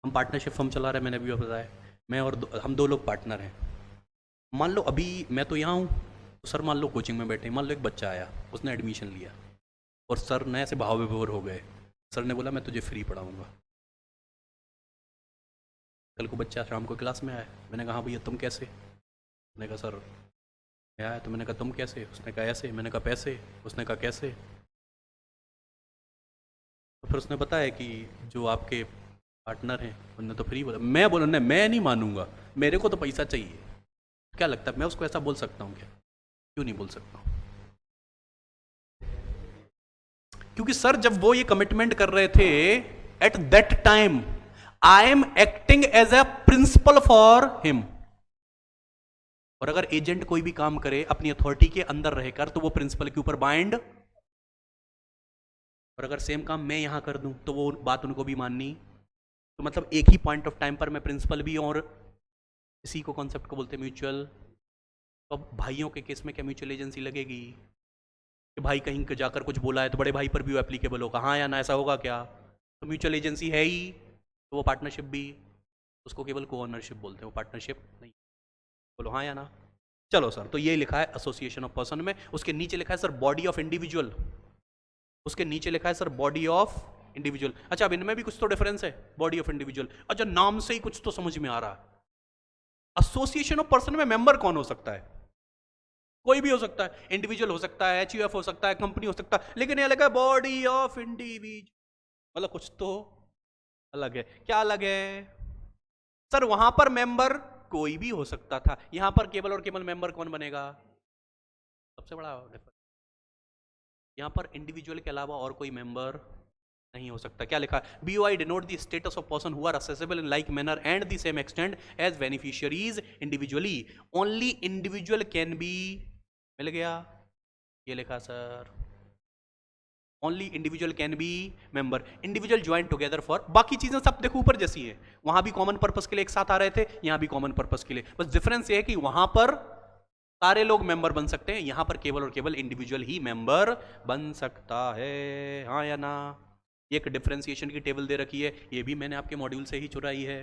हम पार्टनरशिप फर्म चला रहे हैं, मैंने अभी बताया, मैं और हम दो लोग पार्टनर हैं। मान लो अभी मैं तो यहाँ हूँ, तो सर मान लो कोचिंग में बैठे, मान लो एक बच्चा आया, उसने एडमिशन लिया, और सर ने ऐसे भाव विभोर हो गए, सर ने बोला मैं तुझे फ्री पढ़ाऊँगा। कल को बच्चा शाम को क्लास में आया, मैंने कहा हाँ भैया तुम कैसे? मैंने कहा सर मैं आया, तो मैंने कहा तुम कैसे? उसने कहा ऐसे, मैंने कहा पैसे, उसने कहा कैसे? तो फिर उसने बताया कि जो आपके पार्टनर हैं उन्होंने तो फ्री बोला। मैं बोला नहीं, मैं नहीं मानूंगा, मेरे को तो पैसा चाहिए। क्या लगता है मैं उसको ऐसा बोल सकता हूँ क्या? क्यों नहीं बोल सकता हूँ? क्योंकि सर जब वो ये कमिटमेंट कर रहे थे, at that time I am acting as a principal for him. और अगर एजेंट कोई भी काम करे अपनी अथॉरिटी के अंदर रहकर, तो वो प्रिंसिपल के ऊपर बाइंड, और अगर सेम काम मैं यहां कर दूं तो वो बात उनको भी माननी। तो मतलब एक ही पॉइंट ऑफ टाइम पर मैं प्रिंसिपल भी, और इसी को कॉन्सेप्ट को बोलते हैं म्यूचुअल। तो अब भाइयों के केस में क्या म्यूचुअल एजेंसी लगेगी? कि भाई कहीं जाकर कुछ बोला है तो बड़े भाई पर भी वो एप्लीकेबल होगा, हाँ या ना, ऐसा होगा क्या? तो म्यूचुअल एजेंसी है ही, तो वो पार्टनरशिप भी, उसको केवल को ओनरशिप बोलते हैं, वो पार्टनरशिप नहीं। बोलो हाँ या ना। चलो सर, तो ये लिखा है एसोसिएशन ऑफ पर्सन में, उसके नीचे लिखा है सर बॉडी ऑफ इंडिविजुअल, उसके नीचे लिखा है सर बॉडी ऑफ इंडिविजुअल। अच्छा, अब इनमें भी कुछ तो डिफरेंस है, बॉडी ऑफ इंडिविजुअल। अच्छा, नाम से ही कुछ तो समझ में आ रहा है। एसोसिएशन ऑफ पर्सन में मेंबर कौन हो सकता है? कोई भी हो सकता है, इंडिविजुअल हो सकता है, एचयूएफ हो सकता है, कंपनी हो सकता है, लेकिन ये लगा बॉडी ऑफ इंडिविजुअल, मतलब कुछ तो अलग है। क्या अलग है सर? वहां पर मेंबर कोई भी हो सकता था, यहां पर केवल और केवल मेंबर कौन बनेगा? सबसे बड़ा डिफरेंस, यहां पर इंडिविजुअल के अलावा और कोई मेंबर नहीं हो सकता। क्या लिखा? BOI denote the status of person who are assessable in like manner and the same extent as beneficiaries individually. Only individual can be, मिल गया, ये लिखा sir, only individual can be member, individual join together for, बाकी चीजें सब देखो ऊपर जैसी है, वहां भी कॉमन पर्पस के लिए एक साथ आ रहे थे, यहां भी कॉमन पर्पस के लिए, बस डिफरेंस ये है कि वहां पर सारे लोग मेंबर बन सकते हैं, यहां पर केवल और केवल इंडिविजुअल ही मेंबर बन सकता है। हाँ या ना? एक डिफरेंशिएशन की टेबल दे रखी है, ये भी मैंने आपके मॉड्यूल से ही चुराई है।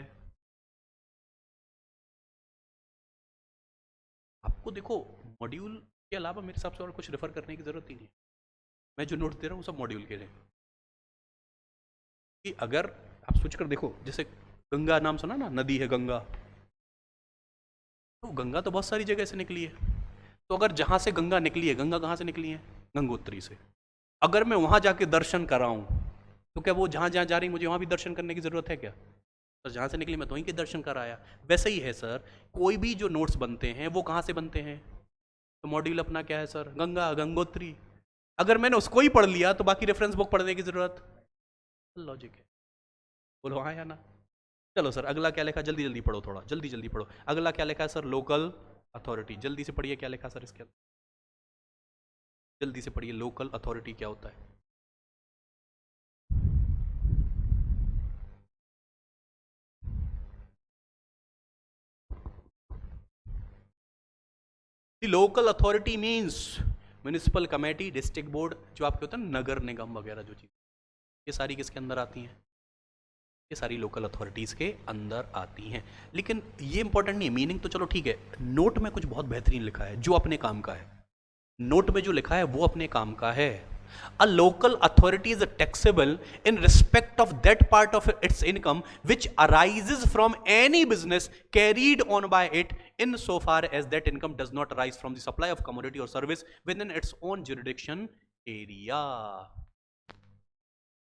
आपको देखो मॉड्यूल के अलावा मेरे हिसाब से और कुछ रेफर करने की जरूरत ही नहीं, मैं जो नोट दे रहा हूँ सब मॉड्यूल के लिए। कि अगर आप सोच कर देखो, जैसे गंगा नाम सुना ना, नदी है गंगा, तो गंगा तो बहुत सारी जगह से निकली है, तो अगर जहां से गंगा निकली है, गंगा कहाँ से निकली है? गंगोत्री से। अगर मैं वहां जाके दर्शन कराऊं तो क्या वो जहां जहां जा रही मुझे वहां भी दर्शन करने की जरूरत है क्या? तो जहां से निकली मैं तो वहीं के दर्शन कराया। वैसे ही है सर, कोई भी जो नोट्स बनते हैं वो कहाँ से बनते हैं? तो मॉड्यूल अपना क्या है सर? गंगा, गंगोत्री। अगर मैंने उसको ही पढ़ लिया तो बाकी रेफरेंस बुक पढ़ने की जरूरत, लॉजिक है, बोलो हाँ या ना? चलो सर अगला क्या लिखा, जल्दी जल्दी पढ़ो, थोड़ा जल्दी जल्दी पढ़ो। अगला क्या लिखा है सर? Local authority. जल्दी से पढ़िए, क्या लिखा सर इसके अंदर, जल्दी से पढ़िए, लोकल अथॉरिटी क्या होता है? Local authority means municipal committee, district board, जो आपके होते हैं नगर निगम वगैरह जो चीज़, ये सारी किसके अंदर आती हैं? ये सारी लोकल अथॉरिटीज़ के अंदर आती हैं। लेकिन ये इंपॉर्टेंट नहीं है, मीनिंग तो चलो ठीक है, नोट में कुछ बहुत बेहतरीन लिखा है जो अपने काम का है, नोट में जो लिखा है वो अपने काम का है। A local authority is taxable in respect of that part of its income which arises from any business carried on by it in so far as that income does not arise from the supply of commodity or service within its own jurisdiction area.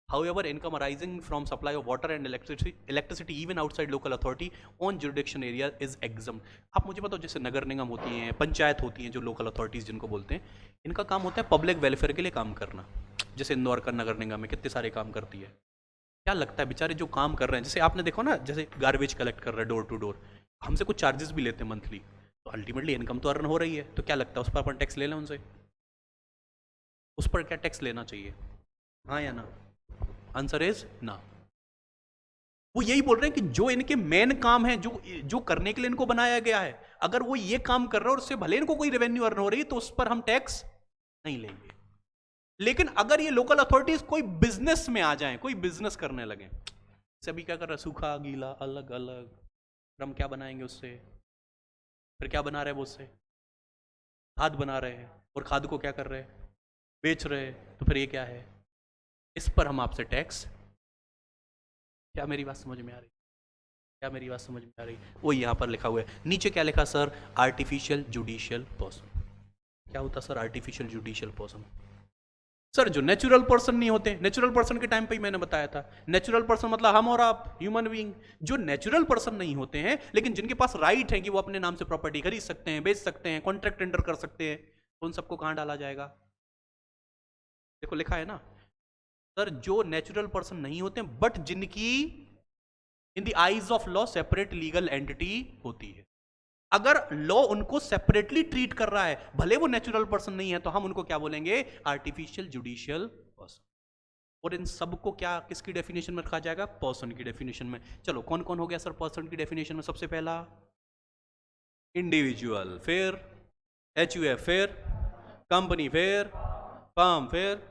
However, income arising from supply of water and electricity even outside local authority on jurisdiction area is exempt. आप मुझे बताओ, जैसे नगर निगम होती हैं, पंचायत होती हैं, जो लोकल अथॉरिटीज़ जिनको बोलते हैं, इनका काम होता है पब्लिक वेलफेयर के लिए काम करना। जैसे इंदौर का नगर निगम है, कितने सारे काम करती है। क्या लगता है बेचारे जो काम कर रहे हैं, जैसे आपने देखो ना, जैसे गार्बेज कलेक्ट कर रहे हैं डोर टू डोर, हमसे कुछ चार्जेस भी लेते हैं मंथली, तो अल्टीमेटली इनकम तो अर्न हो रही है, तो क्या लगता है उस पर अपन टैक्स ले लें उनसे? उस पर क्या टैक्स लेना चाहिए, हाँ या ना? आंसर इज ना। वो यही बोल रहे हैं कि जो इनके मेन काम है, जो जो करने के लिए इनको बनाया गया है, अगर वो ये काम कर रहे हैं और उससे भले इनको कोई रेवेन्यू अर्न हो रही है तो उस पर हम टैक्स नहीं लेंगे। लेकिन अगर ये लोकल अथॉरिटीज कोई बिजनेस में आ जाएं, कोई बिजनेस करने लगे, सभी क्या कर रहा है, सूखा गीला अलग अलग, फिर हम क्या बनाएंगे उससे? फिर क्या बना रहे हैं वो उससे? खाद बना रहे हैं, और खाद को क्या कर रहे हैं? बेच रहे हैं। तो फिर ये क्या है? इस पर हम आपसे टैक्स, क्या मेरी बात समझ में आ रही? क्या मेरी बात समझ में आ रही? वो यहाँ पर लिखा हुआ है, नीचे क्या लिखा सर? Artificial judicial person. क्या होता sir artificial judicial person? Sir जो नेचुरल पर्सन नहीं होते, नेचुरल पर्सन के टाइम पे ही मैंने बताया था, नेचुरल पर्सन मतलब हम और आप, ह्यूमन बीइंग। जो नेचुरल पर्सन नहीं होते हैं लेकिन जिनके पास राइट है कि वो अपने नाम से प्रॉपर्टी खरीद सकते हैं, बेच सकते हैं, कॉन्ट्रैक्ट एंटर कर सकते हैं, तो उन सबको कहाँ डाला जाएगा? देखो लिखा है ना सर, जो नेचुरल पर्सन नहीं होते बट जिनकी इन the eyes of law separate legal entity होती है, अगर लॉ उनको सेपरेटली ट्रीट कर रहा है, भले वो नेचुरल पर्सन नहीं है, तो हम उनको क्या बोलेंगे? Artificial judicial person. और इन सबको क्या, किसकी डेफिनेशन में रखा जाएगा? पर्सन की डेफिनेशन में। चलो कौन कौन हो गया सर पर्सन की डेफिनेशन में? सबसे पहला इंडिविजुअल, फिर HUF, फिर कंपनी, फिर फर्म, फिर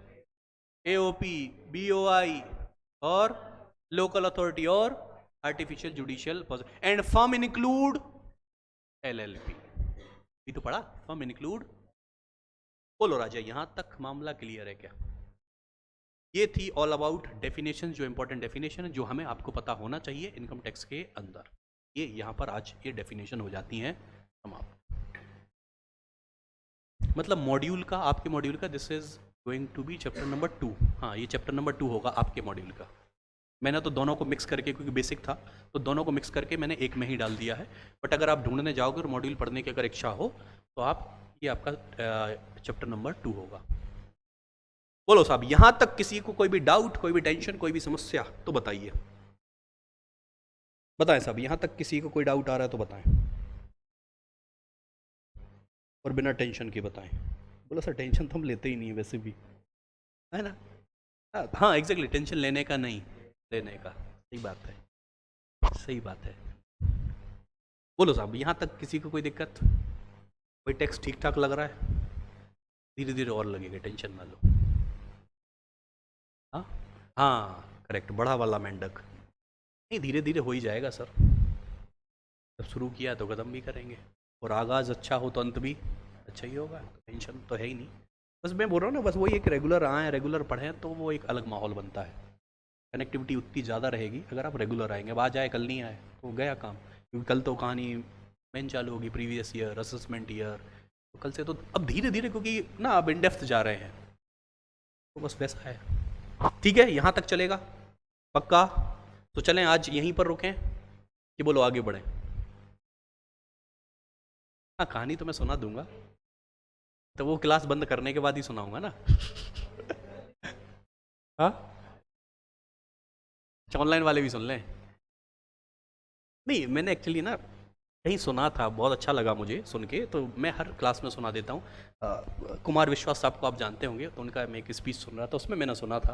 AOP, BOI, और लोकल अथॉरिटी, और artificial judicial person. And firm include LLP। ये तो पढ़ा, फर्म इंक्लूड। बोलो राजा, यहां तक मामला क्लियर है क्या? ये थी ऑल अबाउट डेफिनेशन, जो इंपॉर्टेंट डेफिनेशन है जो हमें आपको पता होना चाहिए इनकम टैक्स के अंदर। ये यहां पर आज ये डेफिनेशन हो जाती हैं समाप्त। मतलब मॉड्यूल का, आपके मॉड्यूल का this is going to be chapter number 2। हाँ, ये चैप्टर नंबर 2 होगा आपके मॉड्यूल का। मैंने तो दोनों को मिक्स करके, क्योंकि बेसिक था तो दोनों को मिक्स करके मैंने एक में ही डाल दिया है। बट अगर आप ढूंढने जाओगे और मॉड्यूल पढ़ने की अगर इच्छा हो तो आप, ये आपका चैप्टर नंबर 2 होगा। बोलो साहब, यहां तक किसी को कोई भी डाउट, कोई भी टेंशन, कोई भी समस्या तो बताइए। बताएं साहब, यहां तक किसी को कोई डाउट आ रहा है तो बताएं, और बिना टेंशन के बताएं। बोला सर टेंशन तो हम लेते ही नहीं है वैसे भी, है ना। हाँ एग्जैक्टली, टेंशन लेने का नहीं, लेने का। सही बात है, सही बात है। बोलो साहब, यहाँ तक किसी को कोई दिक्कत? कोई टेक्स्ट ठीक ठाक लग रहा है? धीरे धीरे और लगेगा, टेंशन ना लो। हाँ हाँ करेक्ट, बड़ा वाला मेंढक। नहीं धीरे धीरे हो ही जाएगा सर, जब शुरू किया तो ख़त्म भी करेंगे, और आगाज़ अच्छा हो तो अंत भी अच्छा ही होगा, तो टेंशन तो है ही नहीं। बस मैं बोल रहा हूँ ना, बस वही एक रेगुलर आएँ, रेगुलर पढ़ें, तो वो एक अलग माहौल बनता है। कनेक्टिविटी उतनी ज़्यादा रहेगी अगर आप रेगुलर आएंगे। अब आज आए कल नहीं आए तो गया काम, क्योंकि कल तो कहानी मेन चालू होगी, प्रीवियस ईयर, असेसमेंट ईयर, तो कल से तो अब धीरे धीरे, क्योंकि ना अब इन डेप्थ जा रहे हैं, तो बस वैसा है। ठीक है, यहाँ तक चलेगा पक्का? तो चलें आज यहीं पर रुकें कि बोलो आगे बढ़ें? हाँ कहानी तो मैं सुना दूंगा, तो वो क्लास बंद करने के बाद ही सुनाऊंगा ना। हाँ अच्छा, ऑनलाइन वाले भी सुन लें। नहीं मैंने एक्चुअली ना कहीं सुना था, बहुत अच्छा लगा मुझे सुन के, तो मैं हर क्लास में सुना देता हूँ। कुमार विश्वास साहब को आप जानते होंगे, तो उनका मैं एक स्पीच सुन रहा था, उसमें मैंने सुना था,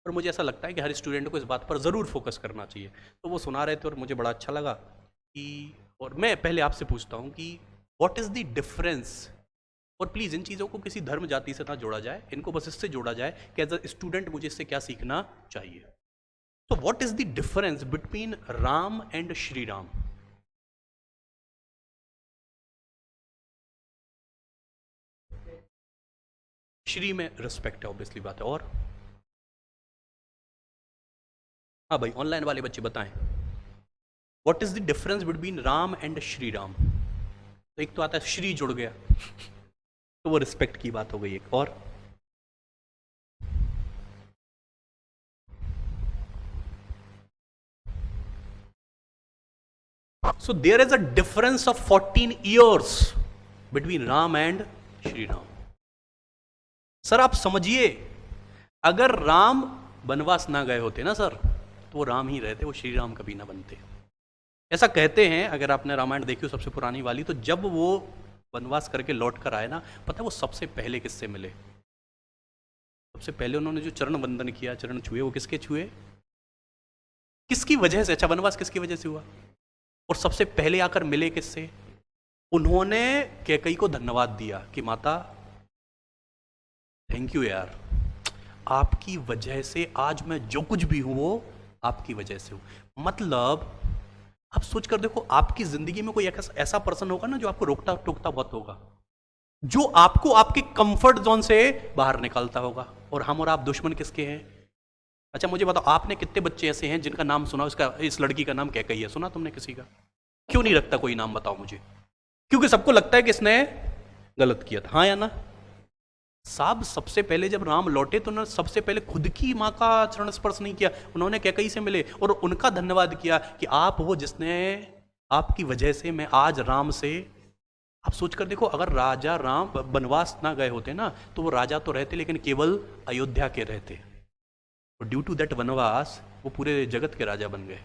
और मुझे ऐसा लगता है कि हर स्टूडेंट को इस बात पर ज़रूर फोकस करना चाहिए। तो वो सुना रहे थे और मुझे बड़ा अच्छा लगा कि, और मैं पहले आपसे पूछता हूँ कि व्हाट इज़ द डिफरेंस, और प्लीज़ इन चीज़ों को किसी धर्म जाति से ना जोड़ा जाए, इनको बस इससे जोड़ा जाए कि एज अ स्टूडेंट मुझे इससे क्या सीखना चाहिए। तो what is the difference between Ram and Shri Ram? Shri में रिस्पेक्ट है, ऑब्वियसली बात है, और हाँ भाई ऑनलाइन वाले बच्चे बताएं, what is the difference between Ram and Shri Ram? तो एक तो आता है श्री जुड़ गया, तो वो रिस्पेक्ट की बात हो गई एक, और so there is a difference of 14 years between Ram and Shri Ram. Sir आप समझिए, अगर राम वनवास ना गए होते ना सर, तो वो राम ही रहते, वो श्री राम कभी ना बनते। ऐसा कहते हैं, अगर आपने रामायण देखी हो सबसे पुरानी वाली, तो जब वो वनवास करके लौट कर आए ना, पता है वो सबसे पहले किससे मिले? सबसे पहले उन्होंने जो चरण वंदन किया, चरण छुए, वो किसके छुए? किसकी वजह से? अच्छा वनवास किसकी वजह से हुआ? और सबसे पहले आकर मिले किससे? उन्होंने कैकई को धन्यवाद दिया कि माता थैंक यू यार, आपकी वजह से आज मैं जो कुछ भी हूं वो आपकी वजह से हूं। मतलब आप सोच कर देखो, आपकी जिंदगी में कोई ऐसा पर्सन होगा ना जो आपको रोकता टोकता बहुत होगा, जो आपको आपके कंफर्ट जोन से बाहर निकालता होगा, और हम और आप दुश्मन किसके हैं? अच्छा मुझे बताओ, आपने कितने बच्चे ऐसे हैं जिनका नाम सुना, उसका इस लड़की का नाम कैकई है, सुना तुमने किसी का? क्यों नहीं रखता कोई नाम, बताओ मुझे? क्योंकि सबको लगता है कि इसने गलत किया था, हाँ या ना साहब? सबसे पहले जब राम लौटे तो उन्होंने सबसे पहले खुद की माँ का चरण स्पर्श नहीं किया, उन्होंने कैकई से मिले और उनका धन्यवाद किया कि आप वो जिसने, आपकी वजह से मैं आज राम से। आप सोच कर देखो, अगर राजा राम वनवास ना गए होते ना, तो वो राजा तो रहते लेकिन केवल अयोध्या के रहते, और ड्यू टू दैट वनवास वो पूरे जगत के राजा बन गए।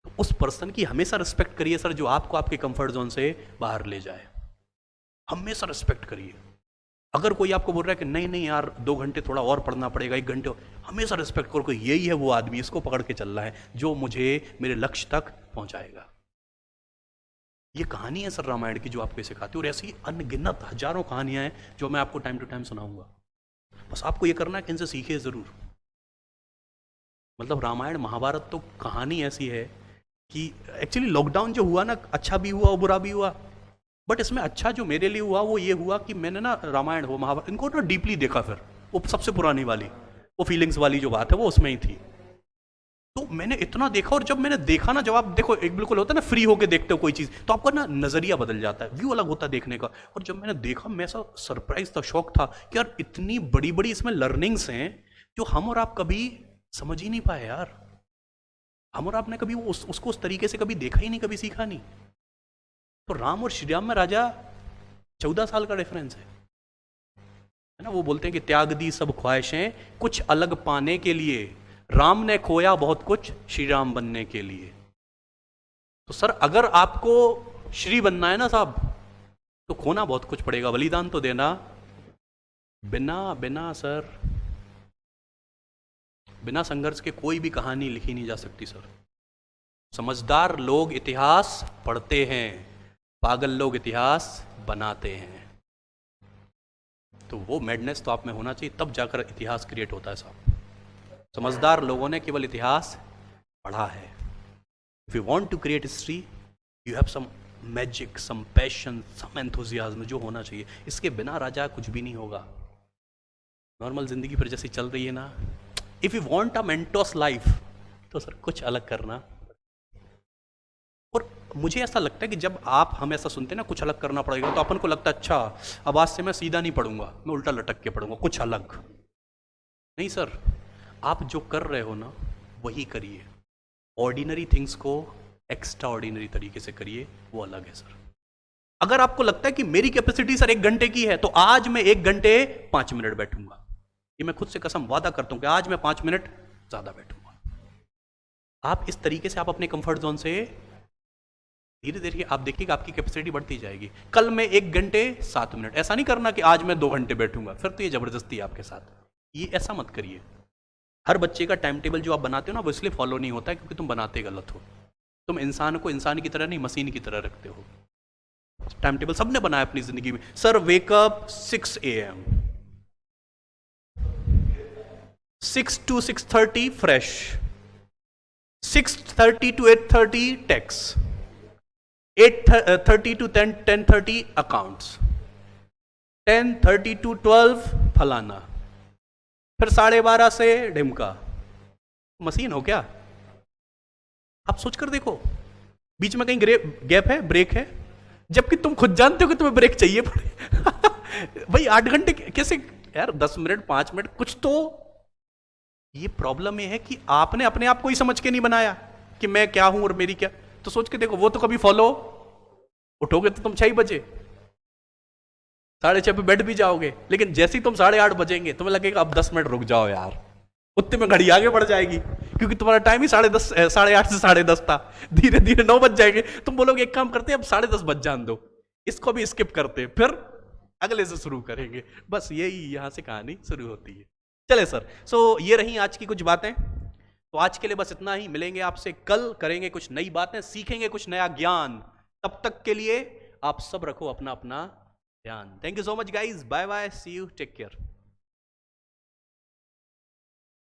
तो उस पर्सन की हमेशा रिस्पेक्ट करिए सर, जो आपको आपके कंफर्ट जोन से बाहर ले जाए, हमेशा रिस्पेक्ट करिए। अगर कोई आपको बोल रहा है कि नहीं नहीं यार 2 घंटे थोड़ा और पढ़ना पड़ेगा, 1 घंटे, हमेशा रिस्पेक्ट करो, यही है वो आदमी, इसको पकड़ के चल रहा है जो मुझे मेरे लक्ष्य तक पहुंचाएगा। ये कहानी है सर रामायण की जो आपको सिखाती है, और ऐसी अनगिनत हजारों कहानियां हैं जो मैं आपको टाइम टू टाइम सुनाऊंगा। बस आपको ये करना है कि इनसे सीखिए जरूर। मतलब रामायण महाभारत तो कहानी ऐसी है कि एक्चुअली लॉकडाउन जो हुआ ना, अच्छा भी हुआ और बुरा भी हुआ, बट इसमें अच्छा जो मेरे लिए हुआ वो ये हुआ कि मैंने ना रामायण हो महाभारत इनको ना डीपली देखा, फिर वो सबसे पुरानी वाली वो फीलिंग्स वाली जो बात है वो उसमें ही थी। तो मैंने इतना देखा, और जब मैंने देखा ना, जब आप देखो एक बिल्कुल होता है ना फ्री होके देखते हो कोई चीज़, तो आपका ना नज़रिया बदल जाता है, व्यू अलग होता है देखने का। और जब मैंने देखा, मैं ऐसा सरप्राइज था, शौक था कि यार इतनी बड़ी बड़ी इसमें लर्निंग्स हैं जो हम और आप कभी समझ ही नहीं पाए यार। हम और आपने कभी उसको उस तरीके से कभी देखा ही नहीं, कभी सीखा नहीं। तो राम और श्री राम में राजा 14 साल का डिफरेंस है, है ना, वो बोलते हैं कि त्याग दी सब ख्वाहिशें कुछ अलग पाने के लिए, राम ने खोया बहुत कुछ श्री राम बनने के लिए। तो सर अगर आपको श्री बनना है ना साहब, तो खोना बहुत कुछ पड़ेगा, बलिदान तो देना। बिना सर, बिना संघर्ष के कोई भी कहानी लिखी नहीं जा सकती सर। समझदार लोग इतिहास पढ़ते हैं, पागल लोग इतिहास बनाते हैं। तो वो मैडनेस तो आप में होना चाहिए, तब जाकर इतिहास क्रिएट होता है साहब। समझदार लोगों ने केवल इतिहास पढ़ा है। If you want to create history you have some magic, some passion, some enthusiasm जो होना चाहिए। इसके बिना राजा कुछ भी नहीं होगा। नॉर्मल जिंदगी पर जैसी चल रही है ना, if you want a Mentos life, तो सर कुछ अलग करना। और मुझे ऐसा लगता है कि जब आप हम ऐसा सुनते हैं ना कुछ अलग करना पड़ेगा, तो अपन को लगता है अच्छा अब आज से मैं सीधा नहीं पढ़ूंगा, मैं उल्टा लटक के पढ़ूंगा, कुछ अलग नहीं सर। आप जो कर रहे हो ना वही करिए। ऑर्डिनरी थिंग्स को एक्स्ट्रा ऑर्डिनरी तरीके से करिए, वो अलग है सर। अगर आपको लगता है कि मेरी कैपेसिटी सर 1 घंटे की है, तो आज मैं 1 घंटे 5 मिनट बैठूंगा। ये मैं खुद से कसम वादा करता हूं कि आज मैं 5 मिनट ज्यादा बैठूंगा। आप इस तरीके से आप अपने कंफर्ट जोन से धीरे धीरे आप देखिएगा आपकी कैपेसिटी बढ़ती जाएगी। कल मैं 1 घंटे 7 मिनट, ऐसा नहीं करना कि आज मैं 2 घंटे बैठूंगा, फिर तो ये जबरदस्ती है आपके साथ। ये ऐसा मत करिए। हर बच्चे का टाइम टेबल जो आप बनाते हो ना, वो इसलिए फॉलो नहीं होता है क्योंकि तुम बनाते गलत हो। तुम इंसान को इंसान की तरह नहीं, मशीन की तरह रखते हो। टाइम टेबल सबने बनाया अपनी जिंदगी में। Sir wake up 6 AM, 6 to 6:30 fresh, 6:30 to 8:30 tax, 8:30 to 10:30 accounts, 10:30 to 12 फलाना, फिर 12:30 से ढिमका। मशीन हो क्या? आप सोच कर देखो, बीच में कहीं गैप है, ब्रेक है, जबकि तुम खुद जानते हो कि तुम्हें ब्रेक चाहिए पड़े। भाई 8 घंटे कैसे यार, 10 मिनट 5 मिनट कुछ तो। ये प्रॉब्लम ये है कि आपने अपने आप को ही समझ के नहीं बनाया कि मैं क्या हूं और मेरी क्या। तो सोच के देखो, वो तो कभी फॉलो, उठोगे तो तुम 6 बजे, 6:30 पे बेड भी जाओगे, लेकिन जैसे ही तुम 8:30 बजेंगे तुम्हें लगेगा अब 10 मिनट रुक जाओ यार, उतने में घड़ी आगे बढ़ जाएगी, क्योंकि तुम्हारा टाइम ही 10:30 8:30 से 10:30 था। धीरे धीरे 9 बज जाएंगे, तुम बोलोगे एक काम करते हैं अब 10:30 बज जान दो, इसको भी स्किप करते हैं, फिर अगले से शुरू करेंगे। बस यही यहां से कहानी शुरू होती है। चले सर, सो ये रही आज की कुछ बातें। तो आज के लिए बस इतना ही, मिलेंगे आपसे कल, करेंगे कुछ नई बातें, सीखेंगे कुछ नया ज्ञान। तब तक के लिए आप सब रखो अपना अपना ध्यान। Thank you so much guys, bye bye, see you, take care.